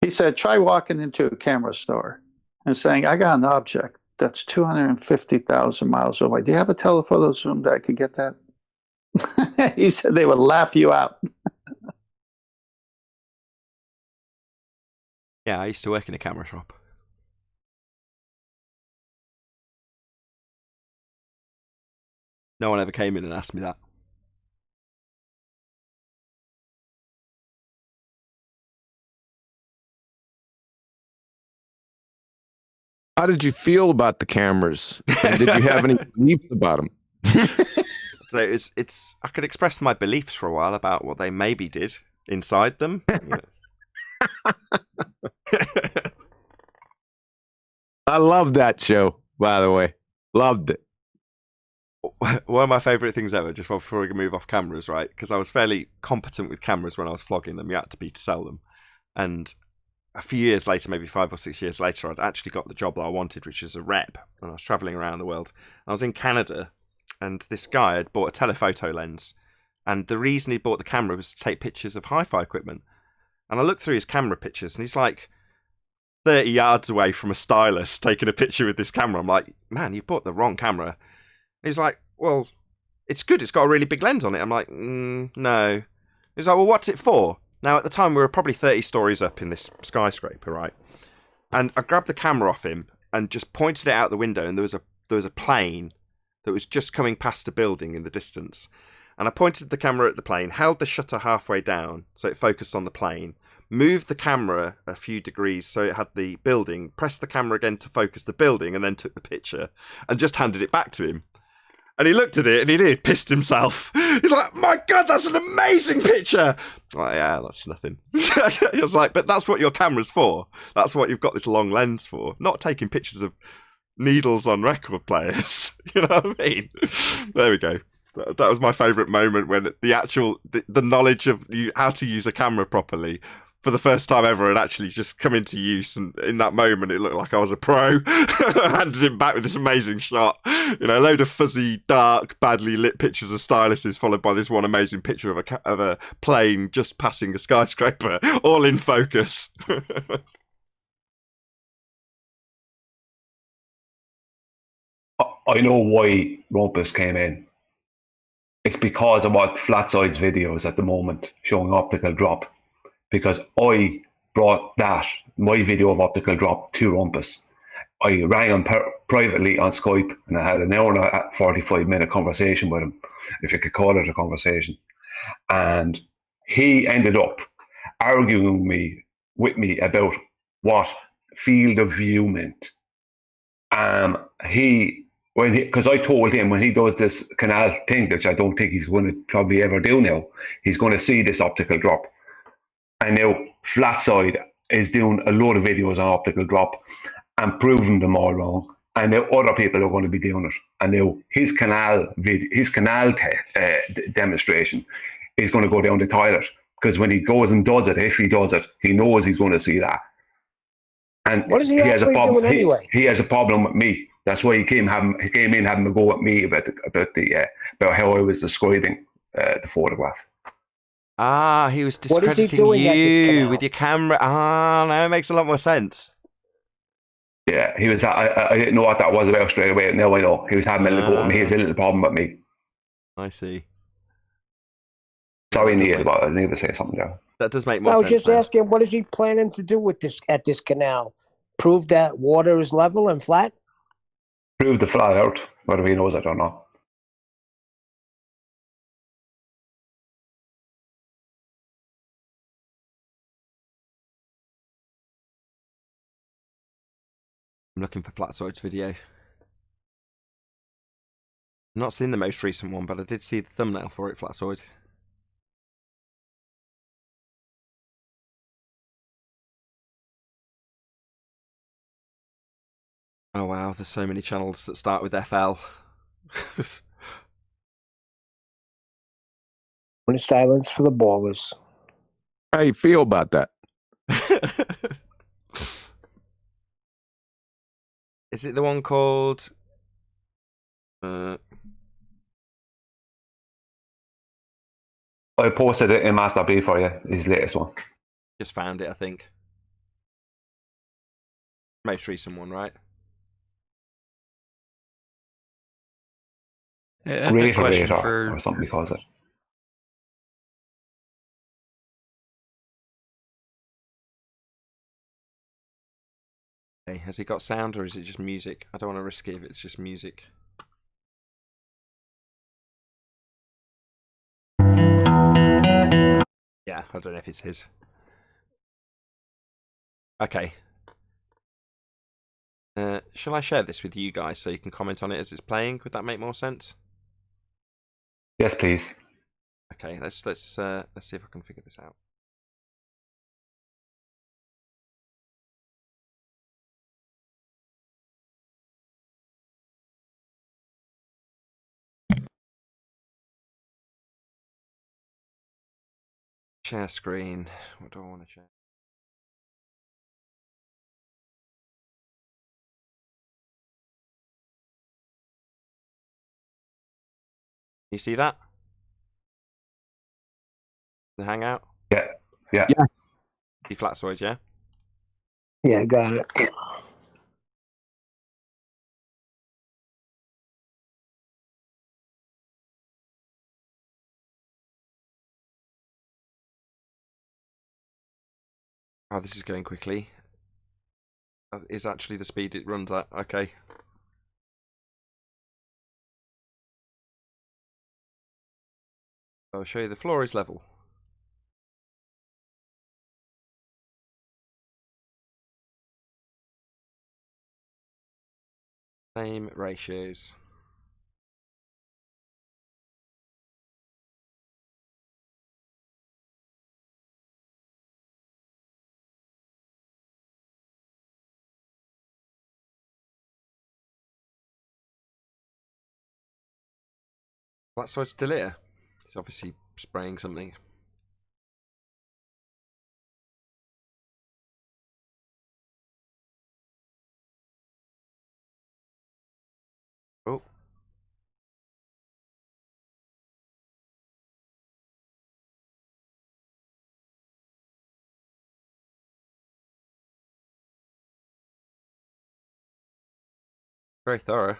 He said, try walking into a camera store and saying, I got an object that's 250,000 miles away. Do you have a telephoto zoom that I could get that? He said they would laugh you out. Yeah, I used to work in a camera shop. No one ever came in and asked me that. How did you feel about the cameras? And did you have any beliefs about them? So it's I could express my beliefs for a while about what they maybe did inside them. I love that show, by the way. Loved it. One of my favourite things ever, just before we can move off cameras, right? Because I was fairly competent with cameras when I was flogging them. You had to be to sell them. And a few years later, maybe 5 or 6 years later, I'd actually got the job that I wanted, which is a rep. And I was travelling around the world. I was in Canada, and this guy had bought a telephoto lens. And the reason he bought the camera was to take pictures of hi-fi equipment. And I looked through his camera pictures, and he's like 30 yards away from a stylus taking a picture with this camera. I'm like, man, you bought the wrong camera. And he's like, well, it's good. It's got a really big lens on it. I'm like, no. He's like, well, what's it for? Now, at the time, we were probably 30 stories up in this skyscraper, right? And I grabbed the camera off him and just pointed it out the window, and there was a plane that was just coming past a building in the distance. And I pointed the camera at the plane, held the shutter halfway down so it focused on the plane, moved the camera a few degrees so it had the building, pressed the camera again to focus the building, and then took the picture and just handed it back to him. And he looked at it and he pissed himself. He's like, my God, that's an amazing picture. I'm like, yeah, that's nothing. He was like, but that's what your camera's for. That's what you've got this long lens for. Not taking pictures of needles on record players. You know what I mean? There we go. That was my favourite moment when the knowledge of how to use a camera properly for the first time ever had actually just come into use, and in that moment it looked like I was a pro. I handed him back with this amazing shot, a load of fuzzy, dark, badly lit pictures of styluses followed by this one amazing picture of a plane just passing a skyscraper, all in focus. I know why Rumpus came in. It's because of what Flatside's videos at the moment showing optical drop. Because I brought my video of optical drop to Rumpus. I rang him privately on Skype and I had an hour and a 45-minute conversation with him, if you could call it a conversation. And he ended up arguing with me about what field of view meant. Because I told him when he does this canal thing, which I don't think he's going to probably ever do now, he's going to see this optical drop. And now Flatside is doing a load of videos on optical drop and proving them all wrong. And now other people are going to be doing it. And now his canal demonstration is going to go down the toilet. Because when he goes and does it, if he does it, he knows he's going to see that. And what is he actually doing anyway? He has a problem with me. That's why he came in having a go at me about how I was describing the photograph. Ah, he was discrediting you with your camera. Ah, now it makes a lot more sense. Yeah, he was. I didn't know what that was about straight away. Now I know. He was having a little go at me. He has a little problem with me. I see. Sorry, Neil, but I need to say something there. That does make more sense. I was just asking, what is he planning to do with this at this canal? Prove that water is level and flat? Prove the flat out. Whether he knows it or not. I'm looking for Flatside's video. I've not seen the most recent one, but I did see the thumbnail for it, Flatside. Oh wow, there's so many channels that start with FL. When it's silence for the ballers. How you feel about that? Is it the one called... I posted it in Master B for you, his latest one. Just found it, I think. Most recent one, right? Great question or something he calls it. Hey, has it got sound or is it just music? I don't want to risk it if it's just music. Yeah, I don't know if it's his. Okay. Shall I share this with you guys so you can comment on it as it's playing? Would that make more sense? Yes, please. Okay, let's see if I can figure this out. Share screen. What do I want to share? You see that? The hangout? Yeah. You Flatside, yeah? Yeah, I got it. Oh, this is going quickly. That is actually the speed it runs at. Okay. I'll show you the floor is level. Same ratios. Flatside's still here. He's obviously spraying something. Oh. Very thorough.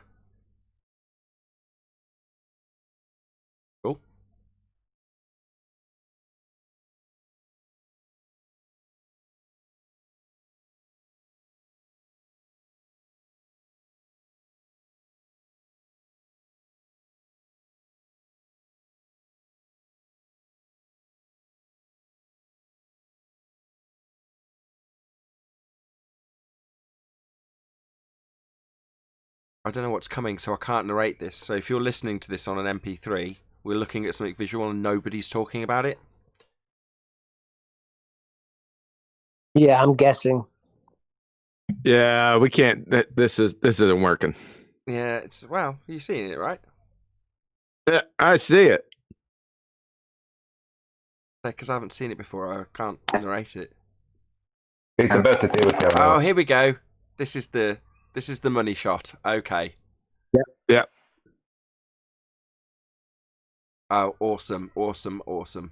I don't know what's coming, so I can't narrate this. So if you're listening to this on an MP3, we're looking at something visual and nobody's talking about it. Yeah, I'm guessing. Yeah, we can't. This isn't working. Yeah, it's well, you're seeing it, right? Yeah, I see it. Because I haven't seen it before, I can't narrate it. It's about to do it. Oh, here we go. This is the money shot. Okay. Yep. Oh, awesome, awesome, awesome.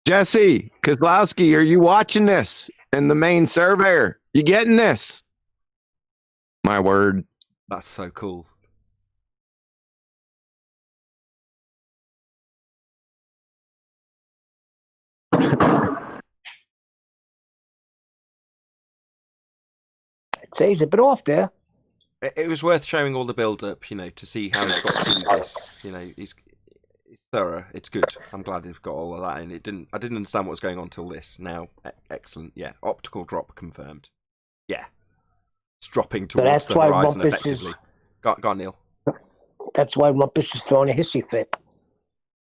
Jesse Kozlowski, are you watching this? And the main surveyor, you getting this? My word. That's so cool. I'd say he's a bit off there. It was worth showing all the build-up, to see how he's got through this. He's thorough. It's good. I'm glad he's got all of that in. I didn't understand what was going on till this. Now, excellent. Yeah, optical drop confirmed. Yeah, it's dropping towards the horizon effectively. Go on, Neil. That's why Rumpus is throwing a hissy fit.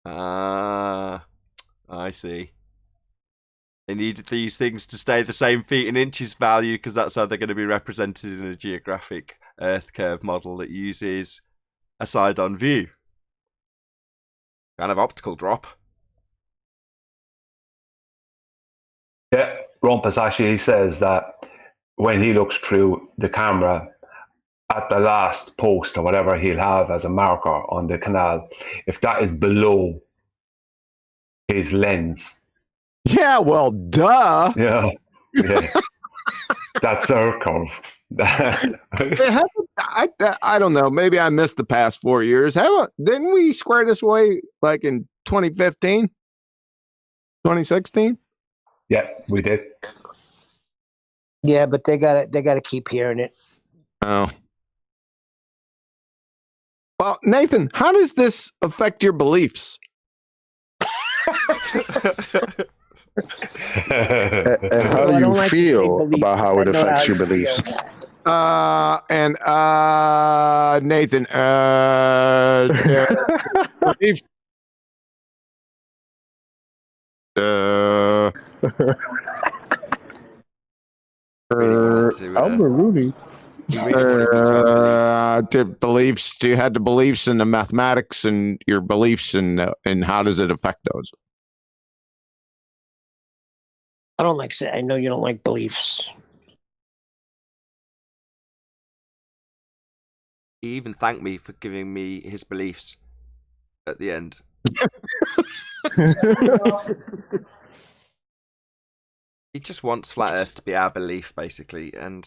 I see. They needed these things to stay the same feet and inches value because that's how they're going to be represented in a geographic Earth curve model that uses a side-on view. Kind of optical drop. Yeah, Rumpus actually says that when he looks through the camera at the last post or whatever he'll have as a marker on the canal, if that is below his lens. Yeah, well, duh. Yeah. That's our curve. I don't know. Maybe I missed the past 4 years. Didn't we square this away like in 2015? 2016? Yeah, we did. Yeah, but they gotta keep hearing it. Oh. Well, Nathan, how does this affect your beliefs? And how do you feel about how it affects your beliefs? Nathan, beliefs. Rudy. Beliefs. Do you have the beliefs in the mathematics and your beliefs and how does it affect those? I don't like say. I know you don't like beliefs. He even thanked me for giving me his beliefs at the end. He just wants flat Earth to be our belief, basically. And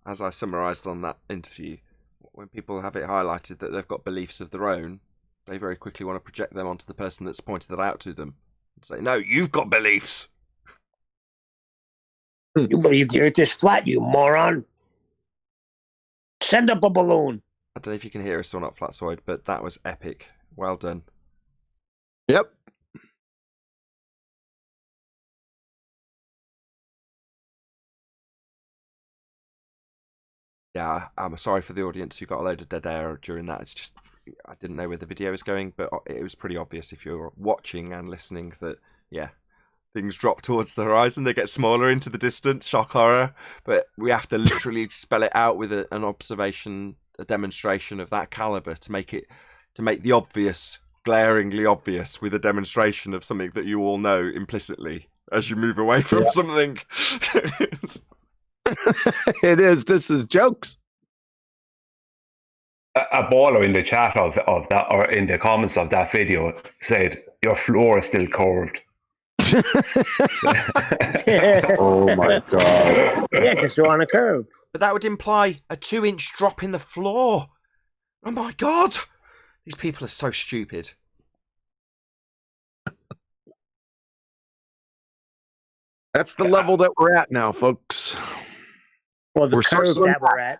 as I summarised on that interview, when people have it highlighted that they've got beliefs of their own, they very quickly want to project them onto the person that's pointed that out to them and say, "No, you've got beliefs." You believe the Earth is flat, you moron. Send up a balloon. I don't know if you can hear us or not, Flatsoid, but that was epic. Well done. Yep. Yeah, I'm sorry for the audience who got a load of dead air during that. It's just, I didn't know where the video was going, but it was pretty obvious if you're watching and listening that, yeah, things drop towards the horizon, they get smaller into the distance, shock horror, but we have to literally spell it out with an observation, a demonstration of that caliber to make the obvious glaringly obvious with a demonstration of something that you all know implicitly as you move away from something. It is. This is jokes. A baller in the chat of that, or in the comments of that video, said, "Your floor is still curved." Oh my god! Yeah, because you're on a curve. But that would imply a 2-inch drop in the floor. Oh my god! These people are so stupid. That's the level that we're at now, folks. Well, the curve that we're at.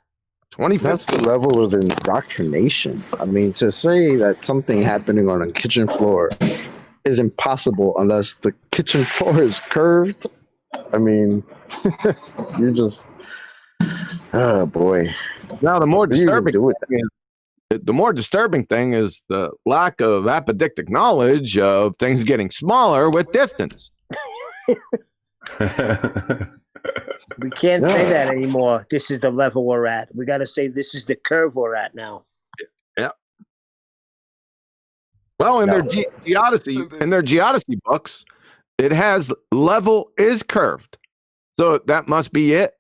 2015. That's the level of indoctrination. I mean, to say that something happening on a kitchen floor is impossible unless the kitchen floor is curved. I mean, you just, oh boy. Now, the more disturbing thing is the lack of apodictic knowledge of things getting smaller with distance. We can't say that anymore. This is the level we're at. We got to say this is the curve we're at now. Yeah. Well, in their geodesy books, it has level is curved, so that must be it.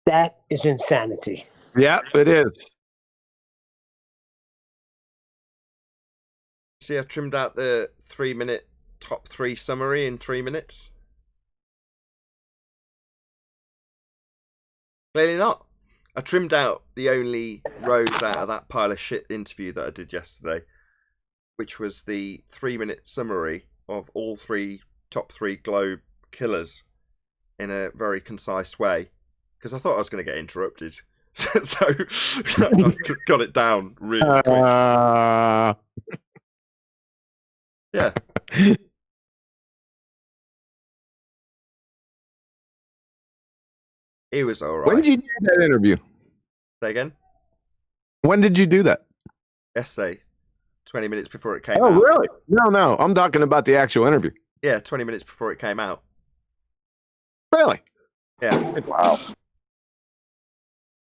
That is insanity. Yeah, it is. See, I trimmed out the 3-minute top 3 summary in 3 minutes. Clearly not. I trimmed out the only rows out of that pile of shit interview that I did yesterday, which was the 3-minute summary of all 3 top 3 globe killers in a very concise way, because I thought I was going to get interrupted. So I got it down really quick. Yeah. He was all right. When did you do that interview? Say again? When did you do that? Yesterday, 20 minutes before it came out. Oh, really? No. I'm talking about the actual interview. Yeah, 20 minutes before it came out. Really? Yeah. Wow.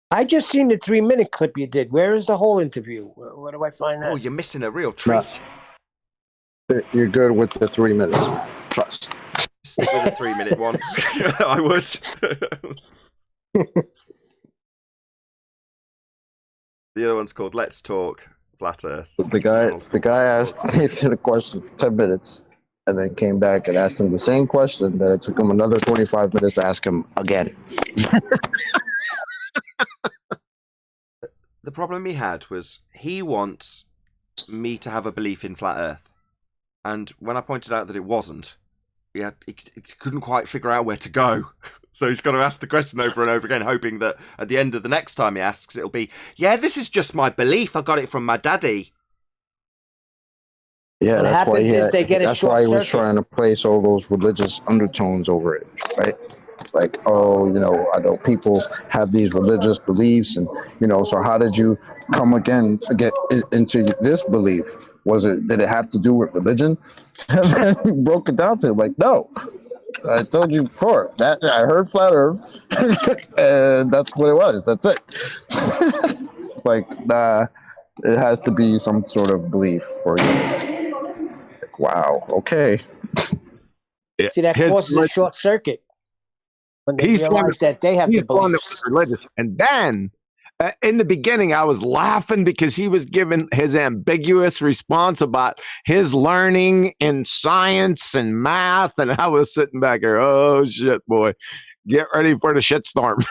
I just seen the 3-minute clip you did. Where is the whole interview? Where do I find that? Oh, you're missing a real treat. You're good with the 3 minutes. Trust. Stick with the 3-minute one. I would. The other one's called Let's Talk Flat Earth. The guy asked Nathan a question for 10 minutes and then came back and asked him the same question that it took him another 25 minutes to ask him again. The problem he had was he wants me to have a belief in flat Earth. And when I pointed out that it wasn't, he couldn't quite figure out where to go. So he's got to ask the question over and over again, hoping that at the end of the next time he asks, it'll be, yeah, this is just my belief. I got it from my daddy. Yeah, that's why he was trying to place all those religious undertones over it, right? Like, oh, I know people have these religious beliefs, and so how did you get into this belief? Did it have to do with religion? And then he broke it down to him, like, no, I told you before that I heard flat Earth, and that's what it was. That's it. Like, nah, it has to be some sort of belief for you. Like, wow, okay. See, that causes a short circuit. When they realize that they have the beliefs. Religious. And then, in the beginning, I was laughing because he was giving his ambiguous response about his learning in science and math, and I was sitting back here, oh, shit, boy. Get ready for the shitstorm.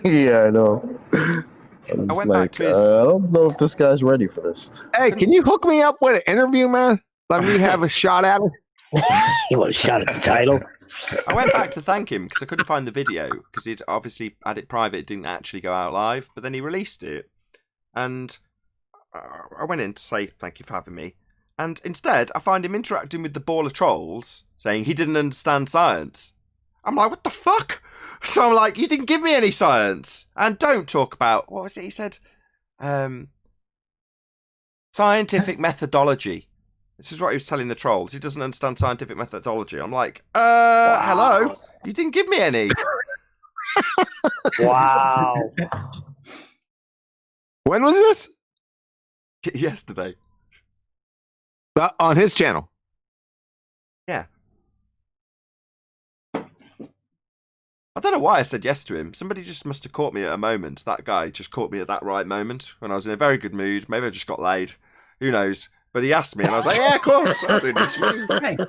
Yeah, I know. I went back to his... I don't know if this guy's ready for this. Hey, can you hook me up with an interview, man? Let me have a shot at it. You want a shot at the title? I went back to thank him because I couldn't find the video because he'd obviously had it private. It didn't actually go out live, but then he released it. And I went in to say thank you for having me. And instead, I find him interacting with the ball of trolls, saying he didn't understand science. I'm like, what the fuck? So I'm like, you didn't give me any science. And don't talk about, what was it he said? Scientific methodology. This is what he was telling the trolls. He doesn't understand scientific methodology. I'm like, hello? You didn't give me any. Wow. When was this? Yesterday. On his channel? Yeah. I don't know why I said yes to him. Somebody just must have caught me at a moment. That guy just caught me at that right moment when I was in a very good mood. Maybe I just got laid. Who knows? But he asked me, and I was like, yeah, of course. I'll do it to you. Right.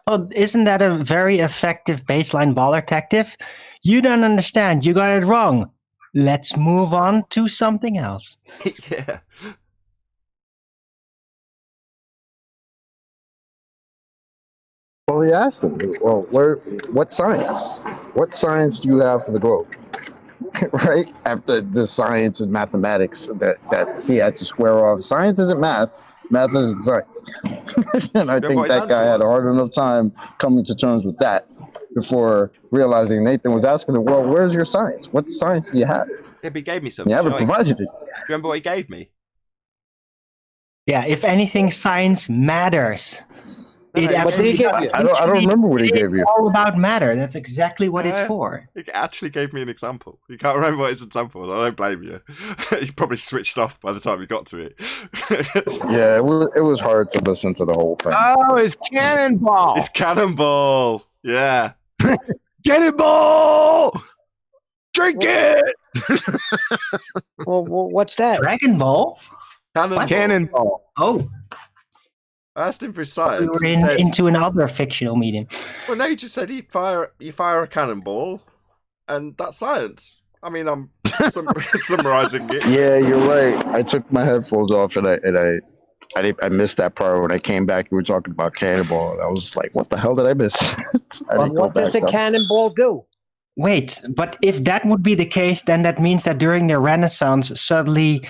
Well, isn't that a very effective baseline baller tactic? You don't understand. You got it wrong. Let's move on to something else. Yeah. Well, we asked him, well, what science? What science do you have for the globe? right? After the science and mathematics that he had to square off. Science isn't math. Math isn't science. And I think that guy had a hard enough time coming to terms with that before realizing Nathan was asking him, well, where's your science? What science do you have? Yeah, but he gave me some. You haven't provided it. Do you remember what he gave me? Yeah, if anything, science matters. What did he give you? I don't remember what he gave you. It's all about matter. That's exactly what it's for. He actually gave me an example. You can't remember what his example was. I don't blame you. You probably switched off by the time you got to it. Yeah, it was hard to listen to the whole thing. Oh, it's Cannonball. It's Cannonball. Yeah. Cannonball! Drink it! Well, what's that? Dragon Ball? Cannonball. Oh. I asked him for his science. We were into another fictional medium. Well, no, you just said you fire a cannonball, and that's science. I mean, I'm summarizing it. Yeah, you're right. I took my headphones off and I missed that part when I came back. We were talking about cannonball. And I was like, what the hell did I miss? What does the cannonball do? Wait, but if that would be the case, then that means that during the Renaissance, suddenly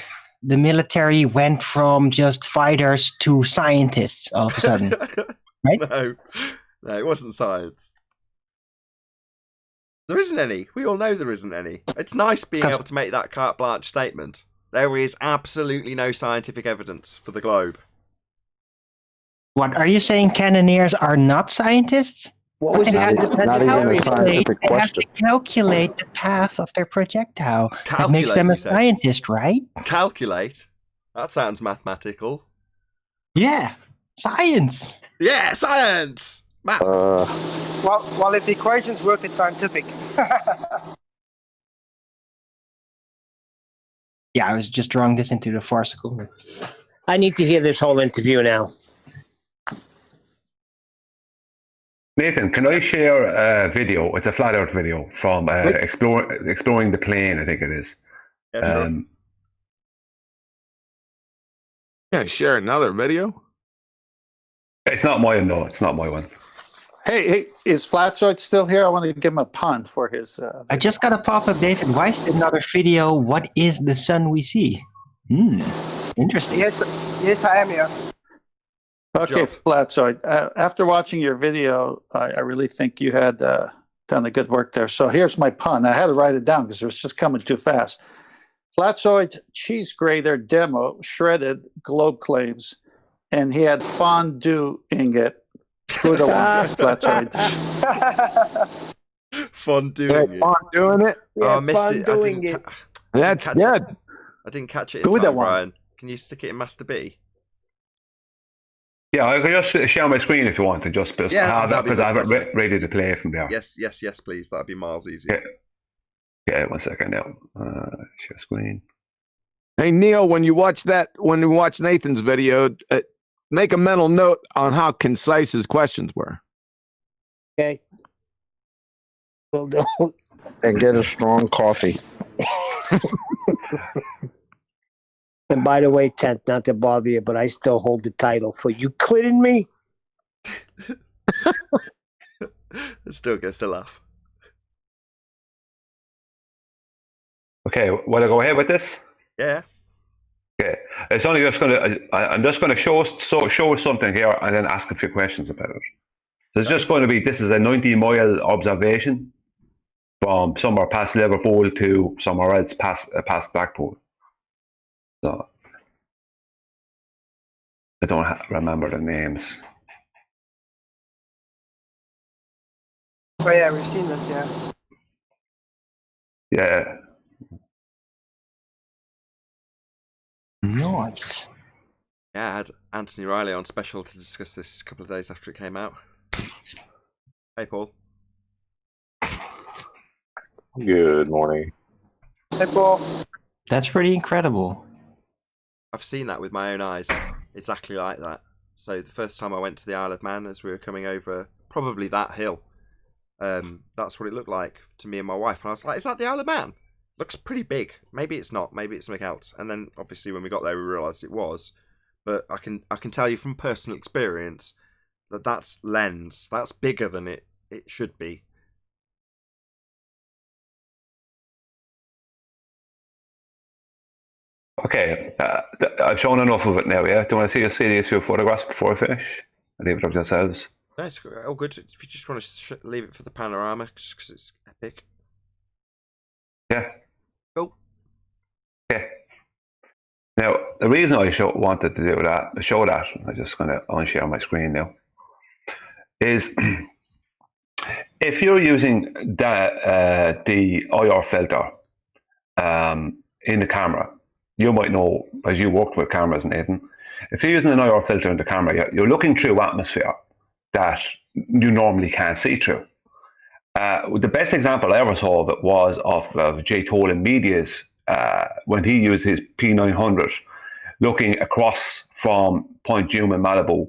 the military went from just fighters to scientists all of a sudden, right? No, it wasn't science. There isn't any. We all know there isn't any. It's nice being able to make that carte blanche statement. There is absolutely no scientific evidence for the globe. What, are you saying cannoneers are not scientists? What was not even a scientific They have question. to calculate the path of their projectile. That makes them a scientist, right? Calculate? That sounds mathematical. Yeah, science. Yeah, science! Maths. Well, if the equations work, it's scientific. Yeah, I was just drawing this into the farcical. I need to hear this whole interview now. Nathan, can I share a video? It's a flat Earth video from exploring the plane, I think it is. Yeah, sure. Yeah, share another video. It's not mine, no. It's not my one. Hey, is Flatzoid still here? I want to give him a pun for his. I just got a pop-up, David. Why is another video? What is the sun we see? Interesting. Yes, I am here. Okay, Flatzoid. After watching your video, I really think you had done a good work there. So here's my pun. I had to write it down because it was just coming too fast. Flatzoid's cheese grater demo shredded globe claims, and he had fondue-ing it. Who'd have won this, Flatzoid? Fondueing it. Fondueing it? Oh, I missed it. That's good. I didn't catch it in time, Brian. Can you stick it in Master B? Yeah, I can just share my screen if you want to just have that because I have it ready to play from there. Yes, please. That'd be miles easier. Yeah, 1 second now. Share screen. Hey Neil, when you watch Nathan's video, make a mental note on how concise his questions were. Okay. Will do. And get a strong coffee. And by the way, Tent, not to bother you, but I still hold the title for You Kidding Me? It still gets the laugh. Okay, want to go ahead with this? Yeah. Okay, it's only just I'm just gonna show something here and then ask a few questions about it. So it's just going to be, this is a 90-mile observation from somewhere past Liverpool to somewhere else past Blackpool. So I don't remember the names. Oh yeah, we've seen this, yeah. Yeah. Nice. Yeah, I had Anthony Rayleigh on special to discuss this a couple of days after it came out. Hey, Paul. Good morning. Hey, Paul. That's pretty incredible. I've seen that with my own eyes. Exactly like that. So the first time I went to the Isle of Man as we were coming over probably that hill, that's what it looked like to me and my wife. And I was like, is that the Isle of Man? Looks pretty big. Maybe it's not. Maybe it's something else. And then obviously when we got there, we realised it was. But I can tell you from personal experience that that's lens. That's bigger than it should be. Okay, I've shown enough of it now, yeah? Do you want to see these few photographs before I finish? I'll leave it up to yourselves. No, it's all good. If you just want to leave it for the panorama, just because it's epic. Yeah. Cool. Okay. Now, the reason I wanted to do that, show that, I'm just going to unshare my screen now, is if you're using the IR filter in the camera, you might know, as you worked with cameras, Nathan, if you're using an IR filter in the camera, you're looking through atmosphere that you normally can't see through. The best example I ever saw of it was of Jay Tolan Media's when he used his P900 looking across from Point Dume in Malibu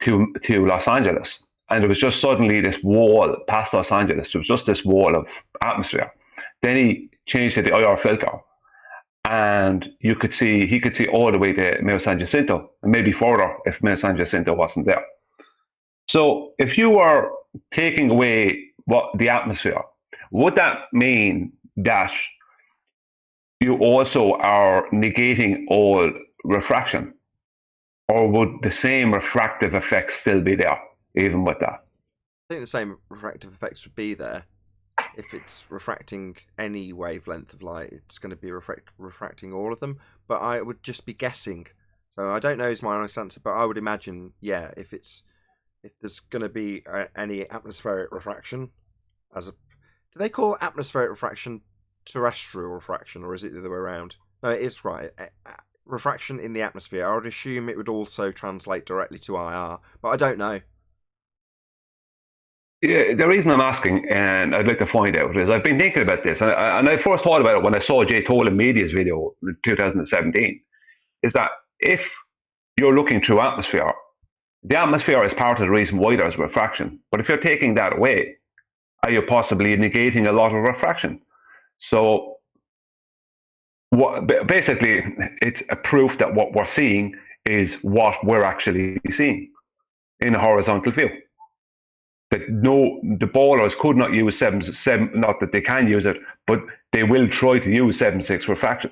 to Los Angeles. And there was just suddenly this wall past Los Angeles. There was just this wall of atmosphere. Then he changed to the IR filter, and he could see all the way to Mount San Jacinto, and maybe further if Mount San Jacinto wasn't there. So if you were taking away the atmosphere, would that mean that you also are negating all refraction? Or would the same refractive effects still be there, even with that? I think the same refractive effects would be there. If it's refracting any wavelength of light, it's going to be refracting all of them. But I would just be guessing. So I don't know is my honest answer, but I would imagine, yeah, if there's going to be any atmospheric refraction, do they call atmospheric refraction terrestrial refraction, or is it the other way around? No, it is right. Refraction in the atmosphere. I would assume it would also translate directly to IR, but I don't know. Yeah, the reason I'm asking, and I'd like to find out, is I've been thinking about this, and I first thought about it when I saw Jay Tolan Media's video in 2017, is that if you're looking through atmosphere, the atmosphere is part of the reason why there's refraction. But if you're taking that away, are you possibly negating a lot of refraction? So basically, it's a proof that what we're seeing is what we're actually seeing in a horizontal view. That the ballers could not use 7, not that they can use it, but they will try to use 7.6 refraction.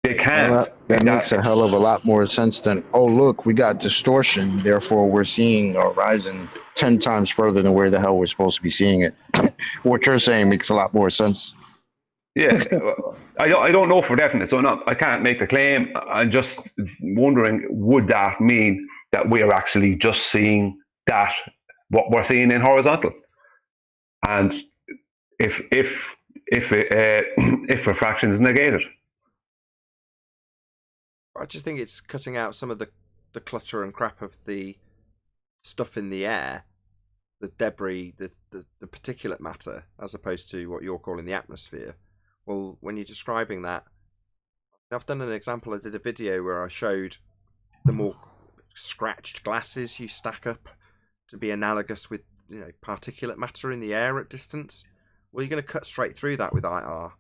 They can't. Well, that makes a hell of a lot more sense than, oh, look, we got distortion, therefore we're seeing a horizon 10 times further than where the hell we're supposed to be seeing it. What you're saying makes a lot more sense. Yeah, I don't know for definite, so I can't make the claim. I'm just wondering, would that mean that we're actually just seeing that what we're seeing in horizontal? And if refraction is negated, I just think it's cutting out some of the clutter and crap of the stuff in the air, the debris, the particulate matter, as opposed to what you're calling the atmosphere. Well, when you're describing that, I've done an example. I did a video where I showed the more scratched glasses you stack up to be analogous with, particulate matter in the air at distance. Well, you're going to cut straight through that with IR.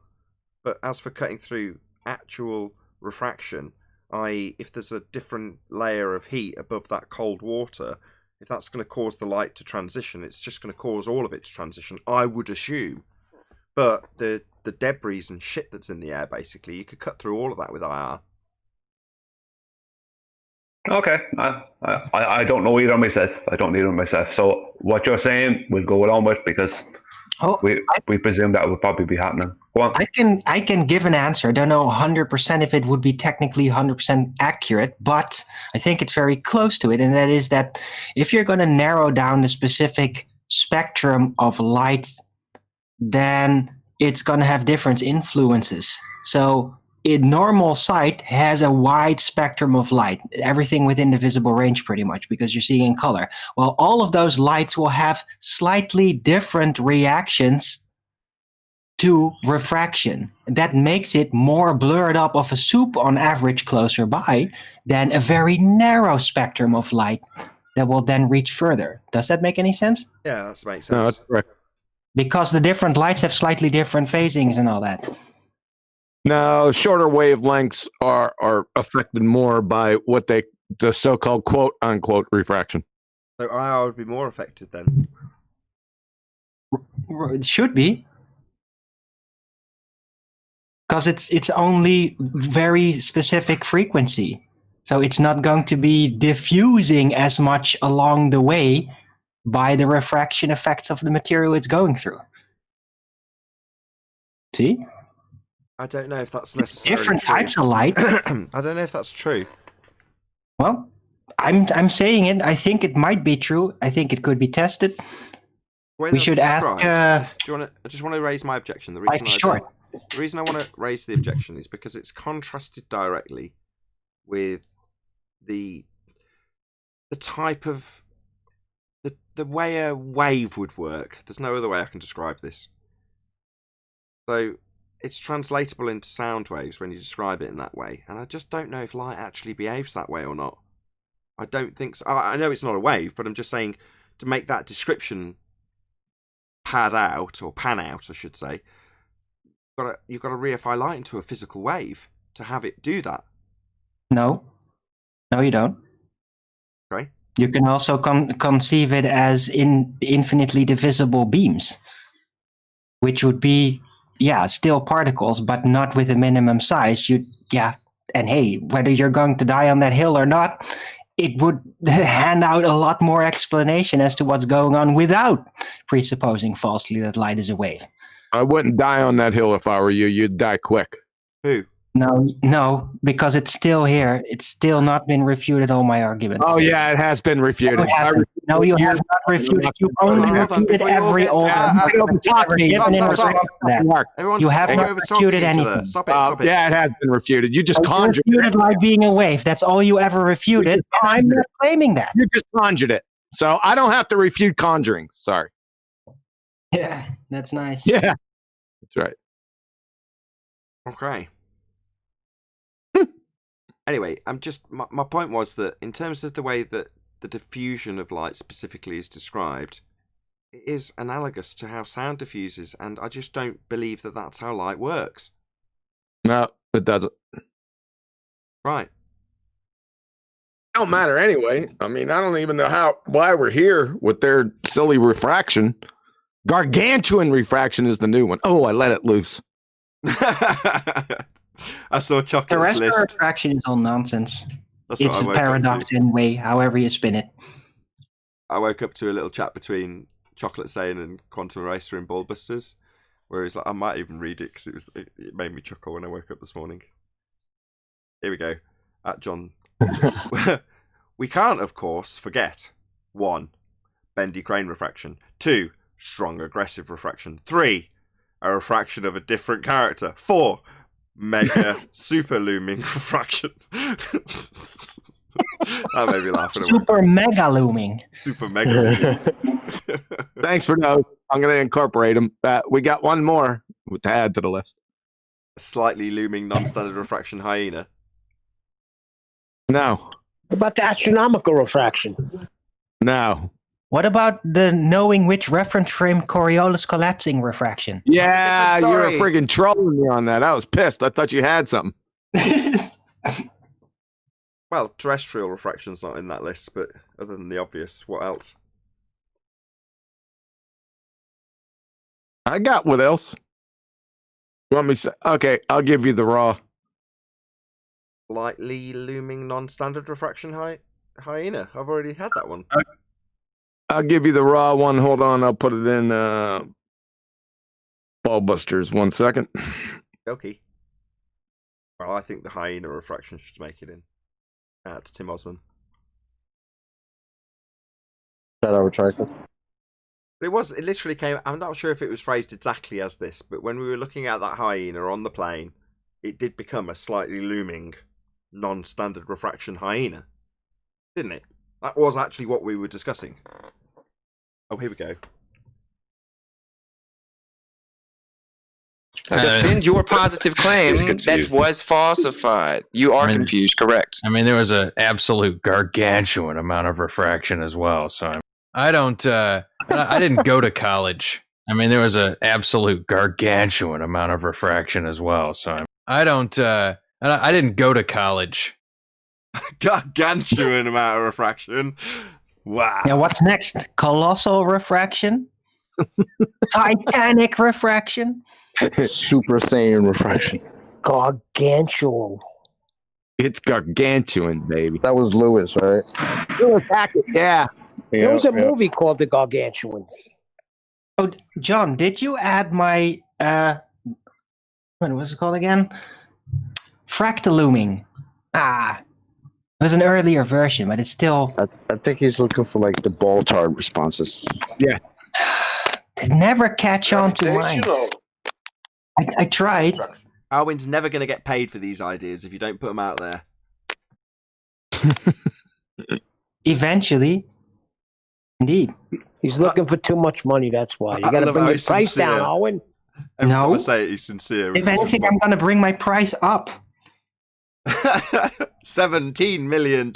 But as for cutting through actual refraction, i.e. if there's a different layer of heat above that cold water, if that's going to cause the light to transition, it's just going to cause all of it to transition, I would assume. But the debris and shit that's in the air, basically, you could cut through all of that with IR. Okay, I don't know either myself. So what you're saying, we'll go along with, because we presume that would probably be happening. Go on. I can give an answer. I don't know 100% if it would be technically 100% accurate, but I think it's very close to it. And that is that if you're going to narrow down the specific spectrum of light, then it's going to have different influences. So a normal sight has a wide spectrum of light, everything within the visible range pretty much, because you're seeing in color. Well, all of those lights will have slightly different reactions to refraction. That makes it more blurred up of a soup on average closer by than a very narrow spectrum of light that will then reach further. Does that make any sense? Yeah, that makes sense. No, that's correct. Because the different lights have slightly different phasings and all that. No, shorter wavelengths are affected more by what the so-called quote unquote refraction. So IR would be more affected then. It should be. because it's only very specific frequency. So it's not going to be diffusing as much along the way by the refraction effects of the material it's going through. See? I don't know if that's necessarily Different true. types of light. I don't know if that's true. Well, I'm saying it. I think it might be true. I think it could be tested. We should ask. Do you want to? I just want to raise my objection. The reason the reason I want to raise the objection is because it's contrasted directly with the type of the way a wave would work. There's no other way I can describe this. So it's translatable into sound waves when you describe it in that way, and I just don't know if light actually behaves that way or not. I don't think so. I know it's not a wave, but I'm just saying to make that description pan out, I should say, you've got to reify light into a physical wave to have it do that. No, you don't. Okay. You can also conceive it as infinitely divisible beams, which would be, still particles, but not with a minimum size. And hey, whether you're going to die on that hill or not, it would hand out a lot more explanation as to what's going on without presupposing falsely that light is a wave. I wouldn't die on that hill if I were you. You'd die quick. Who? No, because it's still here. It's still not been refuted, all my arguments. Oh, yeah, it has been refuted. No, you have not refuted. You only refuted every old argument given in response to that. You have not refuted anything. Stop it. Yeah, it has been refuted. You just conjured it. You refuted light being a wave. That's all you ever refuted. I'm not claiming that. You just conjured it. So I don't have to refute conjuring. Sorry. Yeah, that's nice. Yeah, that's right. Okay. Anyway, my point was that in terms of the way that the diffusion of light specifically is described, it is analogous to how sound diffuses, and I just don't believe that that's how light works. No, it doesn't. Right. It don't matter anyway. I mean, I don't even know why we're here with their silly refraction. Gargantuan refraction is the new one. Oh, I let it loose. I saw Chocolate's the rest list. of refraction is all nonsense. That's it's a paradox in way, however you spin it. I woke up to a little chat between Chocolate Sane and Quantum Eraser in Ballbusters, where he's like, I might even read it because it made me chuckle when I woke up this morning. Here we go. At John. We can't, of course, forget 1. Bendy crane refraction. 2. Strong aggressive refraction. 3. A refraction of a different character. 4. Mega super looming refraction. That made me laugh. Super mega looming. Super mega looming. Thanks for those. I'm going to incorporate them. We got one more to add to the list. A slightly looming non-standard refraction hyena. No. What about the astronomical refraction? No. What about the knowing which reference frame Coriolis collapsing refraction? Yeah, you're a friggin' trolling me on that. I was pissed. I thought you had something. Well, terrestrial refraction's not in that list, but other than the obvious, what else? I got what else? You want me to say? Okay, I'll give you the raw. Slightly looming non-standard refraction hyena. I've already had that one. I'll give you the raw one. Hold on, I'll put it in Ballbusters. 1 second. Okay. Well, I think the hyena refraction should make it in. To Tim Osman. Shout out Retractor. It literally came. I'm not sure if it was phrased exactly as this, but when we were looking at that hyena on the plane, it did become a slightly looming non-standard refraction hyena, didn't it? That was actually what we were discussing. Oh, here we go. Defend your positive claim that was falsified. You are confused, correct? I mean, there was an absolute gargantuan amount of refraction as well. So I didn't go to college. I mean, there was an absolute gargantuan amount of refraction as well. So I didn't go to college. Gargantuan amount of refraction. Wow. Yeah, what's next? Colossal refraction? Titanic refraction? Super Saiyan refraction. Gargantuan. It's gargantuan, baby. That was Lewis, right? Lewis Hackett, yeah. There was a movie called The Gargantuans. Oh, John, did you add my what was it called again? Fractalooming. It was an earlier version, but it's still. I think he's looking for like the ball tard responses. Yeah. They never catch on to mine. I tried. Alwyn's never going to get paid for these ideas if you don't put them out there. Eventually. Indeed. He's looking for too much money, that's why. You got to bring the price down, Owen. Every time I No. say it, he's sincere. If anything, I'm going to bring my price up. $17 million.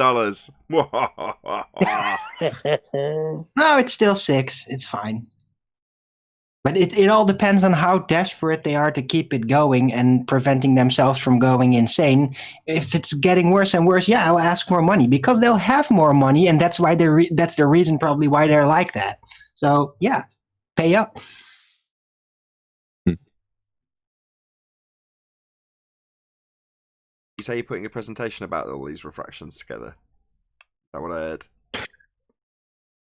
No, it's still 6. It's fine. But it all depends on how desperate they are to keep it going and preventing themselves from going insane. If it's getting worse and worse, yeah, I'll ask more money because they'll have more money, and that's why that's the reason probably why they're like that. So yeah, pay up. You say you're putting a presentation about all these refractions together. Is that what I heard?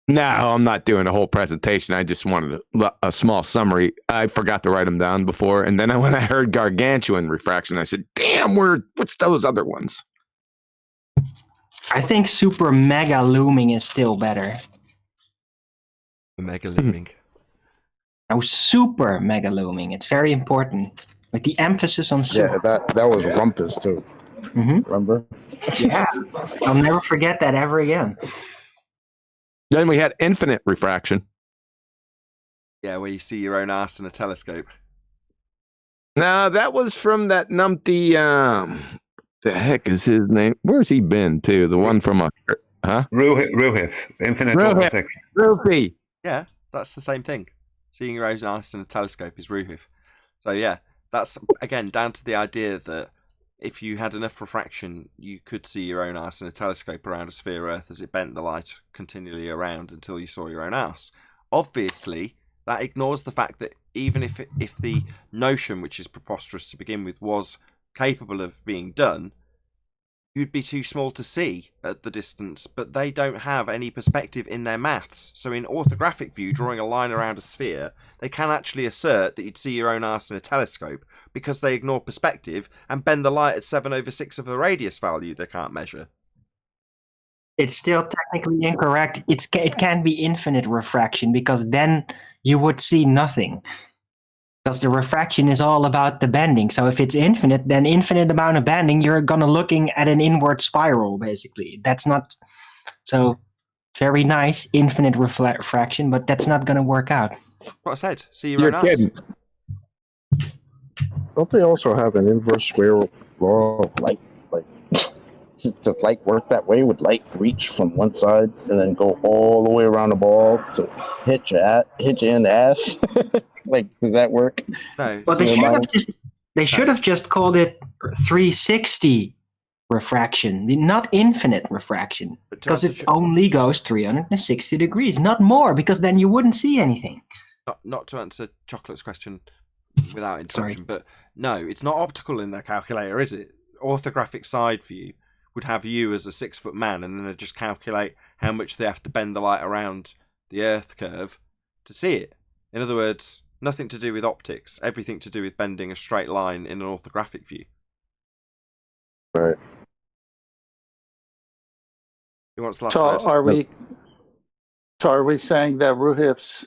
No, I'm not doing a whole presentation. I just wanted a small summary. I forgot to write them down before, and then when I heard gargantuan refraction, I said, "Damn, what's those other ones?" I think super mega looming is still better. Mega looming. Oh, super mega looming. It's very important. Like the emphasis on super. Yeah, that was rumpus too. Remember? Yeah, I'll never forget that ever again. Then we had infinite refraction. Yeah, where you see your own ass in a telescope. No, that was from that numpty. The heck is his name? Where's he been too? The one from Ruhif. Infinite over 6. Rufi. Yeah, that's the same thing. Seeing your own ass in a telescope is Ruhif. So yeah, that's again down to the idea that if you had enough refraction, you could see your own ass in a telescope around a sphere Earth as it bent the light continually around until you saw your own ass. Obviously, that ignores the fact that even if the notion, which is preposterous to begin with, was capable of being done, you'd be too small to see at the distance, but they don't have any perspective in their maths. So in orthographic view, drawing a line around a sphere, they can actually assert that you'd see your own arse in a telescope because they ignore perspective and bend the light at 7/6 of a radius value they can't measure. It's still technically incorrect. It can be infinite refraction because then you would see nothing. Because the refraction is all about the bending. So if it's infinite, then infinite amount of bending, you're gonna looking at an inward spiral, basically. That's not so very nice, infinite refraction, but that's not gonna work out. What I said, see your own ass. Don't they also have an inverse square law of light? Like, does light work that way? Would light reach from one side and then go all the way around the ball to hit you in the ass? Like, does that work? No. Well, they should have just called it 360 refraction, not infinite refraction, because it only goes 360 degrees, not more, because then you wouldn't see anything. Not to answer Chocolate's question without interruption, but no, it's not optical in their calculator, is it? Orthographic side view would have you as a 6-foot man, and then they just calculate how much they have to bend the light around the Earth curve to see it. In other words, nothing to do with optics, everything to do with bending a straight line in an orthographic view. Right. Who wants the last So word? are we saying that Ruhif's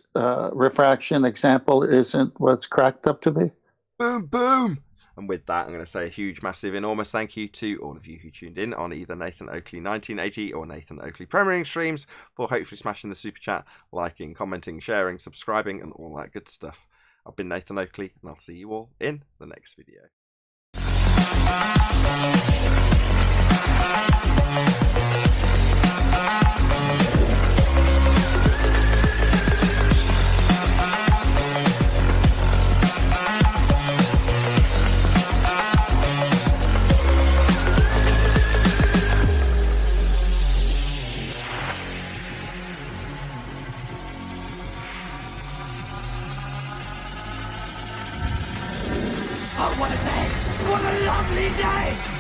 refraction example isn't what's cracked up to be? Boom, boom! And with that, I'm going to say a huge, massive, enormous thank you to all of you who tuned in on either Nathan Oakley 1980 or Nathan Oakley Premiering streams for hopefully smashing the super chat, liking, commenting, sharing, subscribing, and all that good stuff. I've been Nathan Oakley, and I'll see you all in the next video. I want it back. what a lovely day!